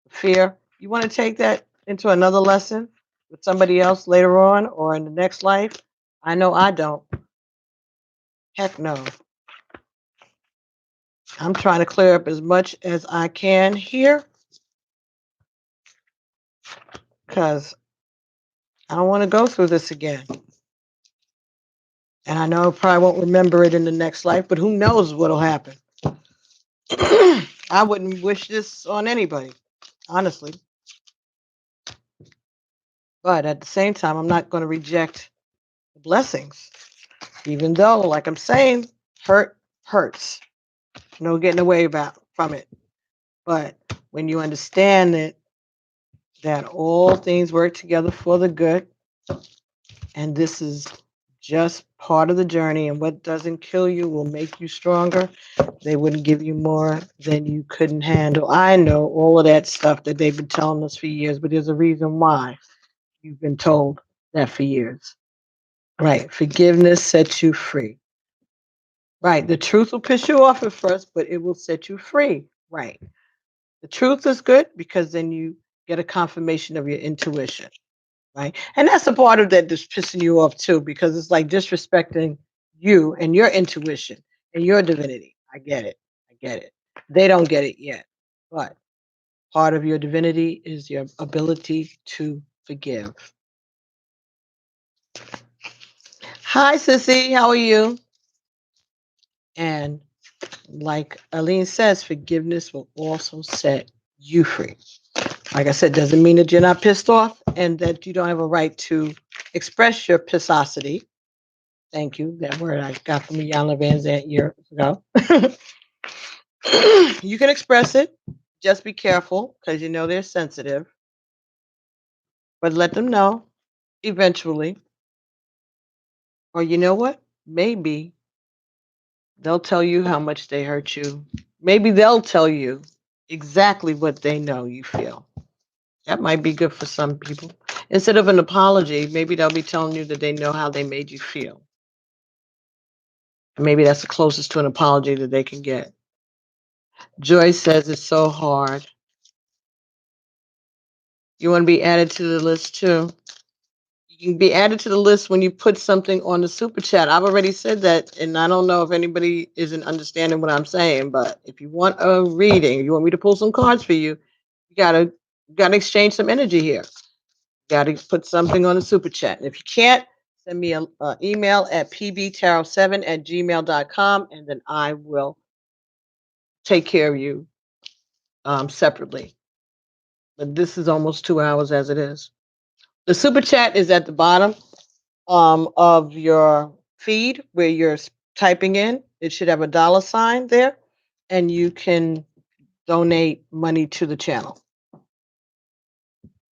the fear. You want to take that into another lesson with somebody else later on or in the next life? I know I don't. Heck no. I'm trying to clear up as much as I can here because I don't want to go through this again. And I know I probably won't remember it in the next life, but who knows what'll happen. I wouldn't wish this on anybody, honestly. But at the same time, I'm not going to reject the blessings, even though, like I'm saying, hurt hurts. No getting away from it. But when you understand that all things work together for the good, and this is just part of the journey, and what doesn't kill you will make you stronger. They wouldn't give you more than you couldn't handle. I know all of that stuff that they've been telling us for years, but there's a reason why you've been told that for years. Right. Forgiveness sets you free. Right. The truth will piss you off at first, but it will set you free. Right. The truth is good because then you get a confirmation of your intuition. Right. And that's a part of that that's pissing you off too, because it's like disrespecting you and your intuition and your divinity. I get it. I get it. They don't get it yet. But part of your divinity is your ability to forgive. Hi, Sissy. How are you? And like Aline says, forgiveness will also set you free. Like I said, doesn't mean that you're not pissed off and that you don't have a right to express your pissosity. Thank you. That word I got from Yana Van Zant years ago. You can express it. Just be careful because you know they're sensitive. But let them know eventually. Or you know what? Maybe they'll tell you how much they hurt you. Maybe they'll tell you exactly what they know you feel. That might be good for some people. Instead of an apology, maybe they'll be telling you that they know how they made you feel. And maybe that's the closest to an apology that they can get. Joy says it's so hard. You want to be added to the list too. You can be added to the list when you put something on the super chat. I've already said that, and I don't know if anybody isn't understanding what I'm saying, but if you want a reading, you want me to pull some cards for you, you gotta exchange some energy here. Got to put something on the super chat. And if you can't, send me an email at pbtarot7@gmail.com, and then I will take care of you separately. But this is almost 2 hours as it is. The super chat is at the bottom of your feed where you're typing in. It should have a $sign there, and you can donate money to the channel.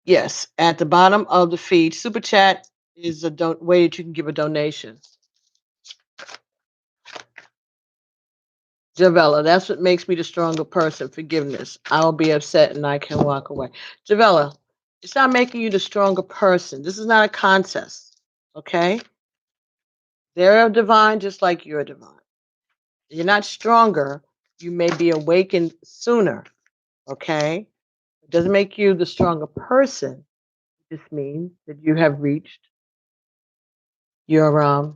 Yes, at the bottom of the feed, super chat is a way that you can give a donation. Javella, that's what makes me the stronger person. Forgiveness. I'll be upset and I can walk away. Javella, it's not making you the stronger person. This is not a contest. Okay? They're divine just like you're divine. You're not stronger. You may be awakened sooner. Okay? It doesn't make you the stronger person. This means that you have reached your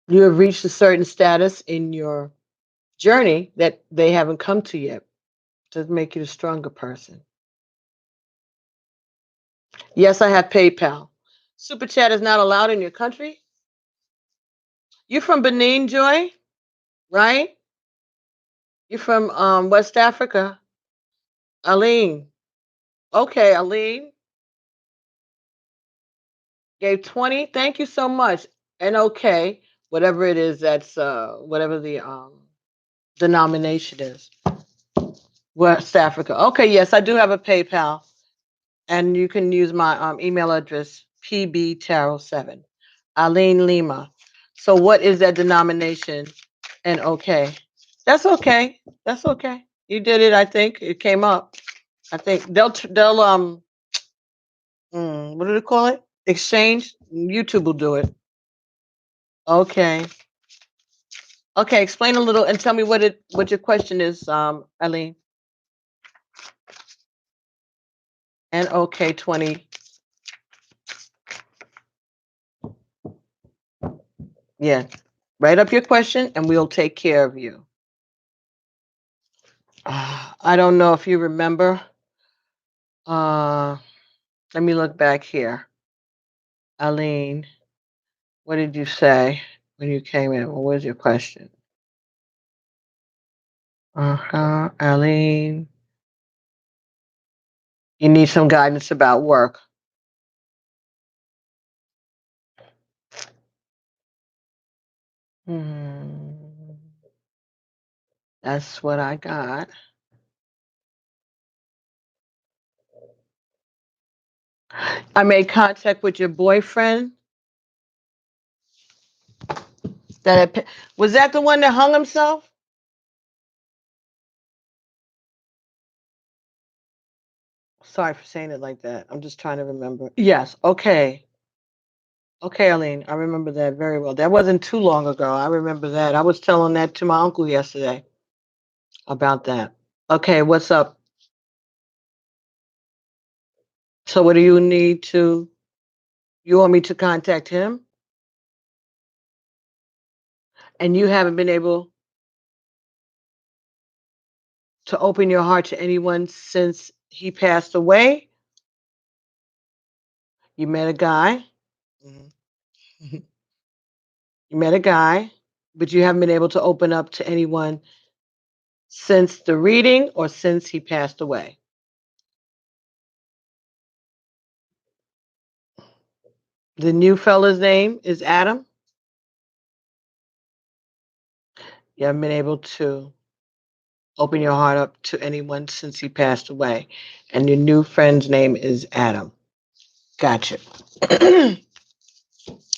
you have reached a certain status in your journey that they haven't come to yet. It doesn't make you the stronger person. Yes, I have PayPal. Super chat is not allowed in your country. You're from Benin, Joy, right? You're from West Africa. Aline. Okay, Aline gave 20. Thank you so much. And okay, whatever it is, that's whatever the denomination is. West Africa. Okay, yes, I do have a PayPal. And you can use my email address, pbtarot7, Aline Lima. So what is that denomination? And okay, that's okay. That's okay. You did it. I think it came up. I think they'll what do they call it? Exchange. YouTube will do it. Okay. Okay, explain a little and tell me what your question is, Eileen. And okay, 20. Yeah. Write up your question and we'll take care of you. I don't know if you remember. Let me look back here. Eileen, what did you say when you came in? What was your question? Eileen, you need some guidance about work. That's what I got. I made contact with your boyfriend. Was that the one that hung himself? Sorry for saying it like that. I'm just trying to remember. Yes. Okay. Okay, Eileen. I remember that very well. That wasn't too long ago. I remember that. I was telling that to my uncle yesterday about that. Okay, what's up? So what do you need to, you want me to contact him? And you haven't been able to open your heart to anyone since he passed away? You met a guy. Mhm. You met a guy, but you haven't been able to open up to anyone since the reading or since he passed away. The new fella's name is Adam. You haven't been able to open your heart up to anyone since he passed away. And your new friend's name is Adam. Gotcha.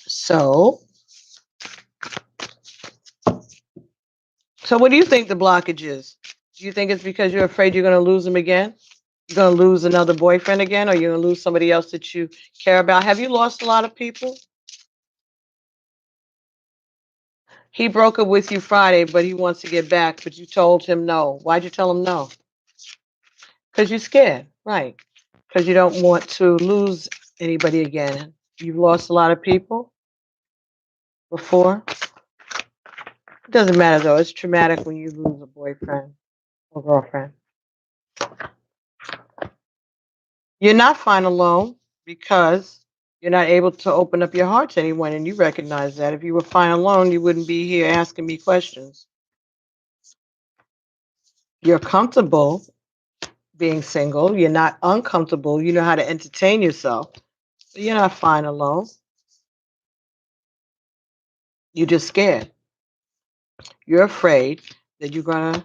So, what do you think the blockage is? Do you think it's because you're afraid you're going to lose him again? You're going to lose another boyfriend again, or you're going to lose somebody else that you care about? Have you lost a lot of people? He broke up with you Friday, but he wants to get back, but you told him no. Why'd you tell him no? Because you're scared, right? Because you don't want to lose anybody again. You've lost a lot of people before. It doesn't matter though. It's traumatic when you lose a boyfriend or girlfriend. You're not fine alone because you're not able to open up your heart to anyone, and you recognize that. If you were fine alone, you wouldn't be here asking me questions. You're comfortable being single. You're not uncomfortable. You know how to entertain yourself. But you're not fine alone. You're just scared. You're afraid that you're going to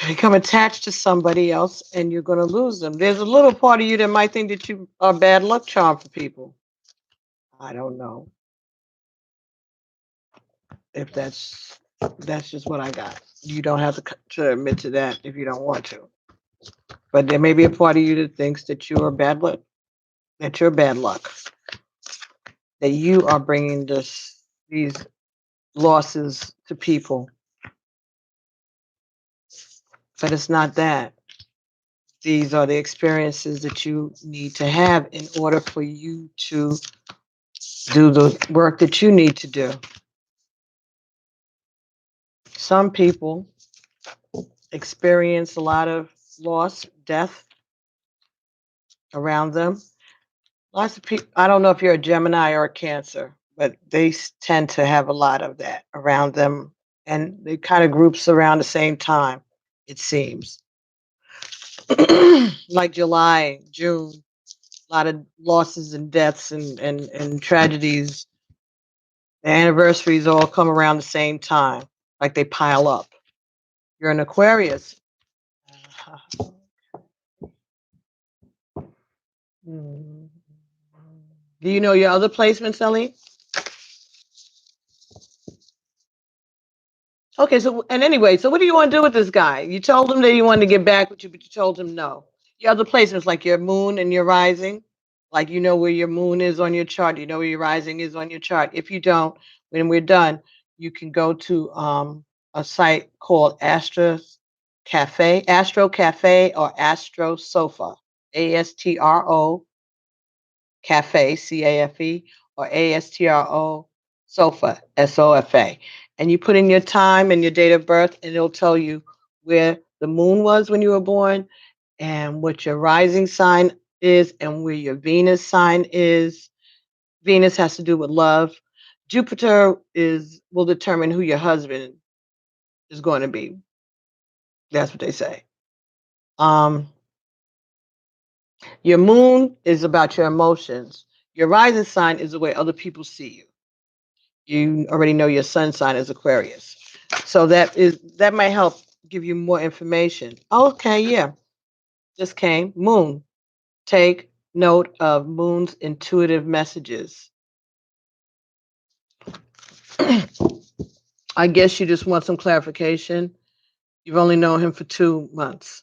become attached to somebody else and you're going to lose them. There's a little part of you that might think that you are bad luck charm for people. I don't know if that's just what I got. You don't have to admit to that if you don't want to. But there may be a part of you that thinks that you are bad luck, that you're bad luck, that you are bringing these losses to people. But it's not that. These are the experiences that you need to have in order for you to do the work that you need to do. Some people experience a lot of loss, death around them. Lots of people, I don't know if you're a Gemini or a Cancer, but they tend to have a lot of that around them. And they kind of groups around the same time, it seems. Like July, June, a lot of losses and deaths and tragedies. The anniversaries all come around the same time, like they pile up. You're an Aquarius. Hmm. Do you know your other placements, Ellie? Okay, so and anyway, so what do you want to do with this guy? You told him that you wanted to get back with you, but you told him no. Your other placements, like your moon and your rising, like you know where your moon is on your chart, you know where your rising is on your chart. If you don't, when we're done, you can go to a site called Astro Cafe or Astro Sofa, ASTRO Cafe, CAFE, or ASTRO Sofa, SOFA. And you put in your time and your date of birth, and it'll tell you where the moon was when you were born, and what your rising sign is, and where your Venus sign is. Venus has to do with love. Jupiter will determine who your husband is going to be. That's what they say. Um, your moon is about your emotions. Your rising sign is the way other people see you. You already know your sun sign is Aquarius. So that might help give you more information. Okay, yeah. Just came. Moon. Take note of Moon's intuitive messages. I guess you just want some clarification. You've only known him for 2 months.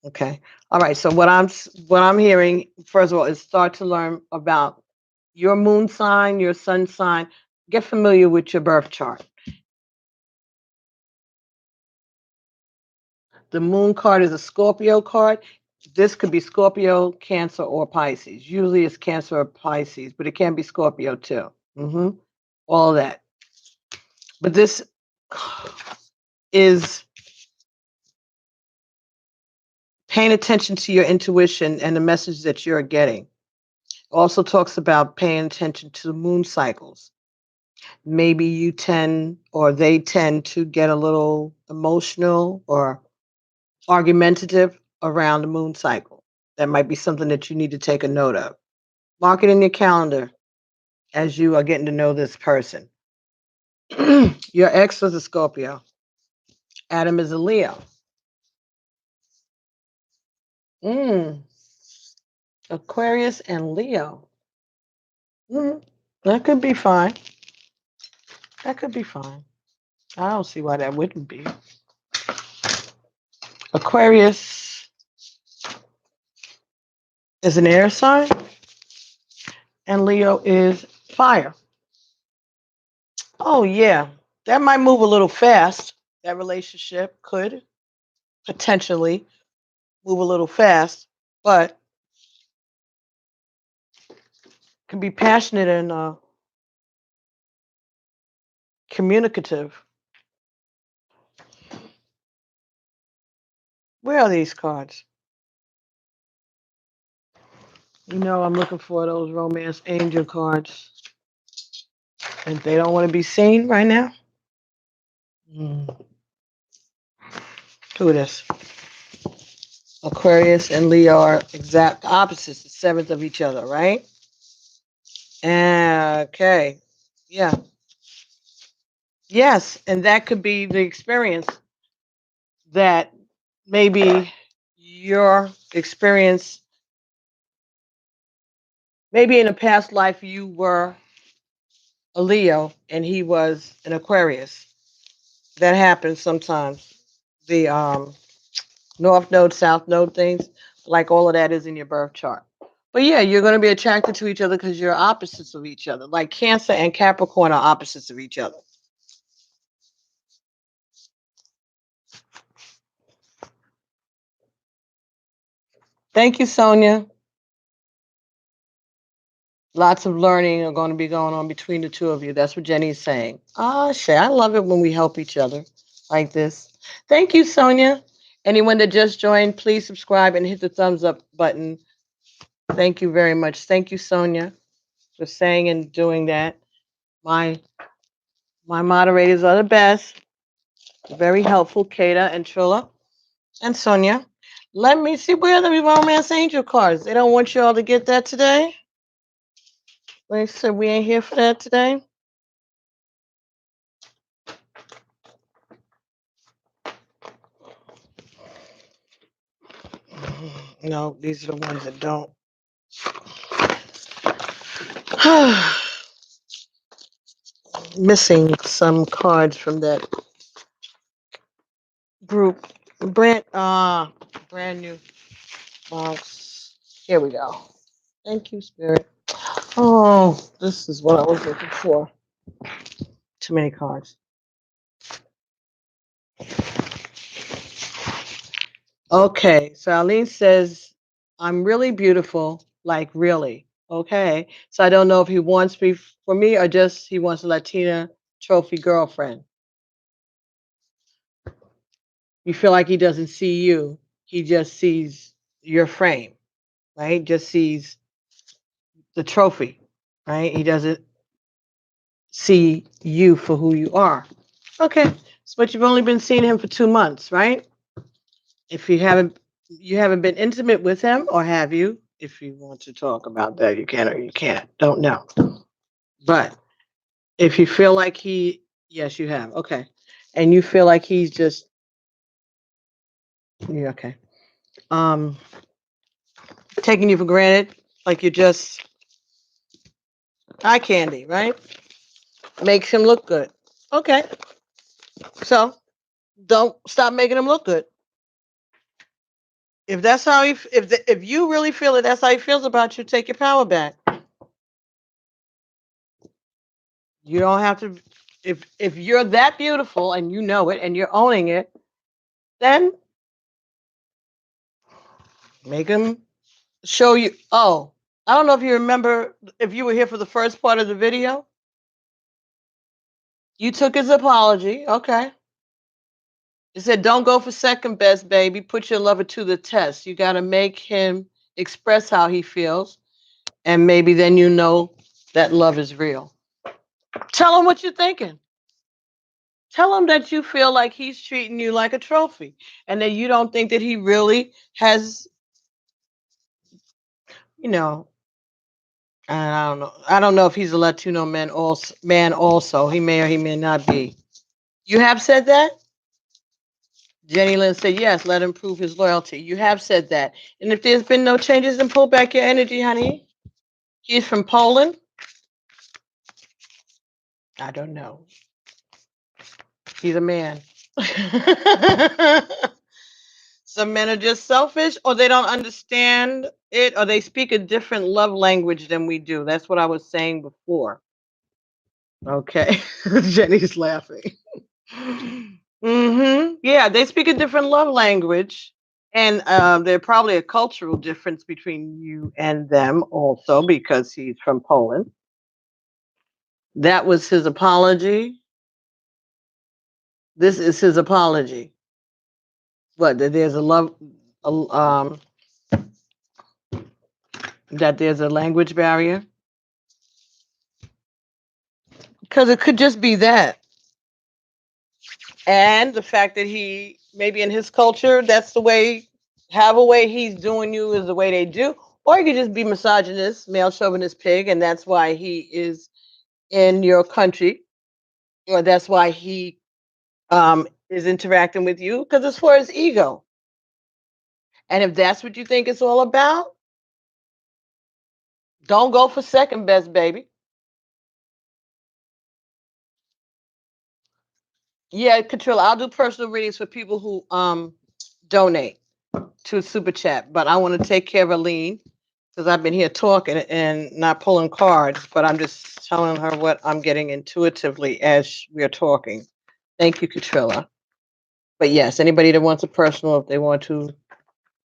Okay. All right. So what I'm hearing, first of all, is start to learn about your moon sign, your sun sign. Get familiar with your birth chart. The moon card is a Scorpio card. This could be Scorpio, Cancer, or Pisces. Usually it's Cancer or Pisces, but it can be Scorpio too. All of that. But this is paying attention to your intuition and the message that you're getting. Also talks about paying attention to the moon cycles. Maybe you tend or they tend to get a little emotional or argumentative around the moon cycle. That might be something that you need to take a note of. Mark it in your calendar as you are getting to know this person. Your ex was a Scorpio. Adam is a Leo. Aquarius and Leo. That could be fine. That could be fine. I don't see why that wouldn't be. Aquarius is an air sign, and Leo is fire. Oh, yeah. That might move a little fast. That relationship could potentially move a little fast, but can be passionate and communicative. Where are these cards? You know, I'm looking for those romance angel cards, and they don't want to be seen right now. Who is this? Aquarius and Leo are exact opposites, the seventh of each other, right? Okay. Yeah. Yes, and that could be the experience that maybe your experience, maybe in a past life you were a Leo and he was an Aquarius. That happens sometimes. The North Node, South Node things, like all of that is in your birth chart. But yeah, you're going to be attracted to each other because you're opposites of each other. Like Cancer and Capricorn are opposites of each other. Thank you, Sonia. Lots of learning are going to be going on between the two of you. That's what Jenny's saying. Ah, Shay, I love it when we help each other like this. Thank you, Sonia. Anyone that just joined, please subscribe and hit the thumbs up button. Thank you very much. Thank you, Sonia, for saying and doing that. My moderators are the best. Very helpful, Kata and Trilla and Sonia. Let me see where the romance angel cards. They don't want you all to get that today. They said we ain't here for that today. No, these are the ones that don't. Missing some cards from that group. Brand new box. Here we go. Thank you, Spirit. Oh, this is what I was looking for. Too many cards. Okay, so Aline says, I'm really beautiful, like really. Okay, so I don't know if he wants me for me or just he wants a Latina trophy girlfriend. You feel like he doesn't see you, he just sees your frame, right? Just sees the trophy, right? He doesn't see you for who you are. Okay, so but you've only been seeing him for 2 months, right? If you haven't been intimate with him, or have you? If you want to talk about that, you can or you can't. Don't know. But if you feel like yes, you have. Okay, and you feel like he's just, yeah, okay, um, taking you for granted, like you're just eye candy, right? Makes him look good. Okay, so don't stop making him look good. If that's how if you really feel it, that's how he feels about you. Take your power back. You don't have to. If you're that beautiful and you know it and you're owning it, then make him show you. Oh, I don't know if you remember if you were here for the first part of the video. You took his apology. Okay. It said, "Don't go for second best, baby. Put your lover to the test. You got to make him express how he feels, and maybe then you know that love is real." Tell him what you're thinking. Tell him that you feel like he's treating you like a trophy and that you don't think that he really has, you know, I don't know. I don't know if he's a Latino man also. He may or he may not be. You have said that? Jenny Lynn said, yes, let him prove his loyalty. You have said that. And if there's been no changes, then pull back your energy, honey. He's from Poland? I don't know. He's a man. Some men are just selfish, or they don't understand it, or they speak a different love language than we do. That's what I was saying before. Okay. Jenny's laughing. Yeah, they speak a different love language. And there's probably a cultural difference between you and them also because he's from Poland. That was his apology. This is his apology. What, that there's a love, that there's a language barrier? Because it could just be that. And the fact that he, maybe in his culture, that's the way, have a way he's doing you is the way they do. Or he could just be misogynist, male chauvinist pig, and that's why he is in your country, or that's why he is interacting with you, because it's for his ego. And if that's what you think it's all about, don't go for second best, baby. Yeah, Katrilla, I'll do personal readings for people who donate to Super Chat, but I want to take care of Aline because I've been here talking and not pulling cards, but I'm just telling her what I'm getting intuitively as we are talking. Thank you, Katrilla. But yes, anybody that wants a personal, if they want to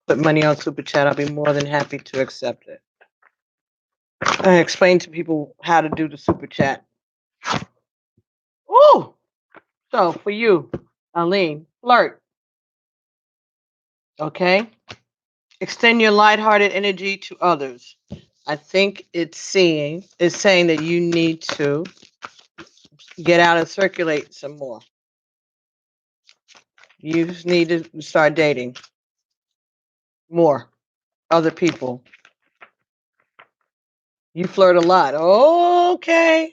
put money on Super Chat, I'll be more than happy to accept it. I explain to people how to do the Super Chat. Ooh! So for you, Aline, flirt. Okay? Extend your lighthearted energy to others. I think it's saying that you need to get out and circulate some more. You just need to start dating more other people. You flirt a lot. Okay.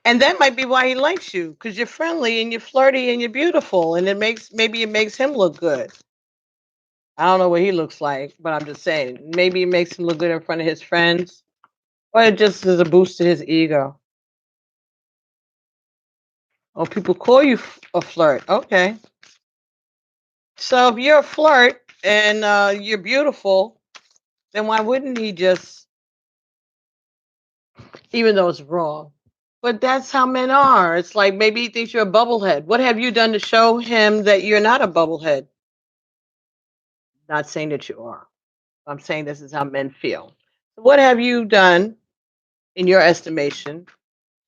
And that might be why he likes you, because you're friendly and you're flirty and you're beautiful, and maybe it makes him look good. I don't know what he looks like, but I'm just saying, maybe it makes him look good in front of his friends, or it just is a boost to his ego. Oh, people call you a flirt. Okay. So if you're a flirt and you're beautiful, then why wouldn't he just, even though it's wrong? But that's how men are. It's like maybe he thinks you're a bubblehead. What have you done to show him that you're not a bubblehead? Not saying that you are. I'm saying this is how men feel. What have you done, in your estimation,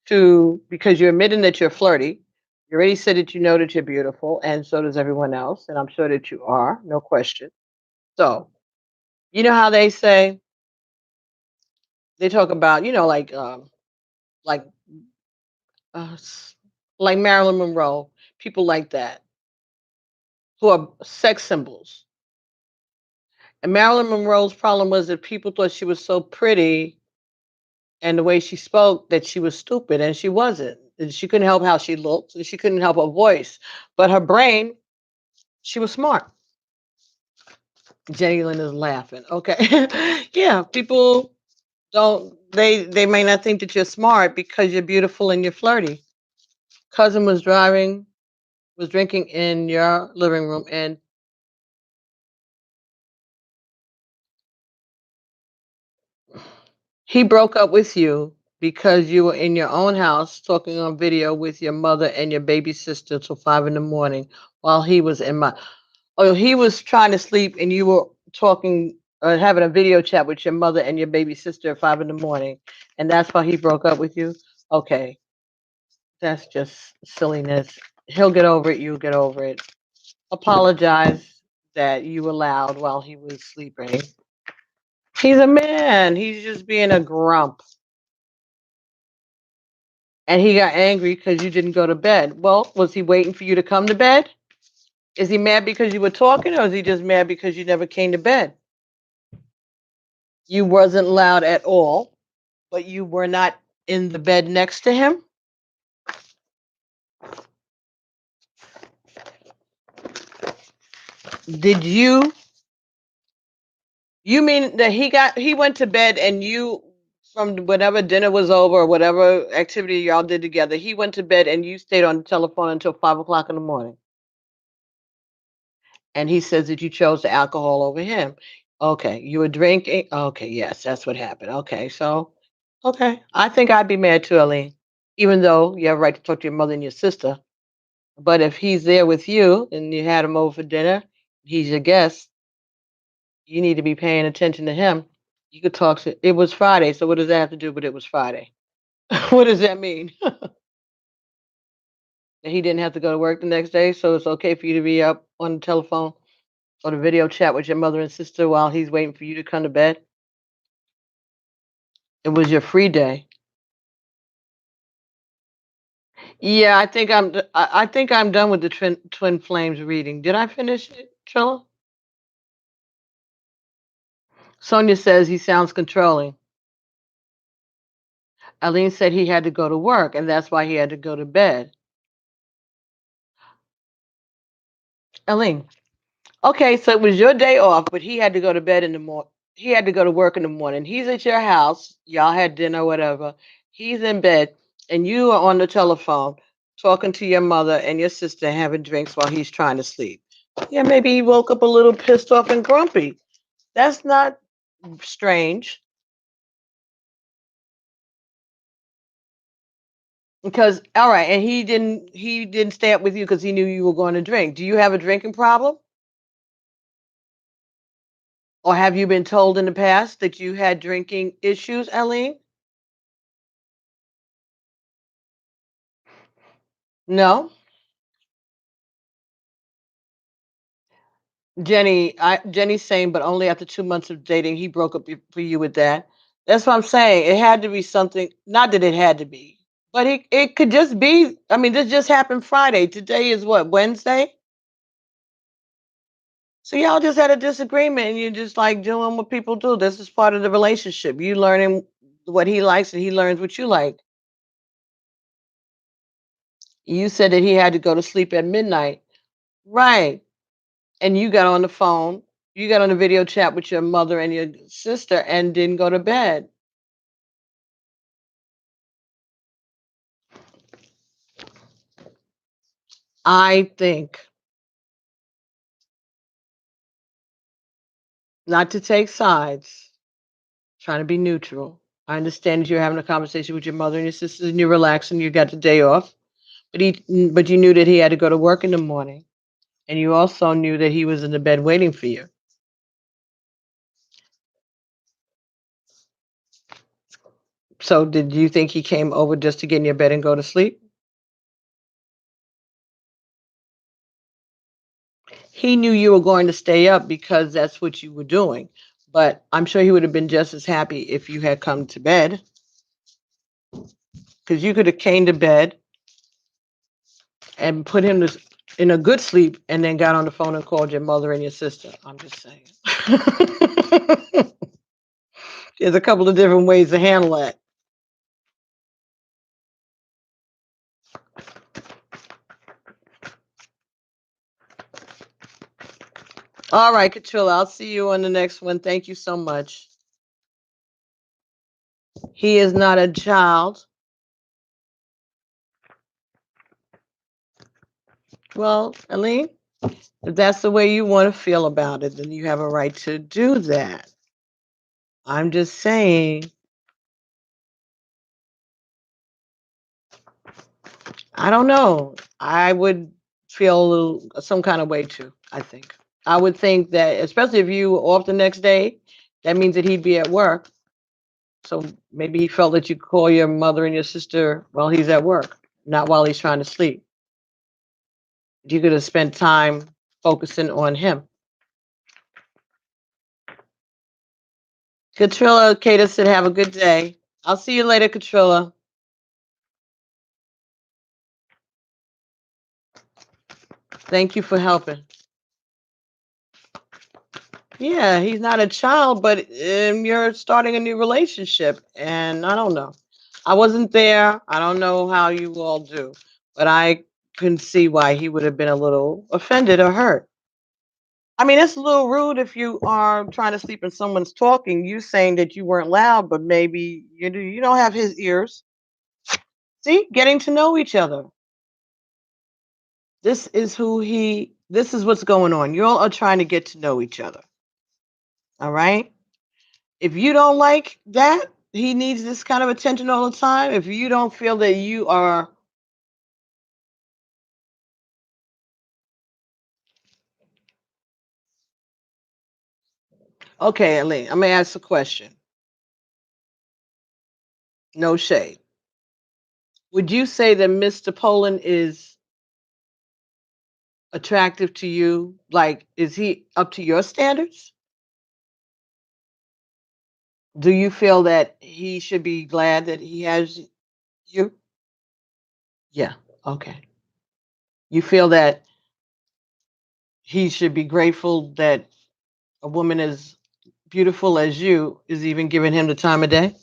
to because you're admitting that you're flirty? You already said that you know that you're beautiful, and so does everyone else, and I'm sure that you are, no question. So, you know how they say they talk about, like uh, s- like Marilyn Monroe, people like that who are sex symbols. And Marilyn Monroe's problem was that people thought she was so pretty and the way she spoke that she was stupid, and she wasn't. And she couldn't help how she looked, and she couldn't help her voice, but her brain, she was smart. Jenny Lynn is laughing. Okay, yeah, people don't. They may not think that you're smart because you're beautiful and you're flirty. Cousin was drinking in your living room, and he broke up with you because you were in your own house talking on video with your mother and your baby sister till 5 in the morning while he was in my. Oh, he was trying to sleep and you were talking or having a video chat with your mother and your baby sister at 5 in the morning, and that's why he broke up with you. Okay, that's just silliness. He'll get over it. You'll get over it. Apologize that you were loud while he was sleeping. He's a man. He's just being a grump. And he got angry because you didn't go to bed. Well, was he waiting for you to come to bed? Is he mad because you were talking, or is he just mad because you never came to bed? You wasn't loud at all, but you were not in the bed next to him? Did you mean that he went to bed and you from whatever dinner was over or whatever activity y'all did together, he went to bed and you stayed on the telephone until 5 o'clock in the morning. And he says that you chose the alcohol over him. Okay, you were drinking. Okay, yes, that's what happened. Okay, so okay. I think I'd be mad too, Aline. Even though you have a right to talk to your mother and your sister. But if he's there with you and you had him over for dinner, he's your guest, you need to be paying attention to him. You could talk to it was Friday, so what does that have to do with it was Friday? What does that mean? That he didn't have to go to work the next day, so it's okay for you to be up on the telephone or the video chat with your mother and sister while he's waiting for you to come to bed? It was your free day. Yeah, I think I'm done with the twin flames reading. Did I finish it, Trilla? Sonia says he sounds controlling. Aline said he had to go to work, and that's why he had to go to bed. Aline, okay, so it was your day off, but he had to go to bed in the morning. He had to go to work in the morning. He's at your house. Y'all had dinner, whatever. He's in bed, and you are on the telephone talking to your mother and your sister, having drinks while he's trying to sleep. Yeah, maybe he woke up a little pissed off and grumpy. That's not strange because all right, and he didn't stay up with you because he knew you were going to drink. Do you have a drinking problem? Or have you been told in the past that you had drinking issues, Eileen? No? Jenny's saying, but only after 2 months of dating, he broke up for you with that. That's what I'm saying. It had to be something, not that it had to be, but it could just be. I mean, this just happened Friday. Today is what, Wednesday? So y'all just had a disagreement and you're just like doing what people do. This is part of the relationship. You learning what he likes and he learns what you like. You said that he had to go to sleep at midnight. Right. And you got on the phone, you got on a video chat with your mother and your sister and didn't go to bed. I think, not to take sides, trying to be neutral. I understand that you're having a conversation with your mother and your sisters and you're relaxing, you got the day off. But you knew that he had to go to work in the morning. And you also knew that he was in the bed waiting for you. So did you think he came over just to get in your bed and go to sleep? He knew you were going to stay up because that's what you were doing. But I'm sure he would have been just as happy if you had come to bed, because you could have came to bed and put him in a good sleep and then got on the phone and called your mother and your sister. I'm just saying. There's a couple of different ways to handle that. All right, Katrilla, I'll see you on the next one. Thank you so much. He is not a child. Well, Aline, if that's the way you want to feel about it, then you have a right to do that. I'm just saying, I don't know. I would feel a little some kind of way too, I think. I would think that, especially if you were off the next day, that means that he'd be at work. So maybe he felt that you could call your mother and your sister while he's at work, not while he's trying to sleep. You could have spent time focusing on him. Katrilla, Kata said, have a good day. I'll see you later, Katrilla. Thank you for helping. Yeah, he's not a child, but you're starting a new relationship, and I don't know. I wasn't there. I don't know how you all do, but I can see why he would have been a little offended or hurt. I mean, it's a little rude if you are trying to sleep and someone's talking. You saying that you weren't loud, but maybe you don't have his ears. See, getting to know each other. This is this is what's going on. You all are trying to get to know each other. All right. If you don't like that, he needs this kind of attention all the time. If you don't feel that you are, okay, Elaine, I'm gonna ask a question. No shade. Would you say that Mr. Poland is attractive to you? Like, is he up to your standards? Do you feel that he should be glad that he has you? Yeah. Okay. You feel that he should be grateful that a woman as beautiful as you is even giving him the time of day?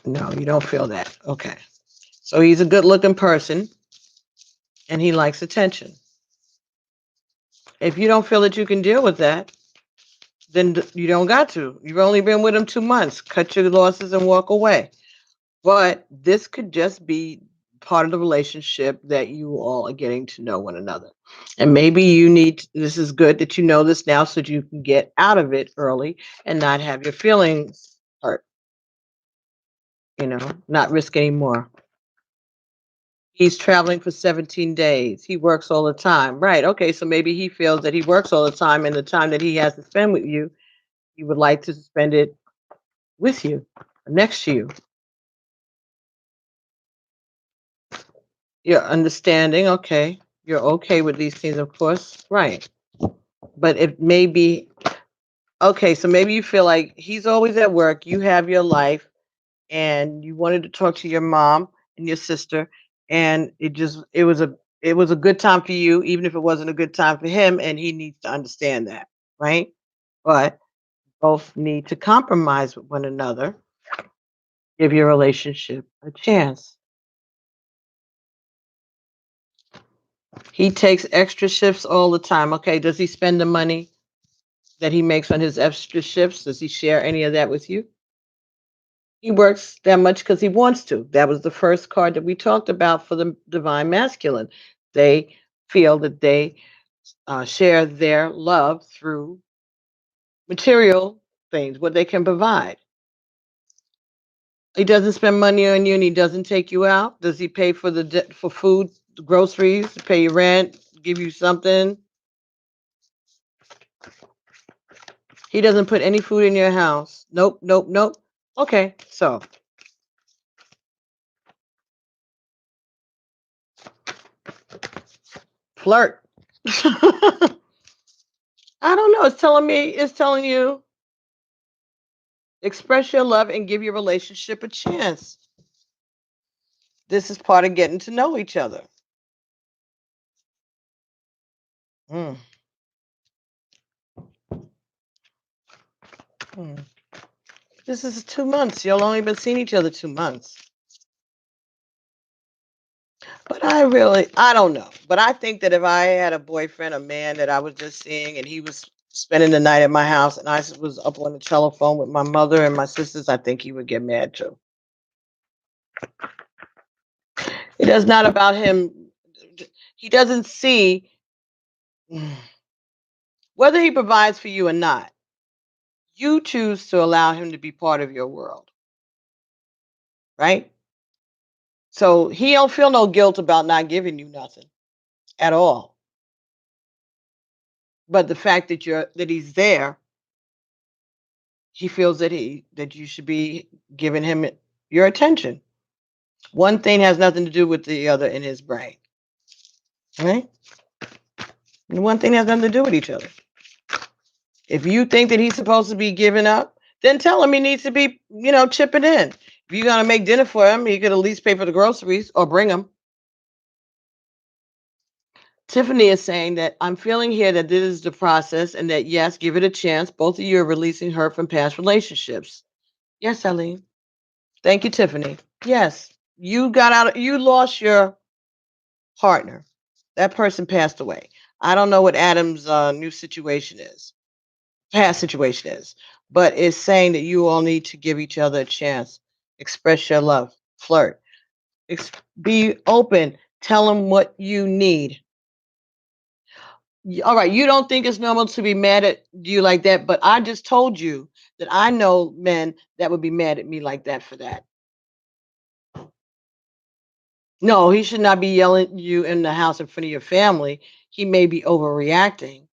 No, you don't feel that. Okay. So he's a good looking person and he likes attention. If you don't feel that you can deal with that, then you don't got to. You've only been with him 2 months. Cut your losses and walk away. But this could just be part of the relationship that you all are getting to know one another. And maybe this is good that you know this now so that you can get out of it early and not have your feelings hurt, not risk anymore. He's traveling for 17 days. He works all the time. Right. Okay. So maybe he feels that he works all the time and the time that he has to spend with you, he would like to spend it with you, next to you. You're understanding. Okay. You're okay with these things, of course. Right. But it may be okay. So maybe you feel like he's always at work. You have your life and you wanted to talk to your mom and your sister. And it was a good time for you, even if it wasn't a good time for him. And he needs to understand that. Right. But both need to compromise with one another, give your relationship a chance. He takes extra shifts all the time. Okay, does he spend the money that he makes on his extra shifts? Does he share any of that with you? He works that much because he wants to. That was the first card that we talked about for the divine masculine. They feel that they share their love through material things, what they can provide. He doesn't spend money on you and he doesn't take you out. Does he pay for for food, groceries, pay your rent, give you something? He doesn't put any food in your house. Nope, nope, nope. Okay, so flirt. I don't know. It's telling you express your love and give your relationship a chance. This is part of getting to know each other. Mm, mm. This is 2 months. Y'all only been seeing each other 2 months. But I don't know. But I think that if I had a boyfriend, a man that I was just seeing, and he was spending the night at my house, and I was up on the telephone with my mother and my sisters, I think he would get mad too. It is not about him. He doesn't see whether he provides for you or not. You choose to allow him to be part of your world, right? So he don't feel no guilt about not giving you nothing at all. But the fact that he's there, he feels that you should be giving him your attention. One thing has nothing to do with the other in his brain, right? And one thing has nothing to do with each other. If you think that he's supposed to be giving up, then tell him he needs to be, chipping in. If you're gonna make dinner for him, he could at least pay for the groceries or bring them. Tiffany is saying that I'm feeling here that this is the process and that yes, give it a chance. Both of you are releasing her from past relationships. Yes, Eileen. Thank you, Tiffany. Yes, you lost your partner. That person passed away. I don't know what Adam's new situation is, past situation is, but it's saying that you all need to give each other a chance, express your love, flirt, be open, tell them what you need. All right, you don't think it's normal to be mad at you like that, but I just told you that I know men that would be mad at me like that for that. No, he should not be yelling at you in the house in front of your family. He may be overreacting,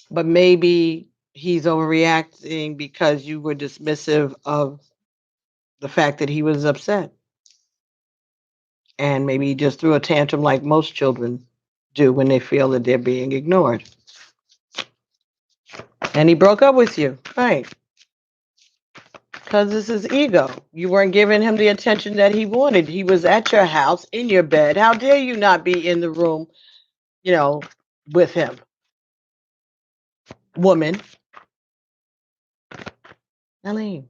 but maybe he's overreacting because you were dismissive of the fact that he was upset. And maybe he just threw a tantrum like most children do when they feel that they're being ignored. And he broke up with you, right? Because this is ego. You weren't giving him the attention that he wanted. He was at your house, in your bed. How dare you not be in the room, you know, with him? Woman. Eileen,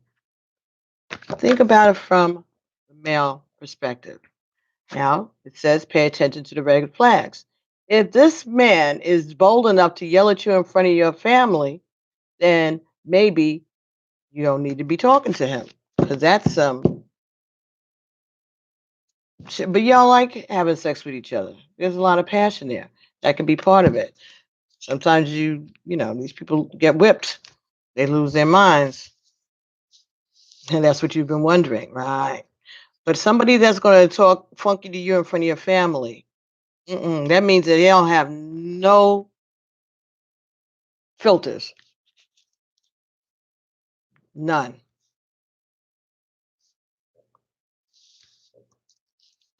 think about it from the male perspective. Now, it says pay attention to the red flags. If this man is bold enough to yell at you in front of your family, then maybe you don't need to be talking to him because that's but y'all like having sex with each other. There's a lot of passion there. That can be part of it. Sometimes these people get whipped. They lose their minds. And that's what you've been wondering, right? But somebody that's going to talk funky to you in front of your family, that means that they don't have no filters. None.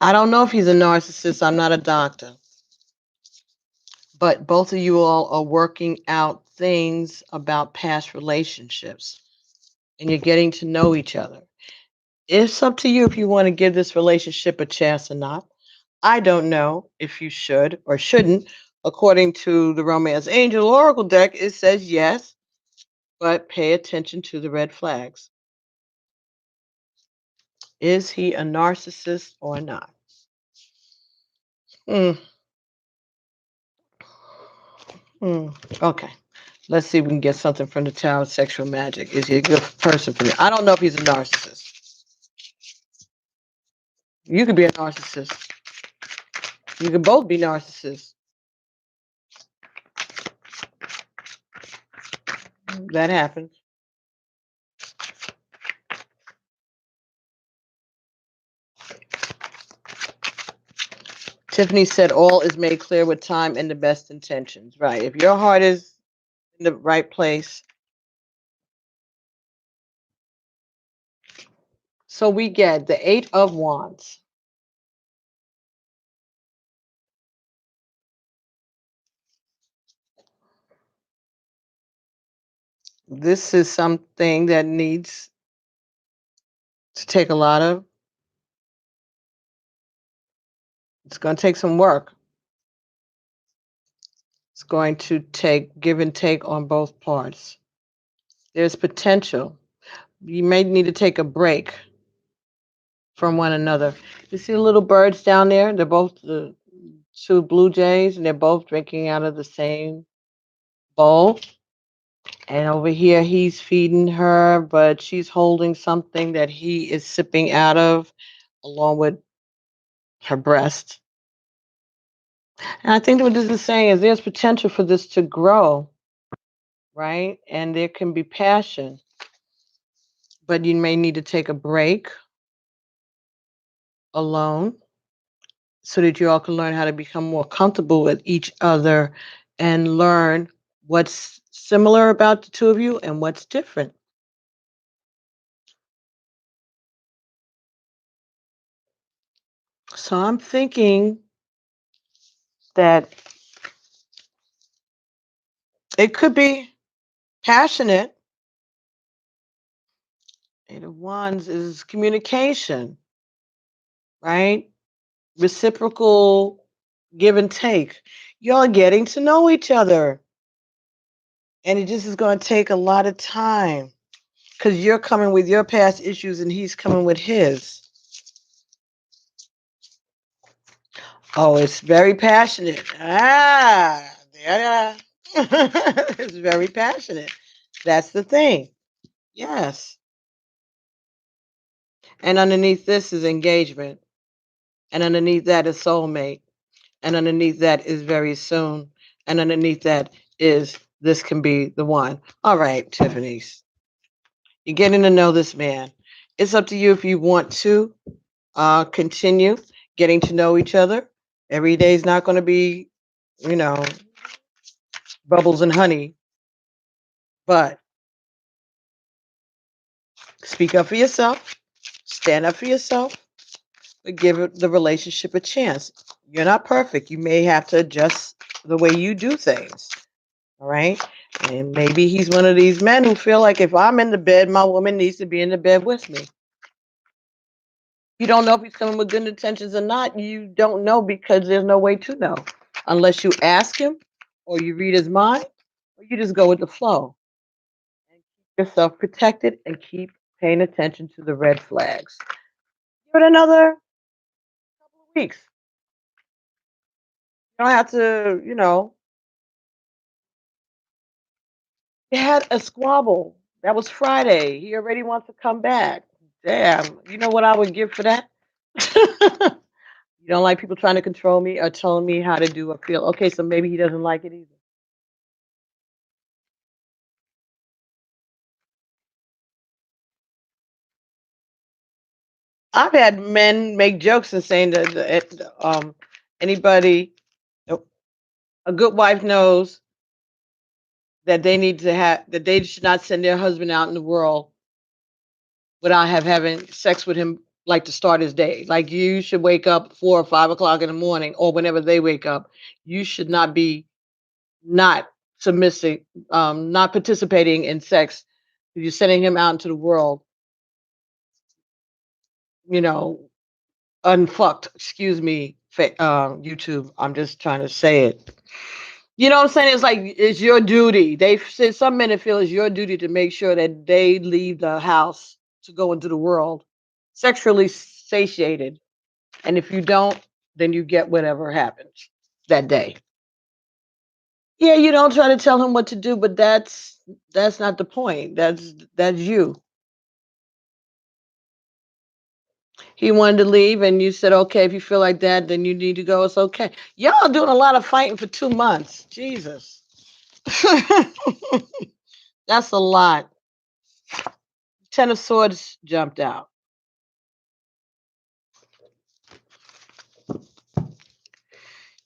I don't know if he's a narcissist. I'm not a doctor. But both of you all are working out things about past relationships and you're getting to know each other. It's up to you if you want to give this relationship a chance or not. I don't know if you should or shouldn't. According to the Romance Angel Oracle deck, it says yes, but pay attention to the red flags. Is he a narcissist or not? Mm, okay. Let's see if we can get something from the Tower of Sexual Magic. Is he a good person for me? I don't know if he's a narcissist. You could be a narcissist. You could both be narcissists. That happens. Tiffany said all is made clear with time and the best intentions. Right. If your heart is in the right place. So we get the Eight of Wands. This is something that needs to take a lot of, it's going to take some work. It's going to take give and take on both parts. There's potential. You may need to take a break from one another. You see the little birds down there? They're both the two blue jays, and they're both drinking out of the same bowl. And over here, he's feeding her, but she's holding something that he is sipping out of, along with her breast. And I think what this is saying is there's potential for this to grow, right? And there can be passion, but you may need to take a break alone so that you all can learn how to become more comfortable with each other and learn what's similar about the two of you and what's different. So I'm thinking that it could be passionate. Eight of Wands is communication, right? Reciprocal give and take. Y'all getting to know each other. And it just is going to take a lot of time because you're coming with your past issues and he's coming with his. Oh, it's very passionate. Ah, yeah. It's very passionate. That's the thing. Yes. And underneath this is engagement. And underneath that is soulmate. And underneath that is very soon. And underneath that is this can be the one. All right, Tiffany's. You're getting to know this man. It's up to you if you want to continue getting to know each other. Every day is not going to be, you know, bubbles and honey, but speak up for yourself, stand up for yourself, but give the relationship a chance. You're not perfect. You may have to adjust the way you do things. All right. And maybe he's one of these men who feel like if I'm in the bed, my woman needs to be in the bed with me. You don't know if he's coming with good intentions or not. You don't know because there's no way to know unless you ask him or you read his mind or you just go with the flow and keep yourself protected and keep paying attention to the red flags. Give it another couple of weeks. You don't have to, you had a squabble. That was Friday. He already wants to come back. Damn. You know what I would give for that? You don't like people trying to control me or telling me how to do or feel. Okay, so maybe he doesn't like it either. I've had men make jokes and saying that anybody, a good wife knows that they need to have that they should not send their husband out in the world without having sex with him, like to start his day. Like you should wake up 4 or 5 o'clock in the morning or whenever they wake up. You should not be not submissing, not participating in sex. You're sending him out into the world, you know, unfucked. Excuse me, YouTube. I'm just trying to say it. You know what I'm saying? It's like it's your duty. They said some men feel it's your duty to make sure that they leave the house to go into the world sexually satiated. And if you don't, then you get whatever happens that day. Yeah, you don't try to tell him what to do, but that's not the point. That's you. He wanted to leave, and you said, okay, if you feel like that, then you need to go. It's okay. Y'all doing a lot of fighting for 2 months. Jesus. That's a lot. Ten of Swords jumped out.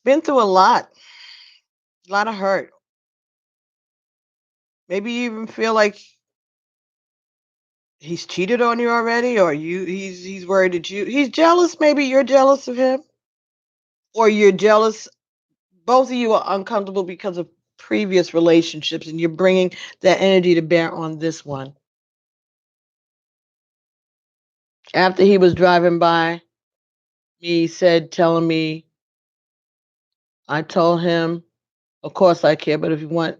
Been through a lot of hurt. Maybe you even feel like he's cheated on you already, or he's worried that he's jealous. Maybe you're jealous of him, or you're jealous. Both of you are uncomfortable because of previous relationships, and you're bringing that energy to bear on this one. After he was driving by, he said, telling me, I told him, of course I care, but if you want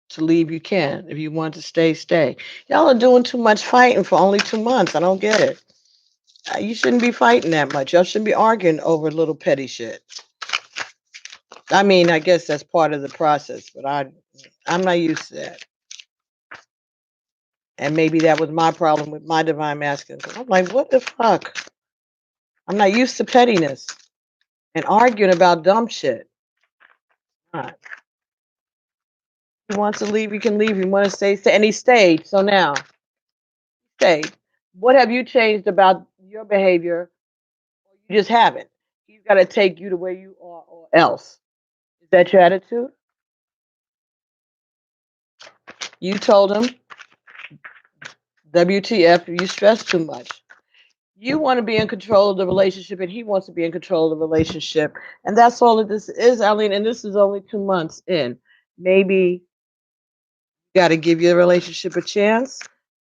to leave, you can. If you want to stay, stay. Y'all are doing too much fighting for only 2 months. I don't get it. You shouldn't be fighting that much. Y'all shouldn't be arguing over little petty shit. I mean, I guess that's part of the process, but I'm not used to that. And maybe that was my problem with my divine masculine. I'm like, what the fuck? I'm not used to pettiness and arguing about dumb shit. Not. He wants to leave, he can leave. He want to stay, stay. And he stayed. So now, stayed. What have you changed about your behavior? You just haven't. He's got to take you to where you are or else. Is that your attitude? You told him, WTF, you stress too much. You want to be in control of the relationship, and he wants to be in control of the relationship. And that's all that this is, Eileen. And this is only 2 months in. Maybe you got to give your relationship a chance.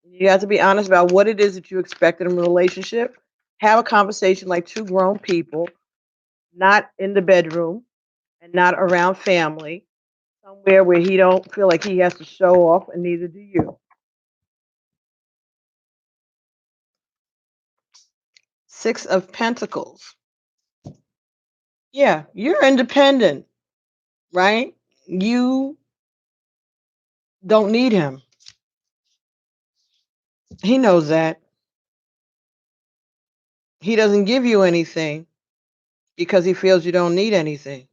You have to be honest about what it is that you expect in a relationship. Have a conversation like two grown people, not in the bedroom and not around family, somewhere where he don't feel like he has to show off, and neither do you. 6 of Pentacles. Yeah, you're independent, right? You don't need him. He knows that. He doesn't give you anything because he feels you don't need anything.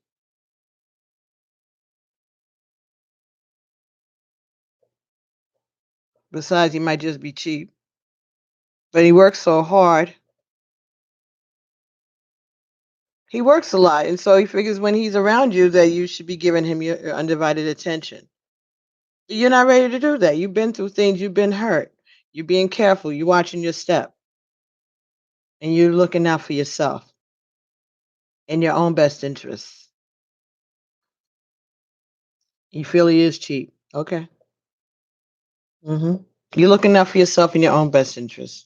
Besides, he might just be cheap. But he works so hard. He works a lot. And so he figures when he's around you that you should be giving him your undivided attention. You're not ready to do that. You've been through things, you've been hurt. You're being careful, you're watching your step, and you're looking out for yourself in your own best interests. You feel he is cheap. Okay. hmm You're looking out for yourself in your own best interests.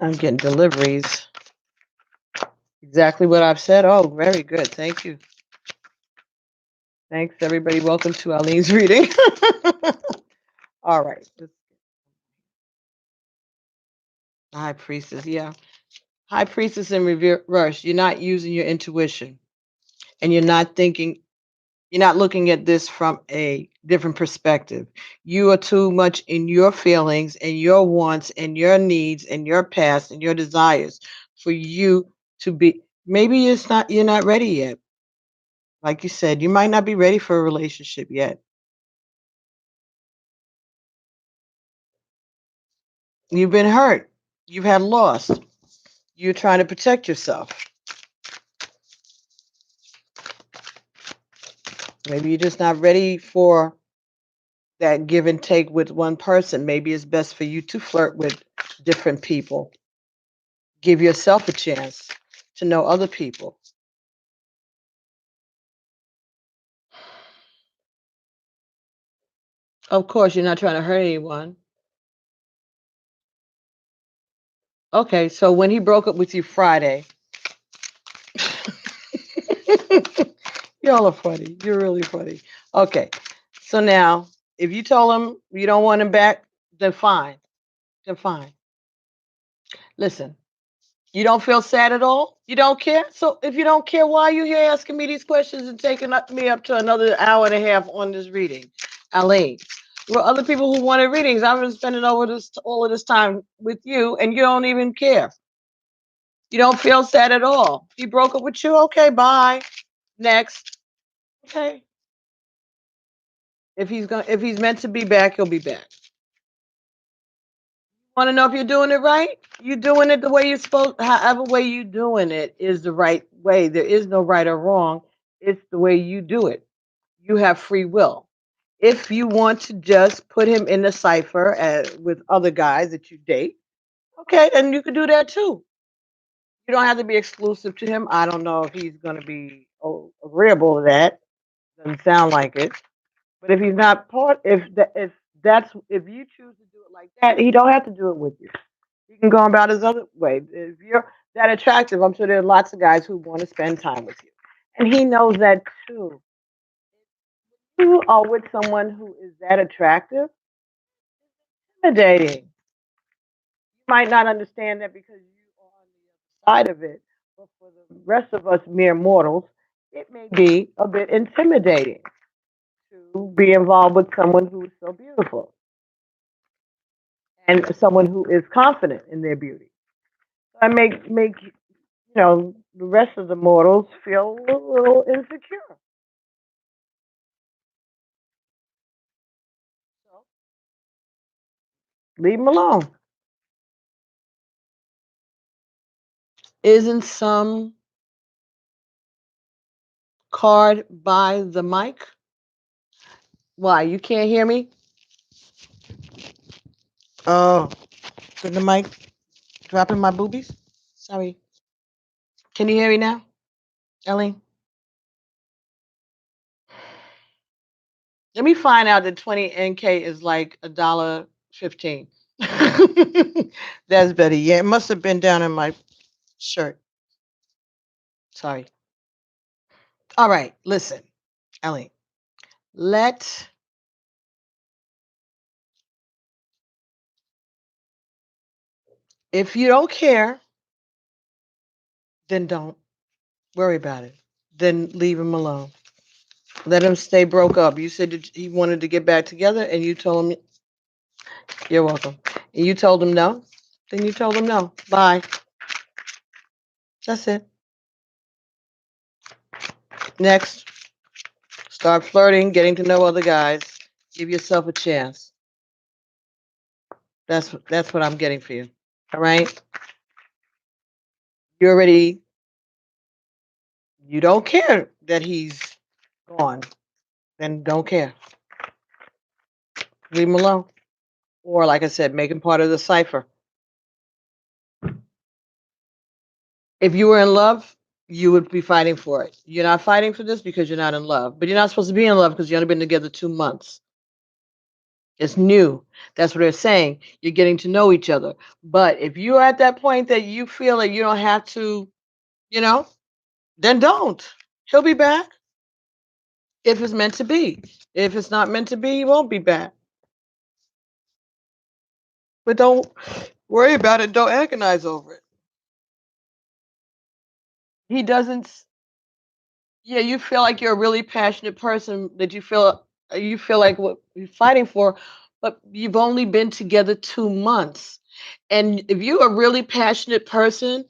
I'm getting deliveries. Exactly what I've said. Oh, very good. Thank you. Thanks, everybody. Welcome to Eileen's reading. All right. High Priestess. Yeah. High Priestess in reverse. You're not using your intuition, and you're not thinking, you're not looking at this from a different perspective. You are too much in your feelings and your wants and your needs and your past and your desires for you to be. Maybe you're not ready yet. Like you said, you might not be ready for a relationship yet. You've been hurt. You've had loss. You're trying to protect yourself. Maybe you're just not ready for that give and take with one person. Maybe it's best for you to flirt with different people. Give yourself a chance to know other people. Of course, you're not trying to hurt anyone. Okay, so when he broke up with you Friday, y'all are funny. You're really funny. Okay, so now if you told him you don't want him back, then fine. Then fine. Listen, you don't feel sad at all? You don't care? So if you don't care, why are you here asking me these questions and taking me up to another hour and a half on this reading? Aline, there were other people who wanted readings. I've been spending all of this time with you, and you don't even care. You don't feel sad at all. He broke up with you? Okay, bye. Next. Okay. If he's meant to be back, he'll be back. Want to know if you're doing it right? You're doing it the way you're supposed. However way you doing it is the right way. There is no right or wrong. It's the way you do it. You have free will. If you want to just put him in the cipher with other guys that you date, okay, then you can do that too. You don't have to be exclusive to him. I don't know if he's going to be agreeable to that. Doesn't sound like it. But if he's not part, if you choose to do it like that, he don't have to do it with you. He can go about his other way. If you're that attractive, I'm sure there are lots of guys who want to spend time with you, and he knows that too. If you are with someone who is that attractive, intimidating. You might not understand that because you are on the other side of it, but for the rest of us mere mortals, it may be a bit intimidating to be involved with someone who is so beautiful and someone who is confident in their beauty. So I make the rest of the mortals feel a little insecure. So leave them alone. Isn't some card by the mic? Why you can't hear me? Oh, is the mic dropping my boobies? Sorry. Can you hear me now, Ellie? Let me find out that 20 NK is like $1.15. That's better. Yeah, it must have been down in my shirt. Sorry. All right, listen, Ellie. Let If you don't care, then don't worry about it. Then leave him alone. Let him stay broke up. You said that he wanted to get back together, and you told him, you're welcome. And you told him no. Then you told him no. Bye. That's it. Next, start flirting, getting to know other guys. Give yourself a chance. That's what I'm getting for you. All right. You already you don't care that he's gone. Then don't care. Leave him alone. Or like I said, make him part of the cipher. If you were in love, you would be fighting for it. You're not fighting for this because you're not in love. But you're not supposed to be in love because you've only been together 2 months. It's new. That's what they're saying. You're getting to know each other. But if you're at that point that you feel that you don't have to, you know, then don't. He'll be back if it's meant to be. If it's not meant to be, he won't be back. But don't worry about it. Don't agonize over it. He doesn't. Yeah, you feel like you're a really passionate person that you feel like what you're fighting for, but you've only been together 2 months. And if you're a really passionate person,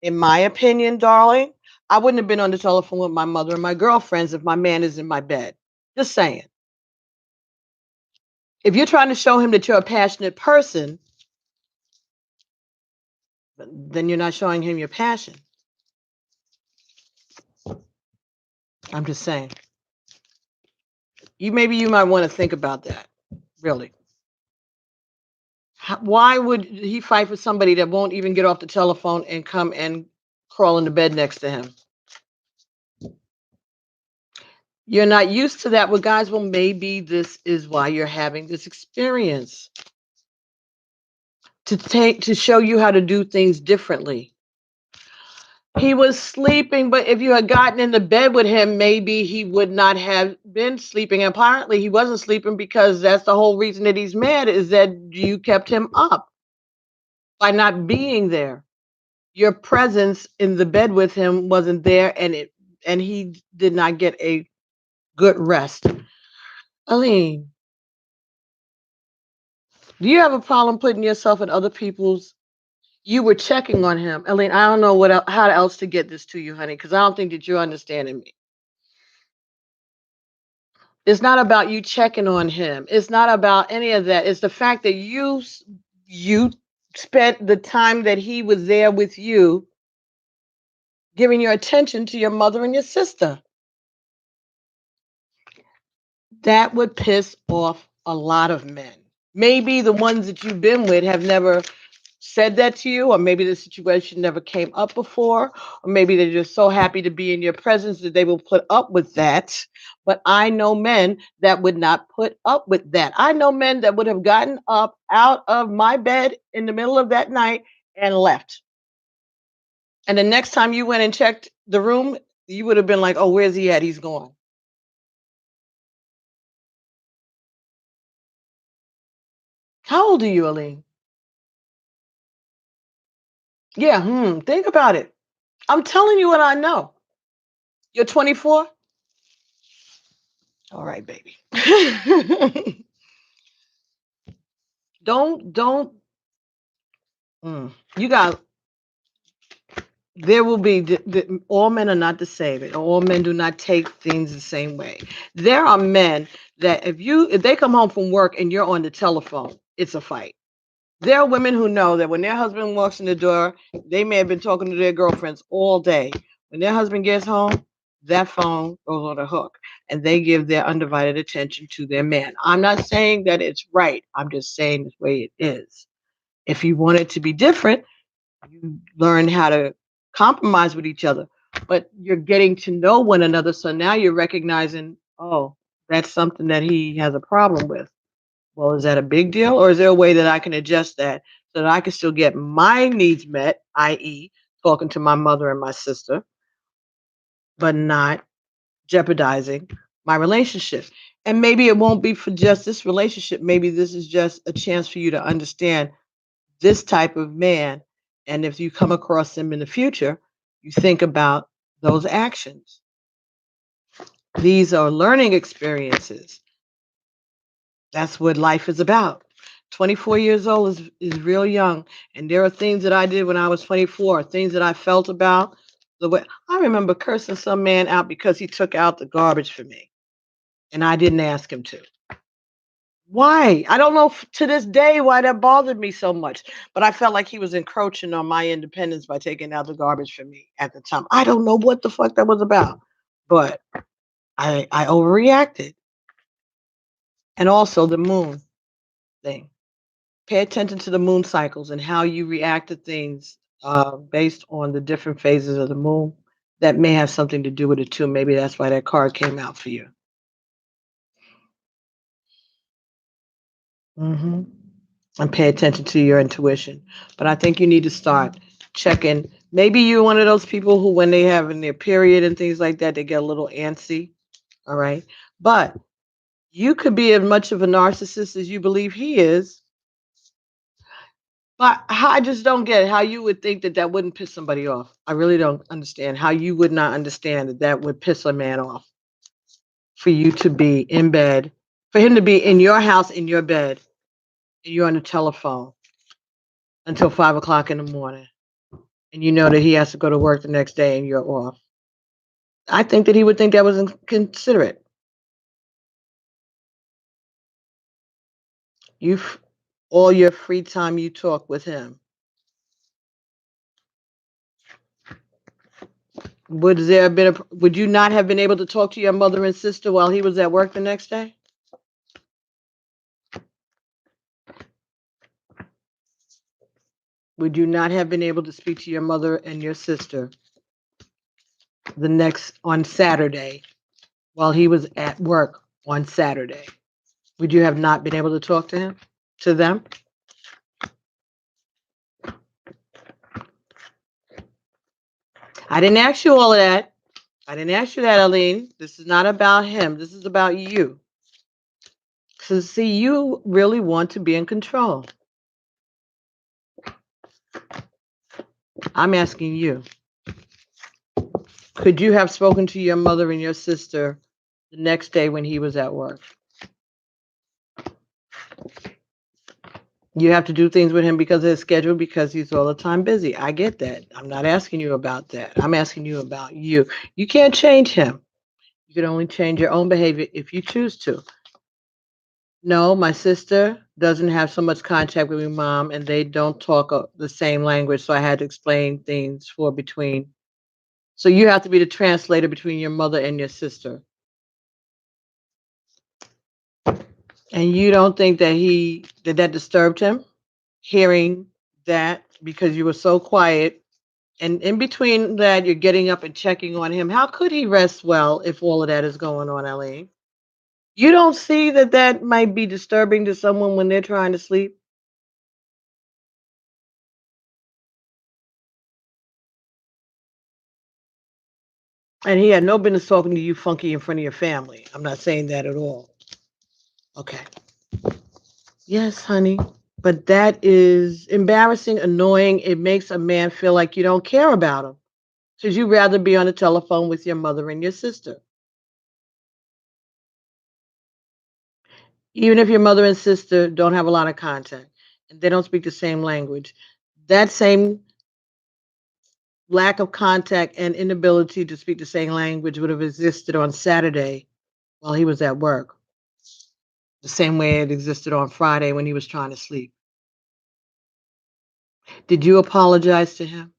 in my opinion, darling, I wouldn't have been on the telephone with my mother and my girlfriends if my man is in my bed. Just saying. If you're trying to show him that you're a passionate person, then you're not showing him your passion. I'm just saying. Maybe you might want to think about that. Really. Why would he fight for somebody that won't even get off the telephone and come and crawl into bed next to him? You're not used to that with guys. Well, maybe this is why you're having this experience to show you how to do things differently. He was sleeping, but if you had gotten into bed with him, maybe he would not have been sleeping. Apparently, he wasn't sleeping because that's the whole reason that he's mad is that you kept him up by not being there. Your presence in the bed with him wasn't there, and he did not get a good rest. Aline, do you have a problem putting yourself in other people's? You were checking on him, Aline. I don't know how else to get this to you, honey, because I don't think that you're understanding me. It's not about you checking on him. It's not about any of that. It's the fact that you you spent the time that he was there with you giving your attention to your mother and your sister. That would piss off a lot of men. Maybe the ones that you've been with have never said that to you, or maybe the situation never came up before, or maybe they're just so happy to be in your presence that they will put up with that. But I know men that would not put up with that. I know men that would have gotten up out of my bed in the middle of that night and left. And the next time you went and checked the room, you would have been like, oh, where's he at? He's gone. How old are you, Aline? Yeah, think about it. I'm telling you what I know. You're 24? All right, baby. don't you got there will be all men are not the same, and all men do not take things the same way. There are men that if they come home from work and you're on the telephone, it's a fight. There are women who know that when their husband walks in the door, they may have been talking to their girlfriends all day. When their husband gets home, that phone goes on a hook and they give their undivided attention to their man. I'm not saying that it's right. I'm just saying the way it is. If you want it to be different, you learn how to compromise with each other, but you're getting to know one another. So now you're recognizing, oh, that's something that he has a problem with. Well, is that a big deal? Or is there a way that I can adjust that so that I can still get my needs met, i.e., talking to my mother and my sister, but not jeopardizing my relationship? And maybe it won't be for just this relationship. Maybe this is just a chance for you to understand this type of man. And if you come across him in the future, you think about those actions. These are learning experiences. That's what life is about. 24 years old is real young. And there are things that I did when I was 24, things that I felt about the way I remember cursing some man out because he took out the garbage for me. And I didn't ask him to. Why? I don't know to this day why that bothered me so much, but I felt like he was encroaching on my independence by taking out the garbage for me at the time. I don't know what the fuck that was about, but I overreacted. And also the moon thing. Pay attention to the moon cycles and how you react to things based on the different phases of the moon. That may have something to do with it too. Maybe that's why that card came out for you. hmm And pay attention to your intuition. But I think you need to start checking. Maybe you're one of those people who, when they have in their period and things like that, they get a little antsy. All right. But you could be as much of a narcissist as you believe he is. But I just don't get it, how you would think that that wouldn't piss somebody off. I really don't understand how you would not understand that that would piss a man off for you to be in bed, for him to be in your house, in your bed, and you're on the telephone until 5 o'clock in the morning. And you know that he has to go to work the next day and you're off. I think that he would think that was inconsiderate. You, all your free time, you talk with him. Would you not have been able to talk to your mother and sister while he was at work the next day? Would you not have been able to speak to your mother and your sister on Saturday while he was at work on Saturday? Would you have not been able to talk to them? I didn't ask you all of that. I didn't ask you that, Aline. This is not about him. This is about you. So see, you really want to be in control. I'm asking you. Could you have spoken to your mother and your sister the next day when he was at work? You have to do things with him because of his schedule, because he's all the time busy. I get that. I'm not asking you about that. I'm asking you about you. You can't change him. You can only change your own behavior if you choose to. No, my sister doesn't have so much contact with your mom, and they don't talk the same language. So I had to explain things for between. So you have to be the translator between your mother and your sister. And you don't think that that disturbed him, hearing that because you were so quiet. And in between that, you're getting up and checking on him. How could he rest well if all of that is going on, Ellie? You don't see that that might be disturbing to someone when they're trying to sleep? And he had no business talking to you funky in front of your family. I'm not saying that at all. Okay. Yes, honey. But that is embarrassing, annoying. It makes a man feel like you don't care about him because you'd rather be on the telephone with your mother and your sister. Even if your mother and sister don't have a lot of contact and they don't speak the same language, that same lack of contact and inability to speak the same language would have existed on Saturday while he was at work, the same way it existed on Friday when he was trying to sleep. Did you apologize to him?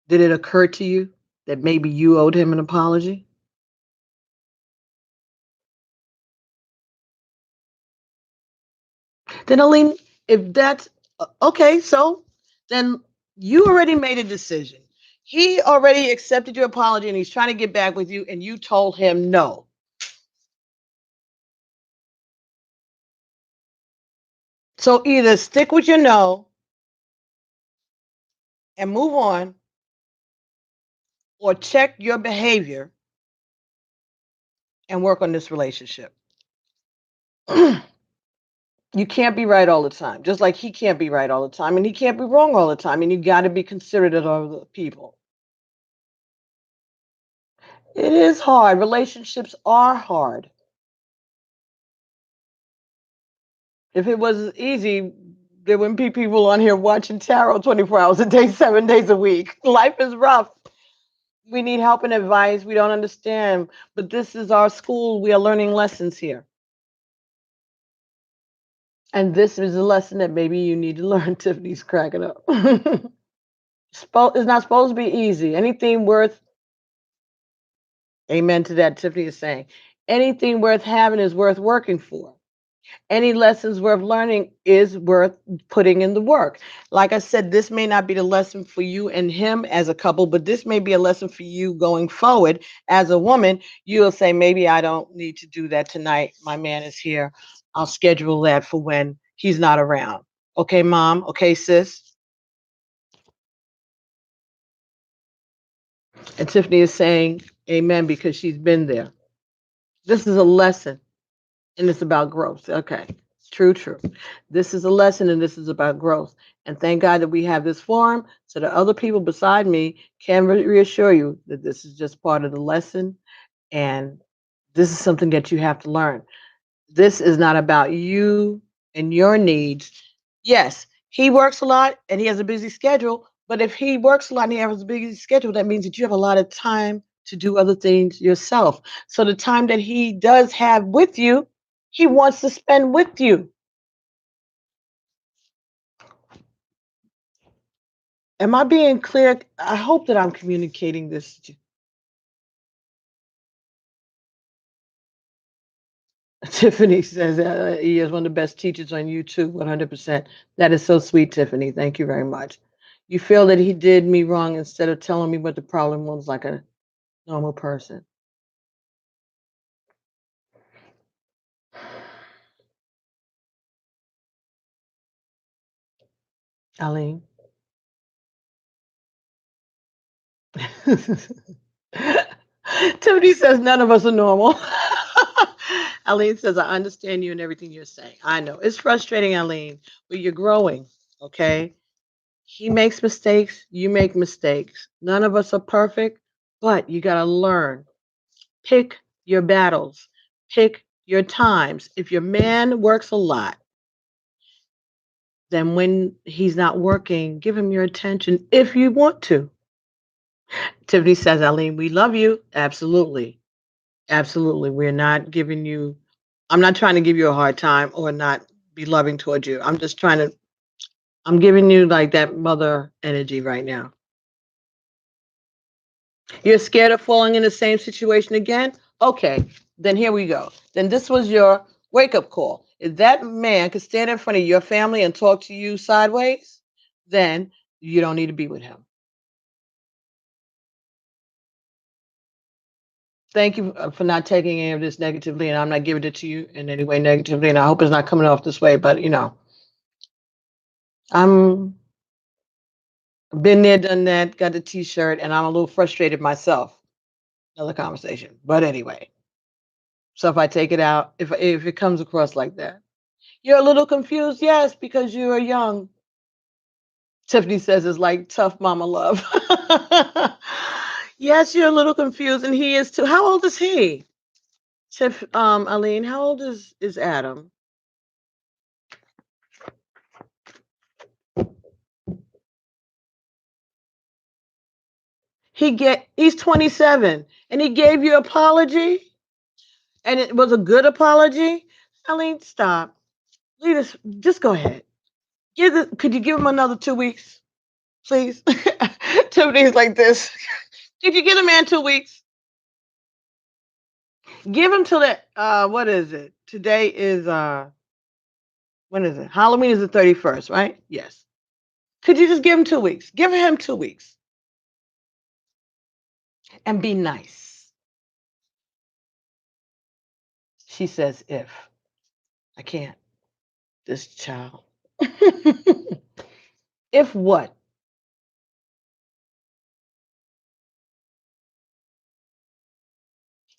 Did it occur to you that maybe you owed him an apology? Then, Aline, if that's okay, so then you already made a decision. He already accepted your apology and he's trying to get back with you, and you told him no. So either stick with your no and move on, or check your behavior and work on this relationship. You can't be right all the time, just like he can't be right all the time, and he can't be wrong all the time, and you got to be considerate of other people. It is hard. Relationships are hard. If it was easy, there wouldn't be people on here watching tarot 24 hours a day, 7 days a week. Life is rough. We need help and advice. We don't understand, but this is our school. We are learning lessons here. And this is a lesson that maybe you need to learn. Tiffany's cracking up. It's not supposed to be easy. Anything worth, amen to that, Tiffany is saying. Anything worth having is worth working for. Any lessons worth learning is worth putting in the work. Like I said, this may not be the lesson for you and him as a couple, but this may be a lesson for you going forward as a woman. You'll say, maybe I don't need to do that tonight. My man is here. I'll schedule that for when he's not around. Okay, mom. Okay, sis. And Tiffany is saying amen because she's been there. This is a lesson and it's about growth. Okay. True, true. This is a lesson and this is about growth. And thank God that we have this forum so that other people beside me can reassure you that this is just part of the lesson and this is something that you have to learn. This is not about you and your needs. Yes, he works a lot and he has a busy schedule, but if he works a lot and he has a busy schedule, that means that you have a lot of time to do other things yourself. So the time that he does have with you, he wants to spend with you. Am I being clear? I hope that I'm communicating this. Tiffany says he is one of the best teachers on YouTube, 100%. That is so sweet, Tiffany. Thank you very much. You feel that he did me wrong instead of telling me what the problem was like a normal person. Aline. Tiffany says none of us are normal. Aline says, I understand you and everything you're saying. I know. It's frustrating, Aline, but you're growing, okay? He makes mistakes, you make mistakes. None of us are perfect, but you got to learn. Pick your battles, pick your times. If your man works a lot, then when he's not working, give him your attention if you want to. Tiffany says, Aline, we love you. Absolutely. Absolutely. We're not giving you I'm not trying to give you a hard time or not be loving towards you. I'm just trying to I'm giving you like that mother energy right now. You're scared of falling in the same situation again? Okay, then here we go. Then this was your wake up call. If that man could stand in front of your family and talk to you sideways, then you don't need to be with him. Thank you for not taking any of this negatively, and I'm not giving it to you in any way negatively, and I hope it's not coming off this way, but I'm been there, done that, got the t-shirt, and I'm a little frustrated myself. Another conversation. But anyway, so if I take it out, if it comes across like that. You're a little confused, yes, because you are young. Tiffany says it's like tough mama love. Yes, you're a little confused, and he is too. How old is he? Aline, how old is Adam? He's 27, and he gave you apology, and it was a good apology. Aline, stop. Leave this. Just go ahead. Could you give him another 2 weeks, please? Tiffany's like this. Could you give the man 2 weeks? Give him till the what is it? Today is when is it? Halloween is the 31st, right? Yes. Could you just give him 2 weeks? Give him 2 weeks and be nice. She says if. I can't. This child. If what?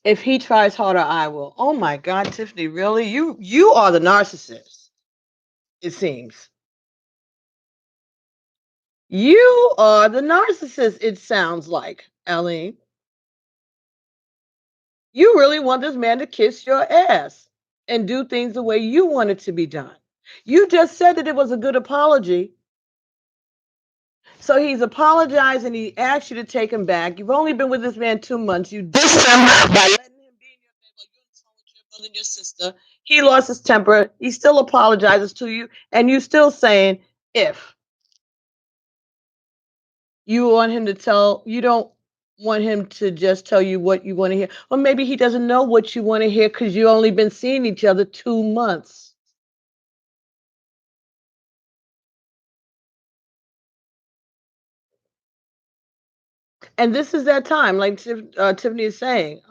If he tries harder, I will. Oh my God, Tiffany, really? You are the narcissist, it seems. You are the narcissist, it sounds like, Ellie. You really want this man to kiss your ass and do things the way you want it to be done. You just said that it was a good apology. So he's apologized and he asked you to take him back. You've only been with this man 2 months. You dissed him by letting him be in your bed while you're on the phone with your brother and your sister. He lost his temper. He still apologizes to you. And you still saying, if you want him to tell, you don't want him to just tell you what you want to hear. Or maybe he doesn't know what you want to hear because you only been seeing each other 2 months. And this is that time, like Tiffany is saying.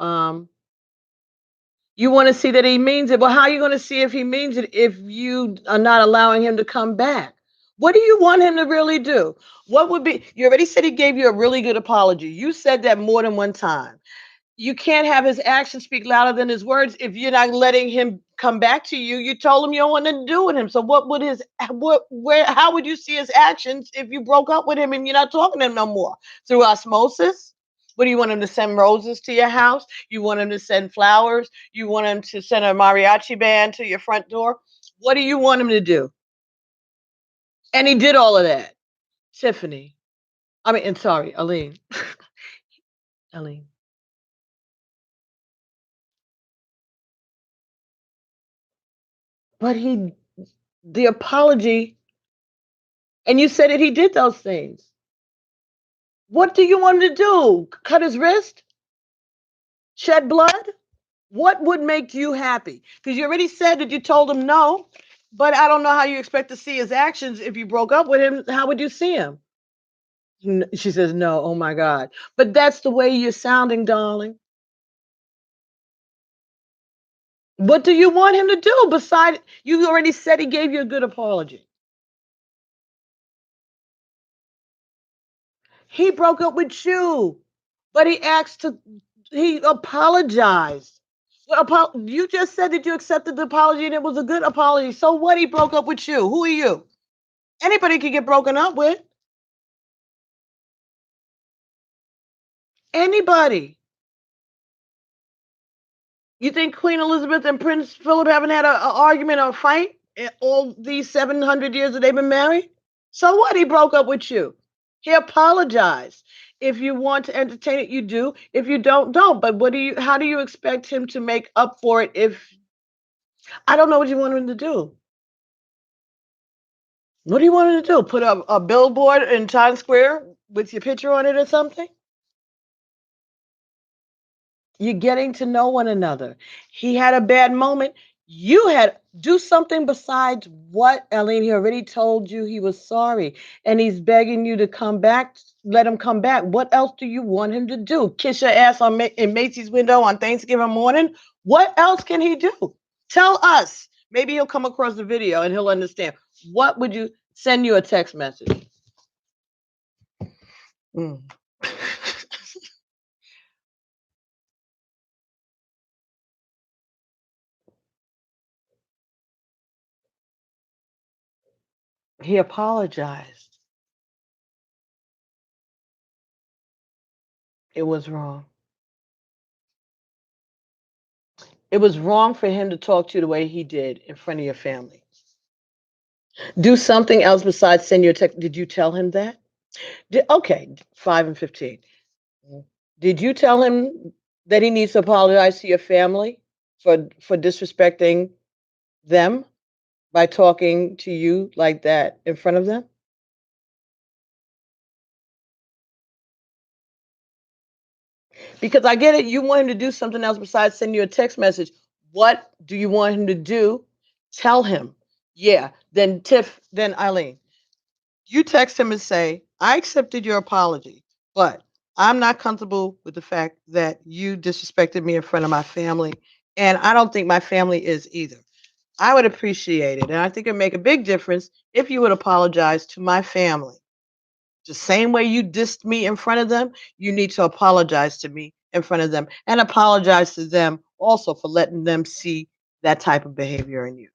You want to see that he means it. Well, how are you going to see if he means it if you are not allowing him to come back? What do you want him to really do? What would be, you already said he gave you a really good apology. You said that more than one time. You can't have his actions speak louder than his words if you're not letting him come back to you. You told him you don't want to do with him. So what would how would you see his actions if you broke up with him and you're not talking to him no more? Through osmosis? What do you want him to send roses to your house? You want him to send flowers? You want him to send a mariachi band to your front door? What do you want him to do? And he did all of that. Tiffany. I mean, and sorry, Aline. Aline. But the apology, and you said that he did those things. What do you want him to do? Cut his wrist? Shed blood? What would make you happy? Because you already said that you told him no, but I don't know how you expect to see his actions if you broke up with him. How would you see him? She says, no, oh my God. But that's the way you're sounding, darling. What do you want him to do besides, you already said he gave you a good apology. He broke up with you, but he apologized. Well, you just said that you accepted the apology and it was a good apology. So what? He broke up with you. Who are you? Anybody can get broken up with. Anybody. You think Queen Elizabeth and Prince Philip haven't had an argument or a fight in all these 700 years that they've been married? So what? He broke up with you. He apologized. If you want to entertain it, you do. If you don't, don't. But how do you expect him to make up for it if I don't know what you want him to do. What do you want him to do? Put a billboard in Times Square with your picture on it or something? You're getting to know one another. He had a bad moment. You had do something besides what, Eileen. He already told you he was sorry and he's begging you to come back. Let him come back. What else do you want him to do? Kiss your ass in Macy's window on Thanksgiving morning? What else can he do? Tell us. Maybe he'll come across the video and he'll understand. What would you send you a text message? Mm. He apologized. It was wrong. It was wrong for him to talk to you the way he did in front of your family. Do something else besides send you a text. Did you tell him that? Okay, 5 and 15. Did you tell him that he needs to apologize to your family for disrespecting them by talking to you like that in front of them? Because I get it, you want him to do something else besides send you a text message. What do you want him to do? Tell him. Yeah. Then Eileen, you text him and say, I accepted your apology, but I'm not comfortable with the fact that you disrespected me in front of my family. And I don't think my family is either. I would appreciate it. And I think it'd make a big difference if you would apologize to my family. The same way you dissed me in front of them, you need to apologize to me in front of them and apologize to them also for letting them see that type of behavior in you.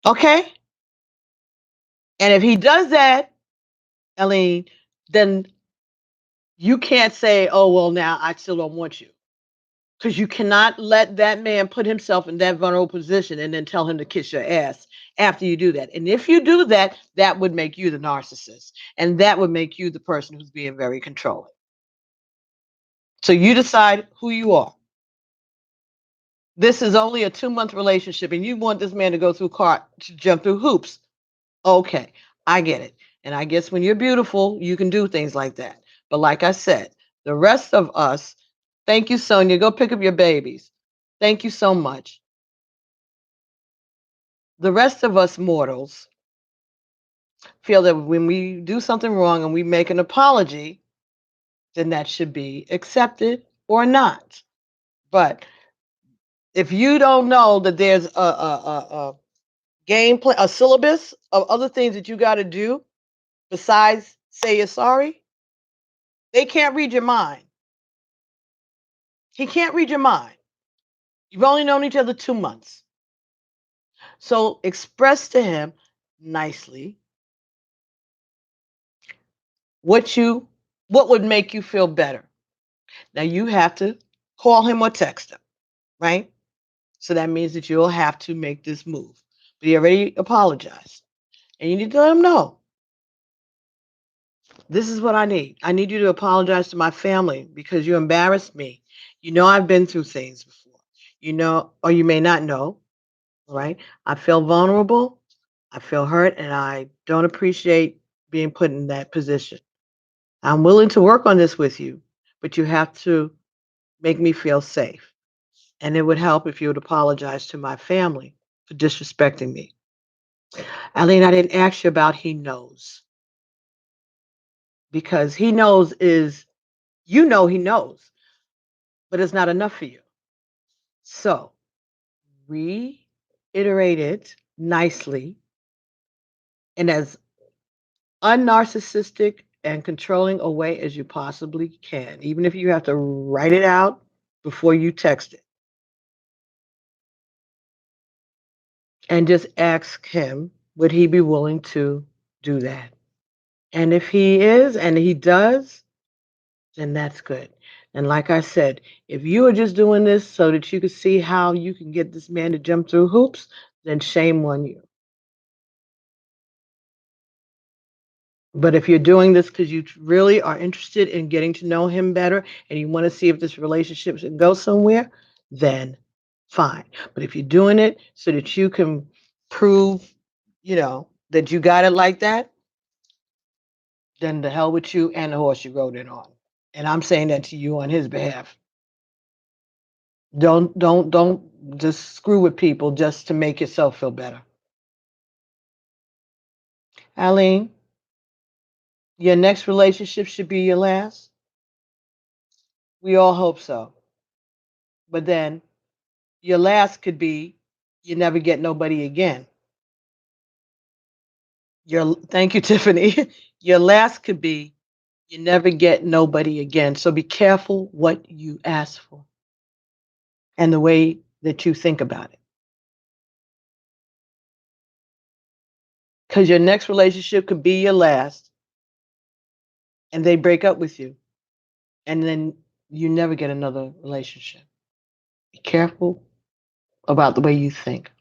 Okay? And if he does that, Eileen, then you can't say, oh, well, now I still don't want you. Because you cannot let that man put himself in that vulnerable position and then tell him to kiss your ass after you do that. And if you do that, that would make you the narcissist. And that would make you the person who's being very controlling. So you decide who you are. This is only a 2-month relationship, and you want this man to to jump through hoops. Okay, I get it. And I guess when you're beautiful, you can do things like that. But like I said, the rest of us, thank you, Sonia. Go pick up your babies. Thank you so much. The rest of us mortals feel that when we do something wrong and we make an apology, then that should be accepted or not. But if you don't know that there's a game plan, a syllabus of other things that you got to do besides say you're sorry, they can't read your mind. He can't read your mind. You've only known each other 2 months. So express to him nicely what would make you feel better. Now you have to call him or text him, right? So that means that you'll have to make this move. But he already apologized. And you need to let him know. This is what I need. I need you to apologize to my family because you embarrassed me. You know I've been through things before. You know, or you may not know, right? I feel vulnerable. I feel hurt and I don't appreciate being put in that position. I'm willing to work on this with you, but you have to make me feel safe. And it would help if you would apologize to my family for disrespecting me. Eileen, I didn't ask you about he knows because he knows is, you know, he knows, but it's not enough for you. So reiterate it nicely and as unnarcissistic and controlling a way as you possibly can, even if you have to write it out before you text it. And just ask him, would he be willing to do that? And if he is and he does, then that's good. And like I said, if you are just doing this so that you can see how you can get this man to jump through hoops, then shame on you. But if you're doing this because you really are interested in getting to know him better and you want to see if this relationship should go somewhere, then fine. But if you're doing it so that you can prove, that you got it like that, then the hell with you and the horse you rode it on. And I'm saying that to you on his behalf. Don't just screw with people just to make yourself feel better. Eileen, your next relationship should be your last. We all hope so. But then your last could be you never get nobody again. Your thank you, Tiffany. Your last could be you never get nobody again. So be careful what you ask for and the way that you think about it. Because your next relationship could be your last and they break up with you. And then you never get another relationship. Be careful about the way you think.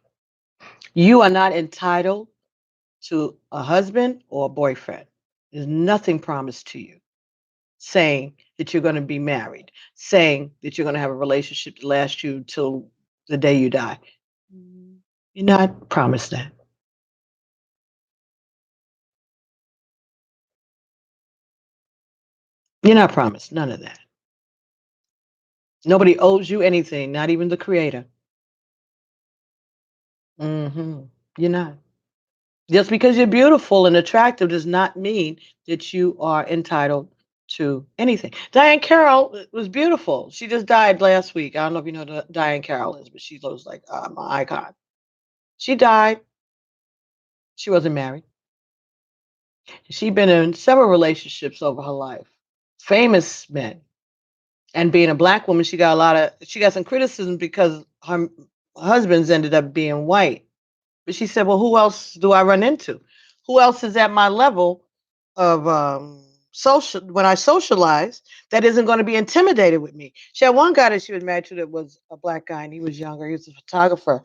You are not entitled to a husband or a boyfriend. There's nothing promised to you saying that you're going to be married, saying that you're going to have a relationship that lasts you till the day you die. You're not promised that. You're not promised none of that. Nobody owes you anything, not even the creator. You're not. Just because you're beautiful and attractive does not mean that you are entitled to anything. Diane Carroll was beautiful. She just died last week. I don't know if you know who Diane Carroll is, but she was like my icon. She died. She wasn't married. She'd been in several relationships over her life, famous men. And being a black woman, she got some criticism because her husbands ended up being white. But she said, "Well, who else do I run into? Who else is at my level of social when I socialize that isn't going to be intimidated with me?" She had one guy that she was married to that was a black guy, and he was younger. He was a photographer.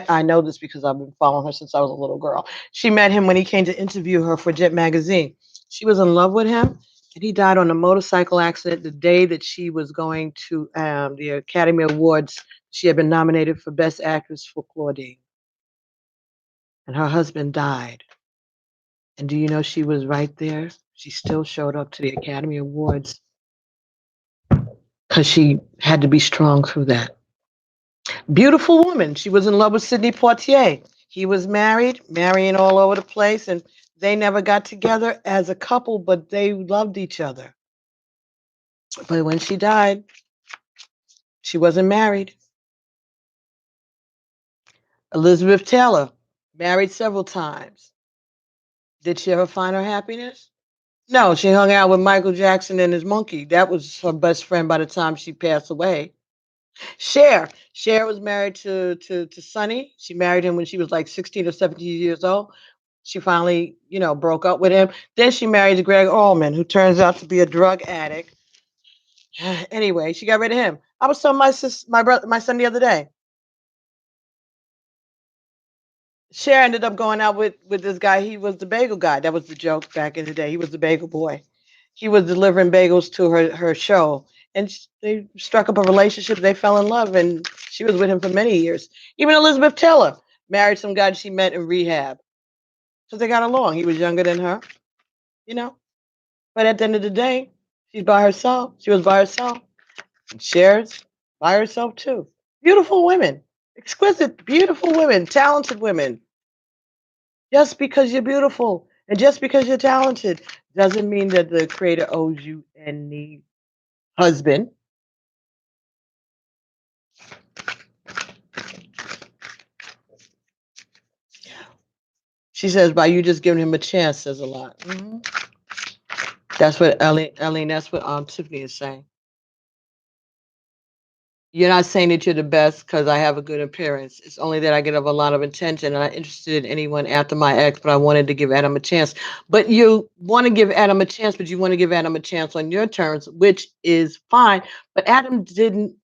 I know this because I've been following her since I was a little girl. She met him when he came to interview her for Jet magazine. She was in love with him, and he died on a motorcycle accident the day that she was going to the Academy Awards. She had been nominated for Best Actress for Claudine, and her husband died. And do you know she was right there? She still showed up to the Academy Awards because she had to be strong through that. Beautiful woman. She was in love with Sidney Poitier. He was married, marrying all over the place, and they never got together as a couple, but they loved each other. But when she died, she wasn't married. Elizabeth Taylor, married several times. Did she ever find her happiness? No, she hung out with Michael Jackson and his monkey. That was her best friend by the time she passed away. Cher was married to Sonny. She married him when she was like 16 or 17 years old. She finally, broke up with him. Then she married Greg Allman, who turns out to be a drug addict. Anyway, she got rid of him. I was telling my son the other day. Cher ended up going out with this guy. He was the bagel guy. That was the joke back in the day. He was the bagel boy. He was delivering bagels to her show, and they struck up a relationship. They fell in love, and she was with him for many years. Even Elizabeth Taylor married some guy she met in rehab, so they got along. He was younger than her, you know. But at the end of the day, she's by herself. She was by herself. And Cher's by herself too. Beautiful women, exquisite, beautiful women, talented women. Just because you're beautiful and just because you're talented doesn't mean that the creator owes you any husband. She says, by you just giving him a chance says a lot. That's what Eileen, that's what Tiffany is saying. You're not saying that you're the best because I have a good appearance. It's only that I get a lot of attention and I'm interested in anyone after my ex, but I wanted to give Adam a chance. But you want to give Adam a chance, but you want to give Adam a chance on your terms, which is fine. But Adam didn't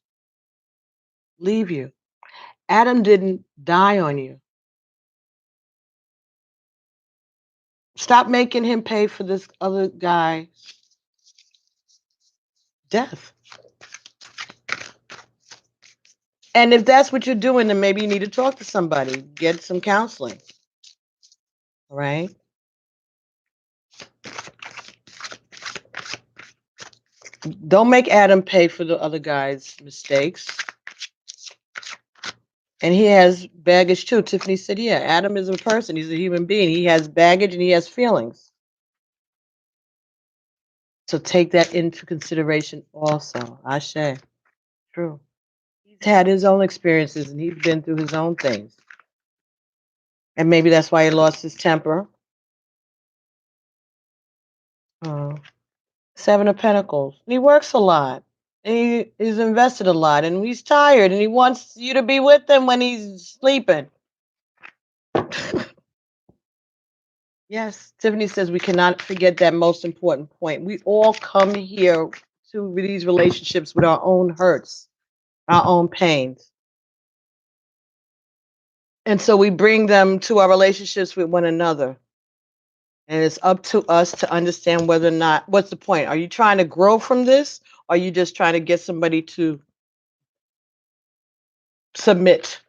leave you. Adam didn't die on you. Stop making him pay for this other guy's death. And if that's what you're doing, then maybe you need to talk to somebody, get some counseling. All right. Don't make Adam pay for the other guy's mistakes. And he has baggage too. Tiffany said, yeah, Adam is a person. He's a human being. He has baggage and he has feelings. So take that into consideration also. Ashe. True. He's had his own experiences and he's been through his own things. And maybe that's why he lost his temper. Oh. Seven of Pentacles. He works a lot. And he's invested a lot and he's tired and he wants you to be with him when he's sleeping. Yes, Tiffany says we cannot forget that most important point. We all come here to these relationships with our own hurts, our own pains. And so we bring them to our relationships with one another. And it's up to us to understand whether or not, what's the point? Are you trying to grow from this? Or are you just trying to get somebody to submit?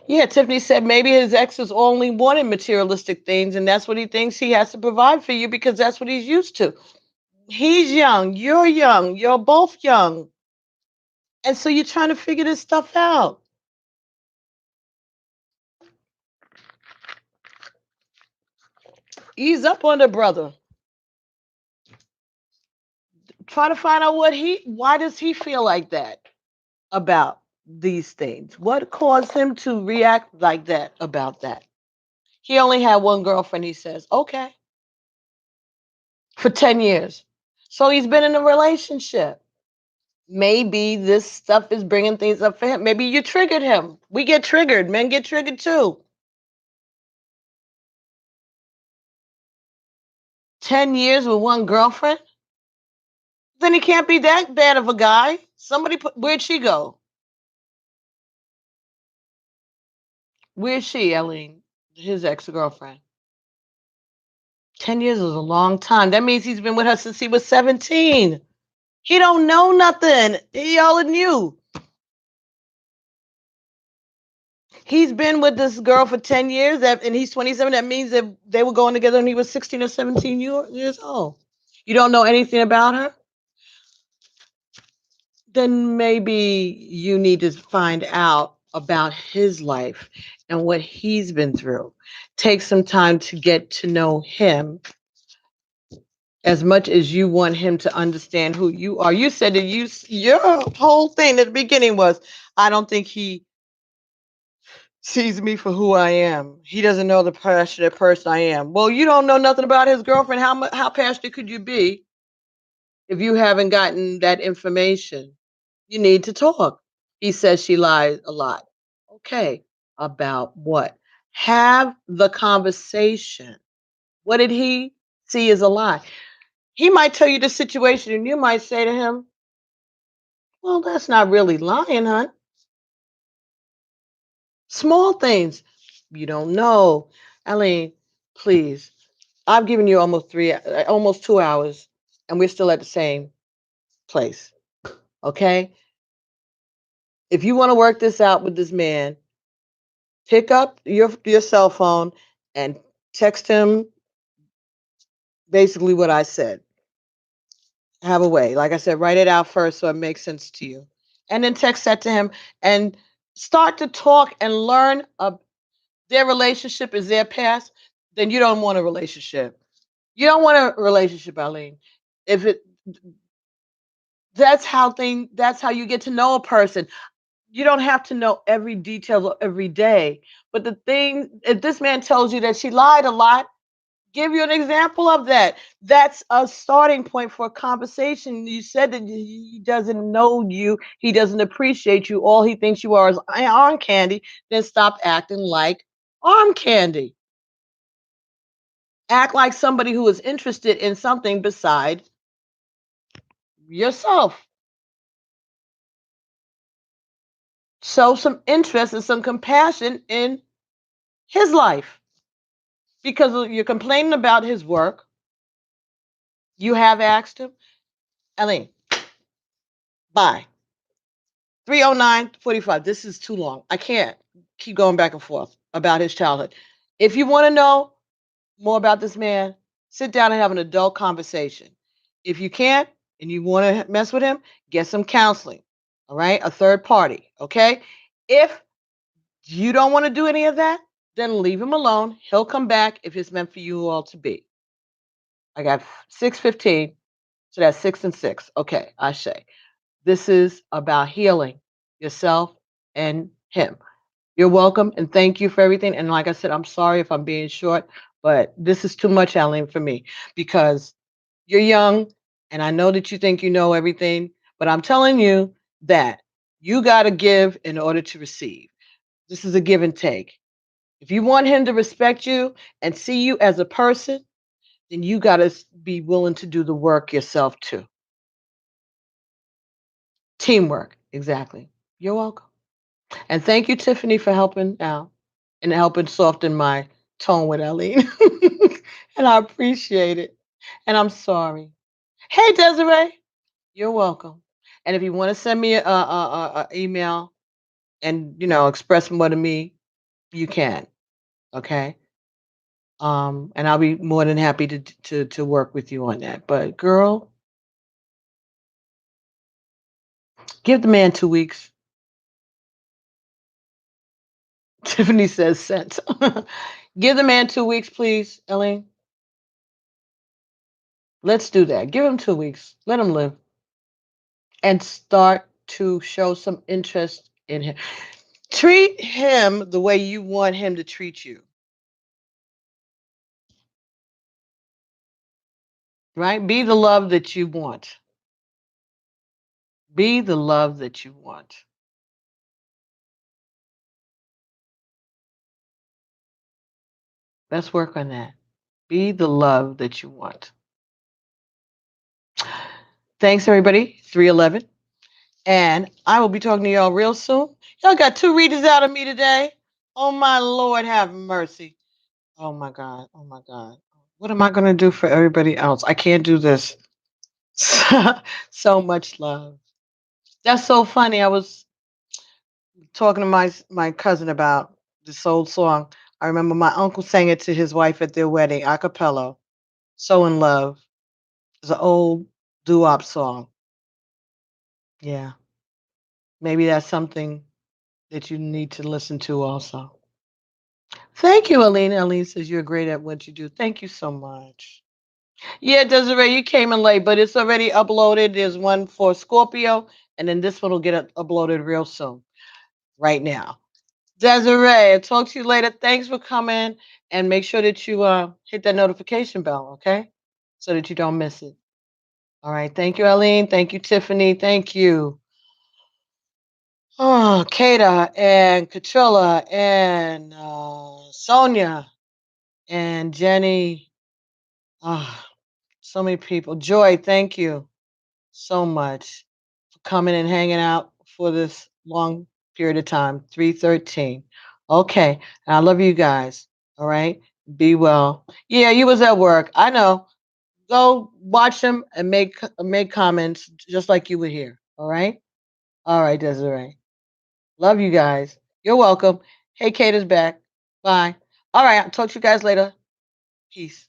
Yeah, Tiffany said maybe his ex is only wanting materialistic things, and that's what he thinks he has to provide for you because that's what he's used to. He's young, you're both young. And so you're trying to figure this stuff out. Ease up on the brother. Try to find out why does he feel like that about these things? What caused him to react like that about that? He only had one girlfriend, he says. Okay. For 10 years. So he's been in a relationship. Maybe this stuff is bringing things up for him. Maybe you triggered him. We get triggered. Men get triggered too. 10 years with one girlfriend? Then he can't be that bad of a guy. Where'd she go? Where's she, Eileen? His ex-girlfriend. 10 years is a long time. That means he's been with her since he was 17. He don't know nothing. He all new. He's been with this girl for 10 years, and he's 27. That means that they were going together when he was 16 or 17 years old. You don't know anything about her? Then maybe you need to find out about his life and what he's been through. Take some time to get to know him as much as you want him to understand who you are. You said that your whole thing at the beginning was, I don't think he sees me for who I am. He doesn't know the passionate person I am. Well, you don't know nothing about his girlfriend. How passionate could you be if you haven't gotten that information? You need to talk. He says she lies a lot. Okay, about what? Have the conversation. What did he see as a lie? He might tell you the situation and you might say to him, well, that's not really lying, huh? Small things. You don't know. Eileen, please. I've given you almost 2 hours, and we're still at the same place. Okay? If you want to work this out with this man, pick up your cell phone and text him basically what I said. Have a way. Like I said, write it out first so it makes sense to you. And then text that to him and start to talk and learn their relationship is their past, then you don't want a relationship. You don't want a relationship, Eileen. If it that's how you get to know a person. You don't have to know every detail of every day. But the thing, if this man tells you that she lied a lot, give you an example of that. That's a starting point for a conversation. You said that he doesn't know you, he doesn't appreciate you. All he thinks you are is arm candy. Then stop acting like arm candy. Act like somebody who is interested in something beside yourself. Show some interest and some compassion in his life because you're complaining about his work. You have asked him, Eileen, Bye. 309:45. This is too long. I can't keep going back and forth about his childhood. If you want to know more about this man, sit down and have an adult conversation. If you can't and you want to mess with him, get some counseling. All right? A third party. Okay? If you don't want to do any of that, then leave him alone. He'll come back if it's meant for you all to be. I got 6:15, so that's 6 and 6. Okay, I say. This is about healing yourself and him. You're welcome and thank you for everything. And like I said, I'm sorry if I'm being short, but this is too much, Aline, for me because you're young and I know that you think you know everything, but I'm telling you that you got to give in order to receive. This is a give and take. If you want him to respect you and see you as a person, then you got to be willing to do the work yourself too. Teamwork, exactly. You're welcome. And thank you, Tiffany, for helping out and helping soften my tone with Eileen. And I appreciate it. And I'm sorry. Hey, Desiree, you're welcome. And if you want to send me a email and express more to me, you can. Okay. And I'll be more than happy to work with you on that. But girl, give the man 2 weeks. Tiffany says sent. Give the man 2 weeks, please, Elaine. Let's do that. Give him 2 weeks. Let him live. And start to show some interest in him. Treat him the way you want him to treat you. Right? Be the love that you want. Be the love that you want. Let's work on that. Be the love that you want. Thanks, everybody. 311. And I will be talking to y'all real soon. Y'all got 2 readers out of me today. Oh, my Lord, have mercy. Oh, my God. Oh, my God. What am I going to do for everybody else? I can't do this. So much love. That's so funny. I was talking to my cousin about this old song. I remember my uncle sang it to his wife at their wedding, a cappella. So in love. It's an old doo-wop song. Yeah. Maybe that's something that you need to listen to also. Thank you, Alina. Alina says you're great at what you do. Thank you so much. Yeah, Desiree, you came in late, but it's already uploaded. There's one for Scorpio, and then this one will get uploaded real soon, right now. Desiree, I'll talk to you later. Thanks for coming, and make sure that you hit that notification bell, okay? So that you don't miss it. All right. Thank you, Eileen. Thank you, Tiffany. Thank you. Oh, Kata and Katrilla and Sonia and Jenny. Ah, so many people. Joy, thank you so much for coming and hanging out for this long period of time. 313. Okay. I love you guys. All right. Be well. Yeah, you was at work. I know. Go watch them and make comments just like you would here. All right. All right, Desiree. Love you guys. You're welcome. Hey, Kate is back. Bye. All right. I'll talk to you guys later. Peace.